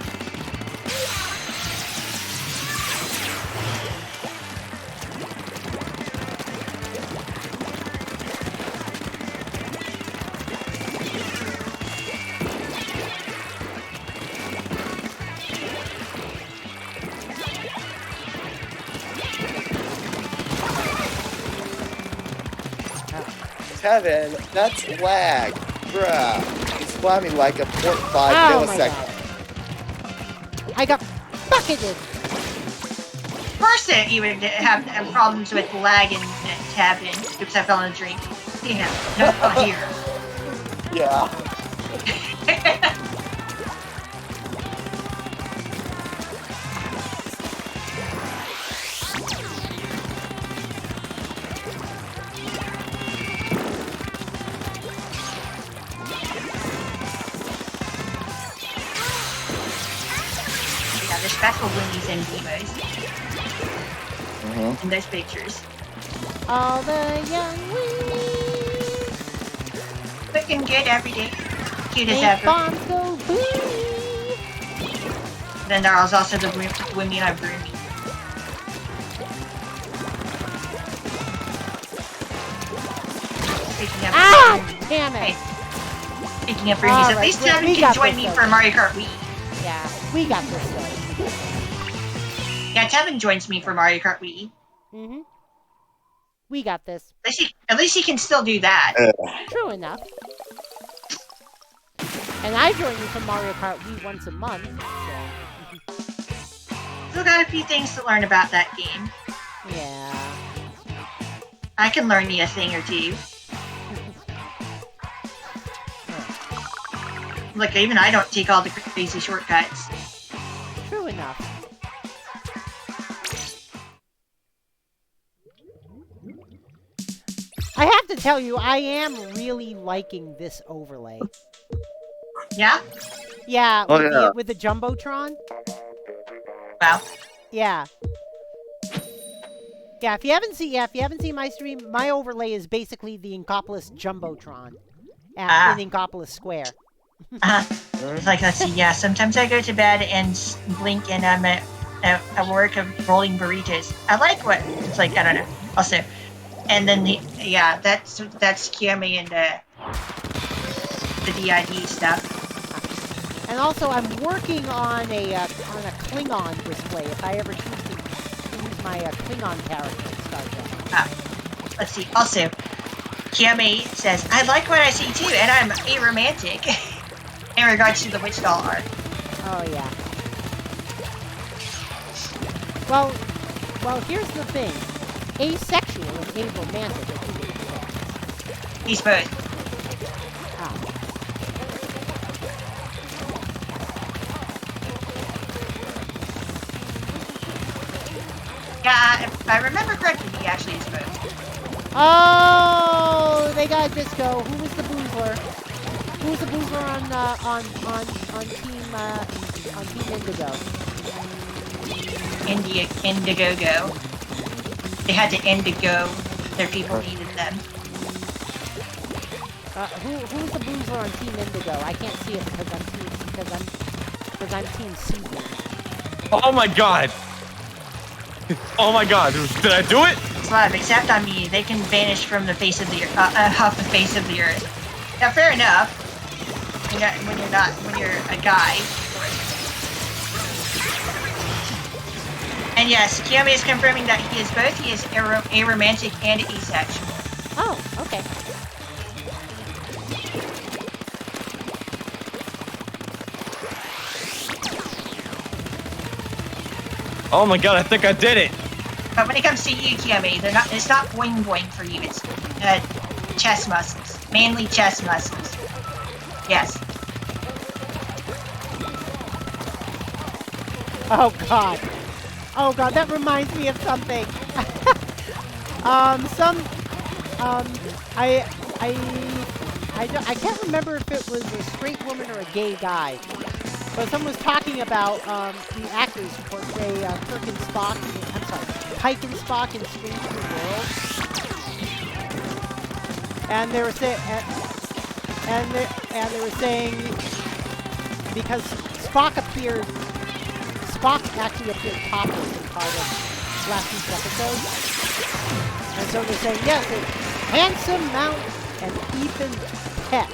Kevin, that's lag. Bruh. He's flamming like a 0.5 Oh my millisecond. God. I got bucketed. First, you would have problems with lag and tabbing. Oops, I fell in a drink. Yeah, no, oh here. Yeah. There's special Winnies and Beamos in those pictures. All the young Winnies. Looking good every day. Cute as Make ever. bombs go boom. Then there was also the Wimmy and Broomy. Speaking of Damn it. Speaking of Broomies, at least Tevin can join me for Mario Kart Wii. Yeah, we got this though. Yeah, Tevin joins me for Mario Kart Wii. Mm-hmm. We got this. At least he can still do that. True enough. And I join you for Mario Kart Wii once a month, so... Still got a few things to learn about that game. Yeah. I can learn me a thing or two. Look, even I don't take all the crazy shortcuts. True enough. I have to tell you, I am really liking this overlay. Yeah? Yeah, Oh, with, yeah. with the Jumbotron. Wow. Yeah. Yeah, if you haven't seen my stream, my overlay is basically the Inkopolis Jumbotron in Inkopolis Square. Like, let's see, yeah, sometimes I go to bed and blink and I'm at work of rolling burritos. I like what, it's like, I don't know, also. And then, that's Kiyomi and the DID stuff. And also, I'm working on a Klingon display if I ever choose to use my Klingon character in Star Trek. Let's see, also, Kiyomi says, I like what I see too, and I'm aromantic. In regards to the witch doll art. Oh, yeah. Well, here's the thing. Asexual and aromantic are two different things. He's both. Yeah, if I remember correctly, he actually is both. Oh, they got disco. Who was the boozler? Who was the boozler on Team Indigo? Indiegogo. They had to Indigo. Their people needed them. Who's the boozler on Team Indigo? I can't see it because I'm Team Seaweed. Oh my god! Oh my god! Did I do it? Slab, except on me, they can vanish from the face of the off the face of the earth. Yeah, fair enough. when you're a guy. And yes, Kiyomi is confirming that he is both. He is aromantic and asexual. Oh, okay. Oh my god, I think I did it. But when it comes to you, Kiyomi, it's not boing boing for you. It's chest muscles, mainly chest muscles. Yes. Oh god. Oh god, that reminds me of something. I can't remember if it was a straight woman or a gay guy, but someone was talking about the actors who portray Kirk and Spock. I'm sorry, Pike and Spock in Strange New Worlds, and they were saying, they were saying because Spock actually appeared topless in part of last week's episode. And so they're saying, yes, it's Handsome Mount and Ethan Peck.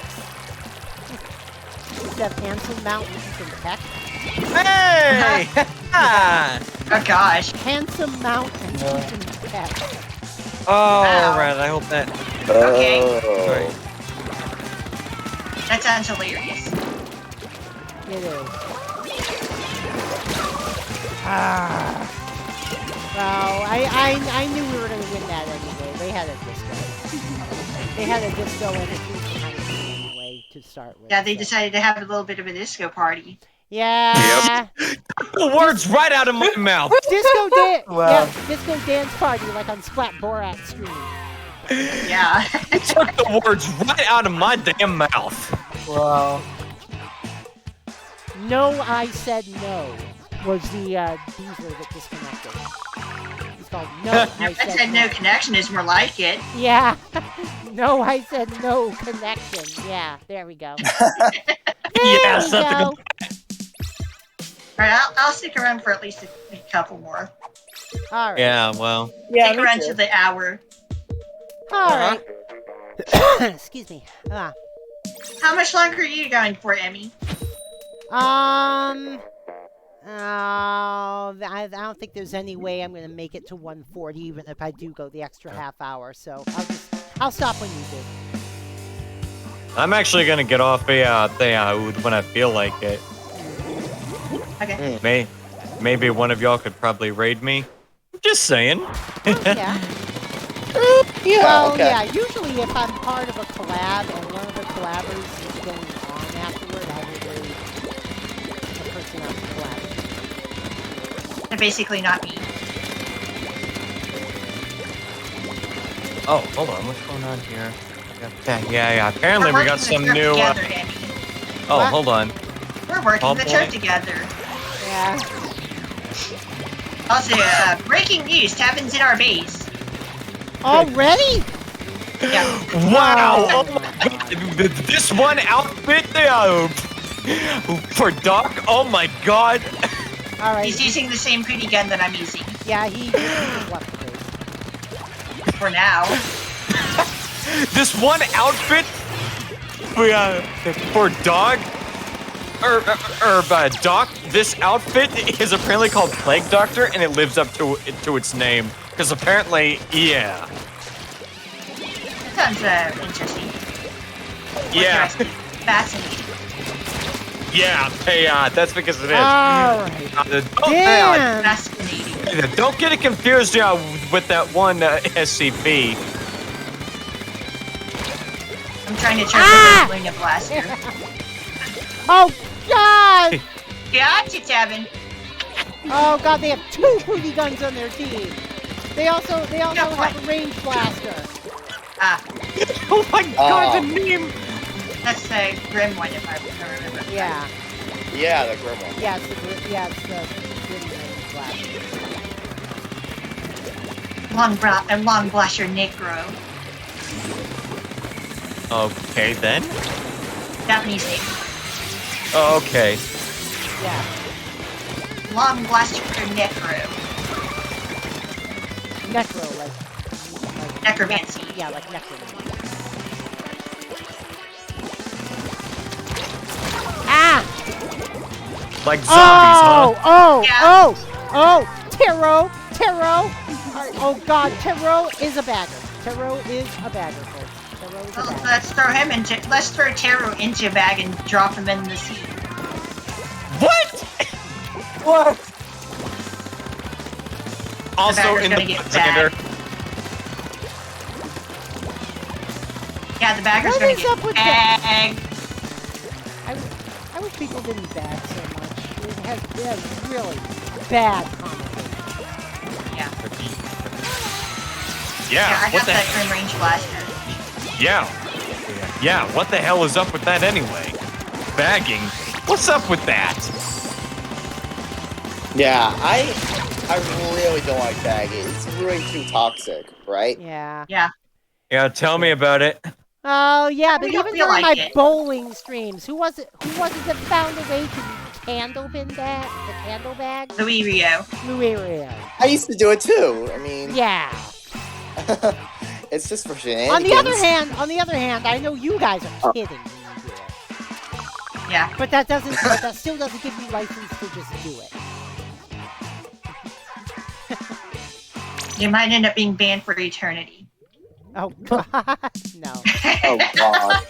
Instead of Handsome Mount and Ethan Peck. Hey! Oh gosh. Handsome Mount and Ethan Peck. Oh, Wow. right, I hope that... Okay. Sorry. That sounds hilarious. It is. Well, I knew we were going to win that anyway. They had a disco. They had a disco and a huge kind of thing anyway to start with. Yeah, they so. decided to have a little bit of a disco party. Yeah. The words right out of my mouth. Disco dance. Wow. Yeah, disco dance party like on Splat Borat stream. Yeah. You took the words right out of my damn mouth. Wow. No, I said no. Was the Beaver that disconnected. It's called No, I said no connection is more like it. Yeah. No, I said no connection. Yeah, there we go. Yeah, something. Go. Alright, I'll stick around for at least a couple more. All right. Yeah, well. Yeah, Stick me around too. to the hour. All right. Excuse me. How much longer are you going for, Emmy? I don't think there's any way I'm going to make it to 140, even if I do go the extra half hour. So I'll stop when you do. I'm actually gonna get off when I feel like it. Okay. Maybe one of y'all could probably raid me. Just saying. Yeah. Yeah, Well, okay. yeah. Usually, if I'm part of a collab and one of the collabers is going on afterward, I will raid the person I'm collabing. So basically not me. Oh, hold on. What's going on here? Yeah. Apparently We're we got working some the new. show together, Emmy. Oh, What? hold on. We're working Oh, the boy. show together. Yeah. Also, breaking news, Tavin's in our base. Already? Yeah. Wow! Oh Oh my God. This one outfit for Doc. Oh my God! All right. He's using the same pretty gun that I'm using. Yeah, he uses left face. For now. This one outfit for Dog or Doc. This outfit is apparently called Plague Doctor, and it lives up to its name. Because apparently, yeah. That sounds interesting. Yeah. Interesting. Fascinating. Yeah, hey, that's because it is. All right. Damn. Fascinating. Don't get it confused with that one SCP. I'm trying to turn the Luna Blaster. Oh God! Gotcha, Tavin. Oh God, they have 2 booty guns on their team. They also have a range blaster. Ah, Oh my God, the name! that's the Grim one, if I remember. Yeah. Yeah, the grim one. Yeah, it's the grim range blaster. Long Blaster Necro. Okay, then. Japanese name. Okay. Yeah. Long Blaster Necro. Necro, like Necromancy. Yeah, like necromancy. Like zombies, huh? Taro. Oh God, Taro is a bagger. Taro is a bagger, folks. Taro is a bagger. Let's throw Taro into a bag and drop him in the sea. What? What? Also in the bag. Yeah, the bagger's What gonna is up get with bagged. I wish people didn't bag so much. It has really bad commenting. Yeah. Yeah, I what got the that Grim Range blaster. Yeah, what the hell is up with that anyway? Bagging? What's up with that? Yeah, I really don't like bagging. It's really too toxic, right? Yeah. Yeah. Yeah, tell me about it. Oh yeah, but We don't even feel during like my it. bowling streams, who was it that found a way to candle bin bag? The candle bag? Louis Rio. Louis Rio. I used to do it too. I mean, Yeah. it's just for shenanigans. On the other hand, I know you guys are kidding when you do it. Yeah. But that still doesn't give you license to just do it. You might end up being banned for eternity. Oh God, no. Oh God.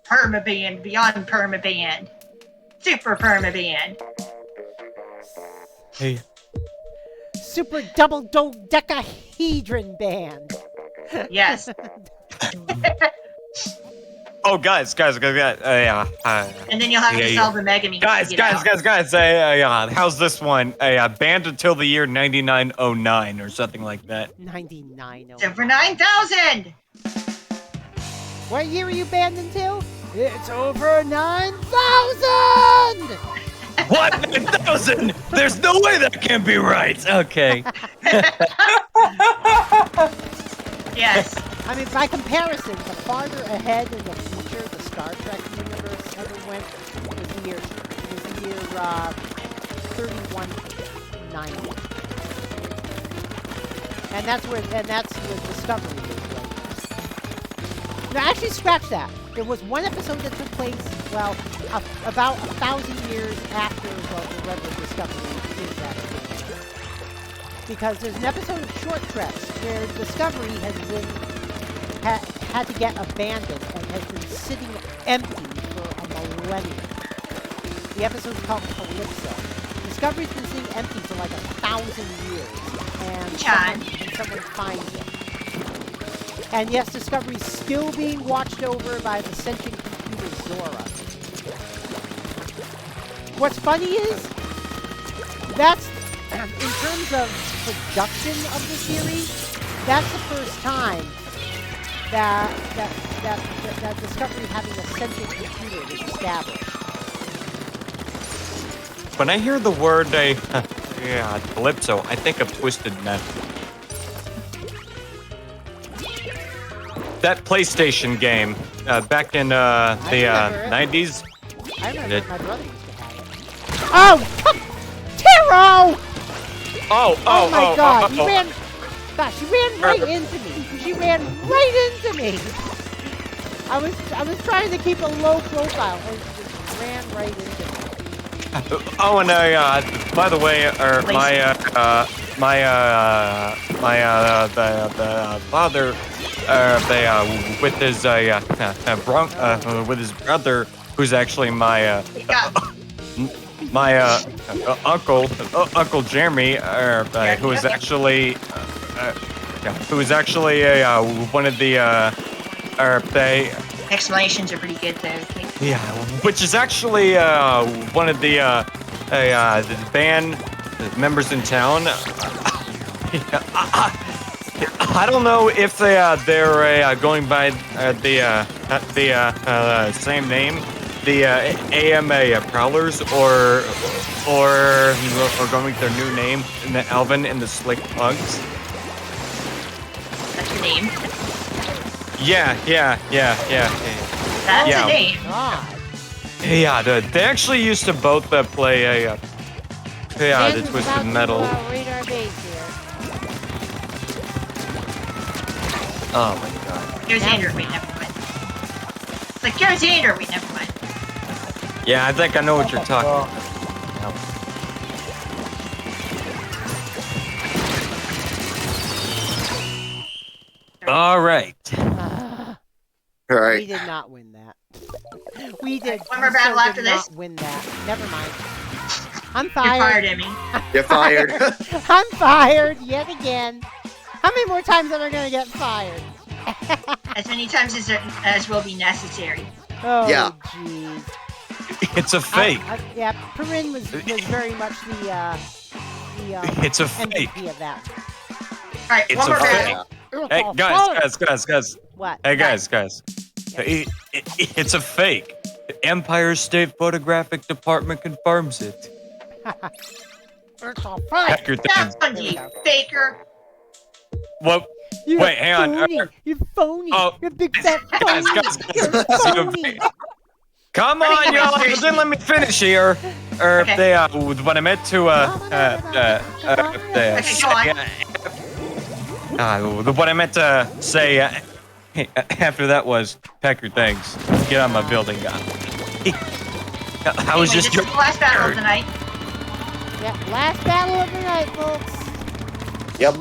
Permaban, beyond permaban. Super permaban. Hey. Super double dodecahedron band. Yes. Oh, guys, yeah. And then you'll have to sell the Mega Me. Guys, how's this one? Banned until the year 9909 or something like that. 99. Over 9,000! What year were you banned until? It's over 9,000! What? 9,000? There's no way that can be right. Okay. Yes. I mean, by comparison, the farther ahead in the future the Star Trek universe ever went was the year 3190. And that's where Discovery is right. No, actually, scratch that. There was one episode that took place, well, about 1,000 years after the regular Discovery is that. Because there's an episode of Short Treks where Discovery has been had to get abandoned and has been sitting empty for a millennium. The episode's called Calypso. Discovery's been sitting empty for like 1,000 years, and someone finds it. And yes, Discovery's still being watched over by the sentient computer Zora. What's funny is that's in terms of production of the series, that's the first time that Discovery having a sentient computer is established. When I hear the word Calypso, I think of Twisted Metal. That PlayStation game back in the 90s. I remember my brother used to have it. Oh! Taro! Oh my God! You ran. Gosh, she ran right into me. She ran right into me. I was trying to keep a low profile, and she just ran right into me. Oh, and by the way, the father, with his brother, who's actually my Uncle Jeremy, who is actually one of the explanations are pretty good though. Yeah, which is actually one of the band members in town. I don't know if they're going by the same name, the AMA Prowlers, or going with their new name, the Alvin and the Slick Pugs. That's your name. Yeah. That's a name. God. Yeah, they actually used to both play the Twisted Metal. Radar base here. Oh my God. Here's Andrew. Wait, never mind. It's like, here's Andrew. Wait, never mind. Yeah, I think I know what you're talking about. All right. All We right. did not win that. We did. One more we battle so after did this? not win that. Never mind. I'm You're fired. fired, Emmy. You're fired. I'm fired yet again. How many more times am I going to get fired? As many times as will be necessary. Oh, Yeah. jeez. It's a fake. Yeah, Perrin was very much the It's a fake. MVP of that. All right, It's one a more fake. battle. Hey, guys. What? Hey, guys. It's a fake. The Empire State Photographic Department confirms it. It's a Pack your That's things. on you, faker. What? You're Wait, hang on. phony. You're phony. Oh, You're a big fat phony. guys. You're phony. Come on, y'all. Then let me finish here. Or Okay. they, what I meant to, what I meant to say after that was, pack your things. Get on my building, guy. I was Anyway, just this is the last battle of the night. Yeah, last battle of the night, folks. Yep.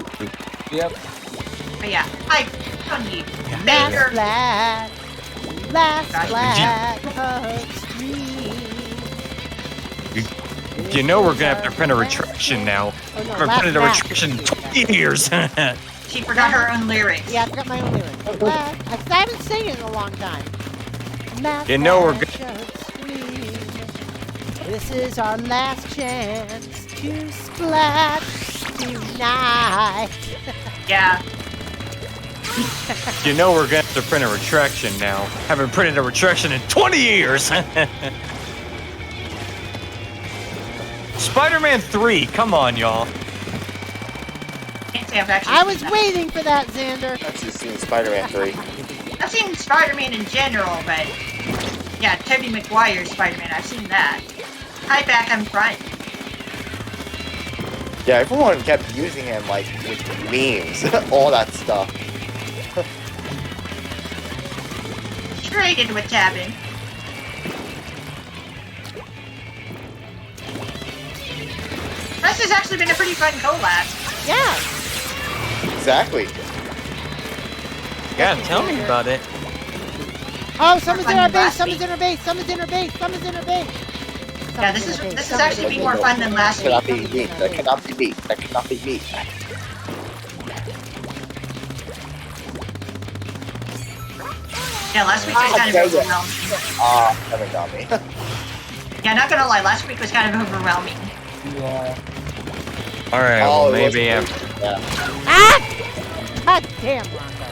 But yeah, I on you, Last faker. flag. Last Gosh. flag of stream. You know we're gonna have to print a retraction now. Oh, no, We're last printing a match. retraction in 20 years. She forgot her own lyrics. Yeah, I forgot my own lyrics. I haven't sang it in a long time. Last You know we're match of stream. This is our last chance to splat tonight. Yeah. You know we're gonna have to print a retraction now. Haven't printed a retraction in 20 years. Spider-Man 3, come on, y'all. Can't say I've actually I seen was that. waiting for that, Xander. I've just seen Spider-Man 3. I've seen Spider-Man in general, but yeah, Tobey Maguire's Spider-Man. I've seen that. Hi, back. I'm front. Yeah, everyone kept using him like with memes, all that stuff. Traded with Tabin. This has actually been a pretty fun collab. Yeah. Exactly. Yeah, tell me about it. Oh, someone's in our base. Last Someone's week. in our base. Someone's in our base. Someone's in our base. Yeah, this is actually been more fun than last That week. cannot be beat. That cannot be beat. That cannot be beat. Yeah, last week was kind of overwhelming. Never got me. Yeah, not gonna lie, last week was kind of overwhelming. Yeah. Alright, Oh, well, it was maybe great. after. Yeah. Ah! God damn, Ronco.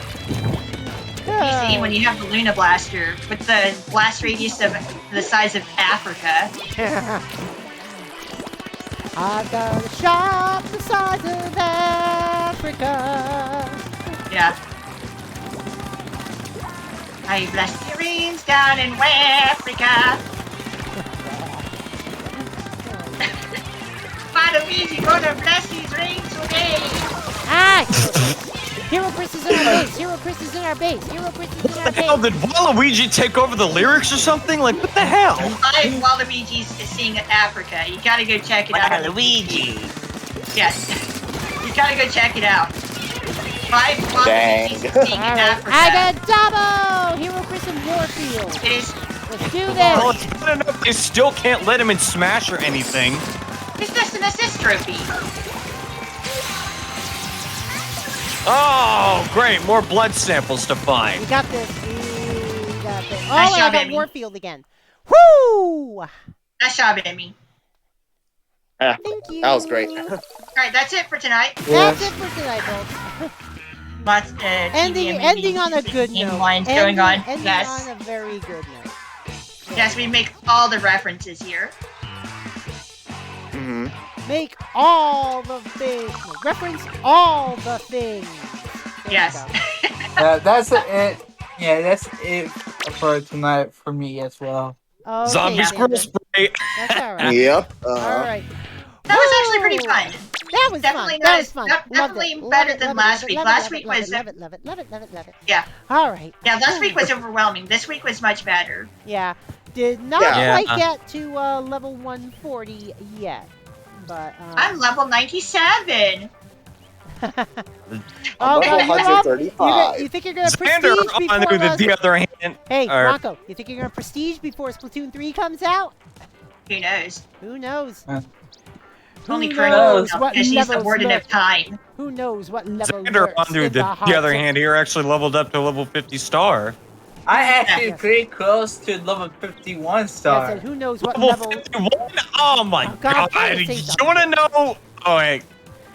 You see, when you have the Luna Blaster with the blast radius of the size of Africa. I've got a shop the size of Africa. Yeah. I bless the rains down in Africa. Father Luigi, gonna bless these rains today. Ah! Hero Chris is in our base. Hero Chris is in our base. Hero Chris is in our What the hell, base. did Waluigi take over the lyrics or something? Like, what the hell? Waluigi's singing Africa. You gotta go check it out. Waluigi. Yes. You gotta go check it out. 5 Dang. Waluigi's singing All right. Africa. I got double. Hero Chris and Warfield. It is. Let's do Well, this. it's not enough. They still can't let him in Smash or anything. It's just an assist trophy. Oh, great. More blood samples to We find. got this. We got this. Oh, Nice I job, got Emmy. Warfield again. Woo! Nice job, Emmy. Yeah, Thank you. that was great. Alright, that's it for tonight. That's it for tonight, folks. Lots Ending on a good note. lines going on. Ending Yes. on a very good note. Yes, we make all the references here. Mm-hmm. Make all the things. No, reference all the things. There Yes. you That's it. Yeah, that's it for tonight for me as well. go. Okay, Zombie squirrel Xander. spray. That's all right. Yep. All right. That was actually pretty fun. That was Definitely fun. That not was as- fun. not- Loved definitely it. better Love it, than love it, last love it, week. love Last it, week love was- it, love it, love it, love it, love it. Yeah. All right. Yeah, last week was overwhelming. This week was much better. Yeah. Did not Yeah. quite get to level 140 yet, but I'm level 97. I'm oh, level well, you're up. 135. You think you're gonna Xander, prestige on before the other hand, Hey, or- Rocco, you think you're gonna prestige before Splatoon 3 comes out? Who knows? Who knows? Only Who Colonel knows knows what because he's the levels warden lurk? of time. Who knows what level Xander, lurks on in the hearts other of- hand, here actually leveled up to level 50 star. I actually Yes. pretty close to level 51 I star. said, who knows what Level level? 51? Oh my Oh, God, god. I was gonna You say something. want to know? Oh, wait.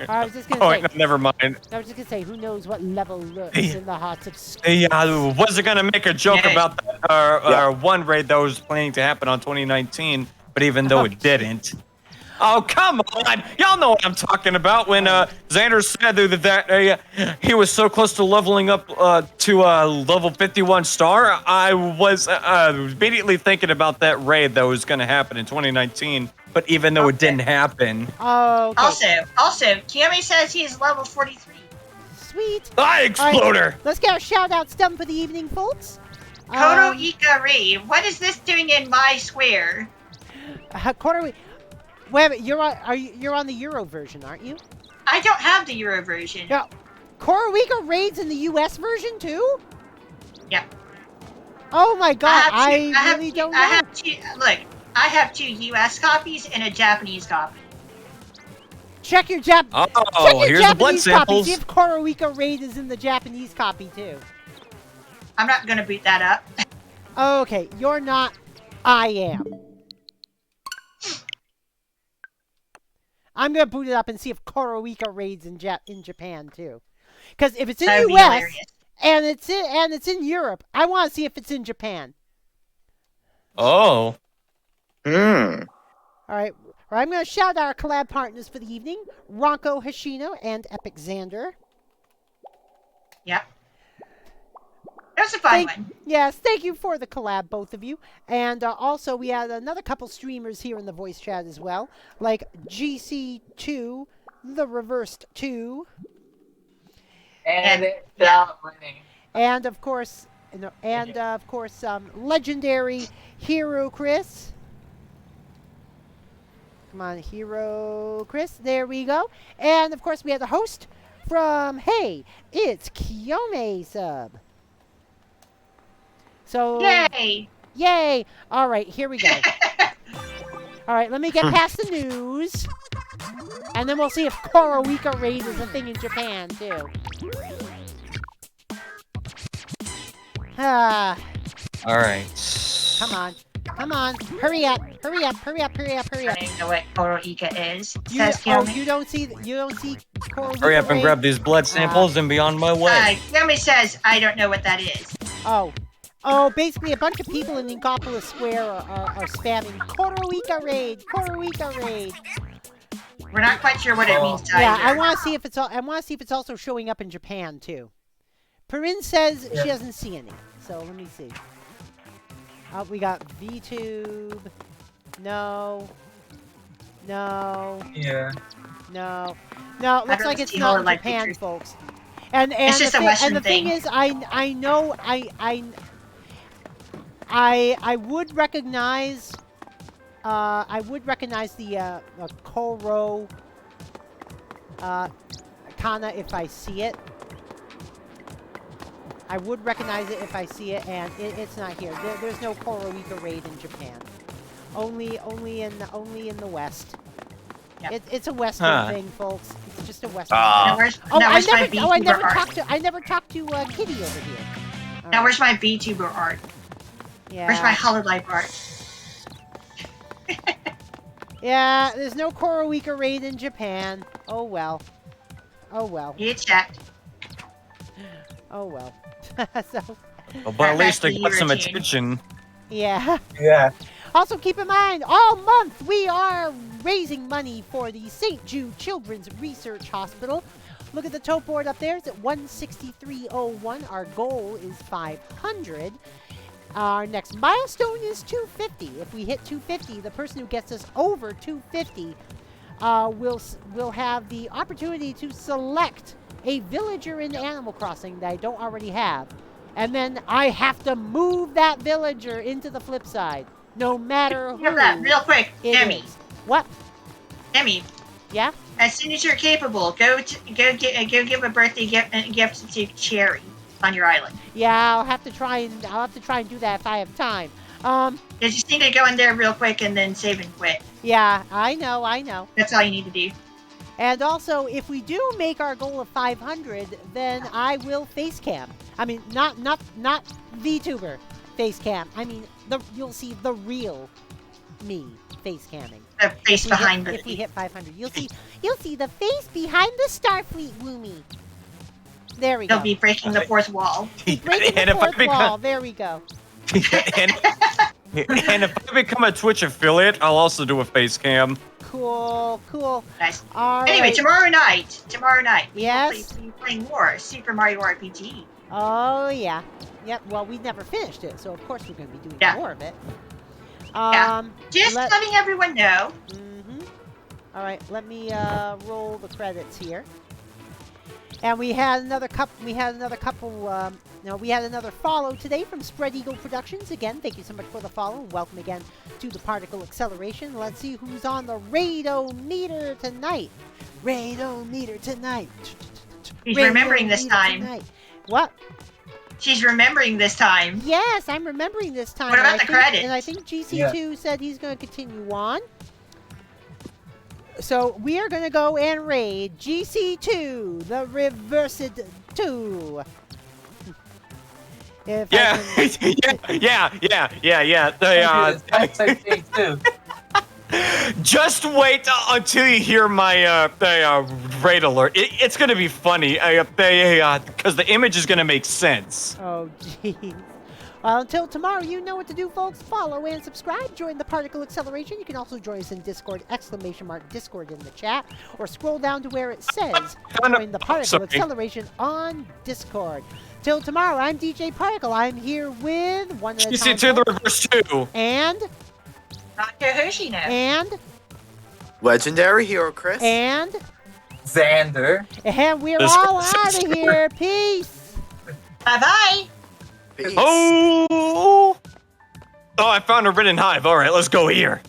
I was just gonna Oh, say. wait, no, never mind. I was just gonna say, who knows what level lurks Hey. in the hearts of. Hey, I wasn't going to make a joke Yeah. about that, one raid that was planning to happen on 2019, but even though it didn't. Oh, come on. Y'all know what I'm talking about when Xander said that he was so close to leveling up to level 51 star. I was immediately thinking about that raid that was going to happen in 2019, but even though it didn't happen. Oh, okay. Also, Kiyomi says he is level 43. Sweet. I Exploder! Right, let's get our shout outs done for the evening, folks. Koto Ika Ri, what is this doing in my square? Wait a minute, you're on the Euro version, aren't you? I don't have the Euro version. Yeah. Korowika raids in the US version too? Yep. Oh my god, I have really two- don't know. I have two. Look, I have 2 US copies and a Japanese copy. Check your check Oh, your here's the blood Japanese copy. samples. See if Korowika raid is in the Japanese copy too. I'm not gonna boot that up. Okay, you're not. I am. I'm gonna boot it up and see if Korowika raids in Japan too. Because if it's in That would be US hilarious. and it's in Europe, I want to see if it's in Japan. Oh. Hmm. All right. I'm going to shout out our collab partners for the evening, RankoHoshino and Epic Xander. Yep. That was a fun one. Yes, thank you for the collab, both of you. And also, we had another couple streamers here in the voice chat as well, like GC2, The Reversed 2. And it's out winning. And of course, legendary Hero Chris. Come on, Hero Chris. There we go. And of course, we have the host from Hey, it's Kiyome sub. So Yay! Yay! All right, here we go. All right, let me get past the news, and then we'll see if Korowika raid is a thing in Japan too. Ah, All right. come on, hurry up! I don't even know what Koro Ika is. Says You Kiyomi. don't see Korowika Hurry up and raid? grab these blood samples and be on my way. Kiyomi says I don't know what that is. Oh, basically a bunch of people in Inkopolis Square are spamming Korowika raid, Korowika raid. We're not quite sure what it means either. Yeah, I want to see if it's also showing up in Japan too. Perrin says she doesn't see any, so let me see. Oh, we got VTube. No. Yeah. No. It looks like it's see not more in like Japan, pictures. folks. And It's just a Western the thing thing. is, I know I would recognize the Koro kana if I see it. I would recognize it if I see it, and it's not here. There's no Korowika raid in Japan. Only in the West. Yep. It's a Western thing, folks. It's just a Western Now thing. where's, Oh, now I where's my never VTuber art? I never talked to Kitty over here. All Now right. where's my VTuber art? Yeah. Where's my Hololive art? Yeah, there's no Korowika raid in Japan. Oh well. You checked. Oh well. So. Well, but at least I Back to got some your routine. attention. Yeah. Yeah. Also, keep in mind, all month we are raising money for the St. Jude Children's Research Hospital. Look at the tote board up there. It's at 163.01. Our goal is 500. Our next milestone is 250. If we hit 250, the person who gets us over 250 will have the opportunity to select a villager in Animal Crossing that I don't already have. And then I have to move that villager into the flip side. no matter Think of that who real quick, it Emmy. is. What? Emmy, Yeah? as soon as you're capable, go give a birthday gift to Cherry on your island. Yeah, I'll have to try and do that if I have time. You just need to go in there real quick and then save and quit. Yeah, I know. That's all you need to do. And also, if we do make our goal of 500, then I will face cam. I mean, not VTuber face cam. I mean, you'll see the real me face camming. The face behind if we hit 500, you'll see the face behind the Starfleet Woomy. There we go. They'll be breaking the fourth wall. Breaking the fourth wall. There we go. and if I become a Twitch affiliate, I'll also do a face cam. Cool. Nice. All Anyway, right. tomorrow night, Yes. we'll be playing more Super Mario RPG. Oh yeah. Yep. Well, we never finished it, so of course we're going to be doing more of it. Just letting everyone know. All right. Let me roll the credits here. And we had another couple. We had another follow today from Spread Eagle Productions. Again, thank you so much for the follow. Welcome again to the Particle Acceleration. Let's see who's on the Radometer tonight. She's remembering this time. Tonight. What? She's remembering this time. Yes, I'm remembering this time. What about the credits? And I think GC2 said he's going to continue on. So we are going to go and raid GC2, the Reversed 2. Yeah. Just wait until you hear my raid alert. It's gonna be funny because the image is gonna make sense. Oh, jeez. Well, until tomorrow, you know what to do, folks. Follow and subscribe. Join the Particle Acceleration. You can also join us in Discord, !Discord in the chat, or scroll down to where it says join the Particle Acceleration on Discord. Till tomorrow, I'm DJ Particle. I'm here with one of the GC2 the Reverse 2. And RankoHoshino. And Legendary Hero Chris. And Xander. And we're all out of here. Peace. Bye-bye. Peace. Oh, I found a written hive. All right, let's go here.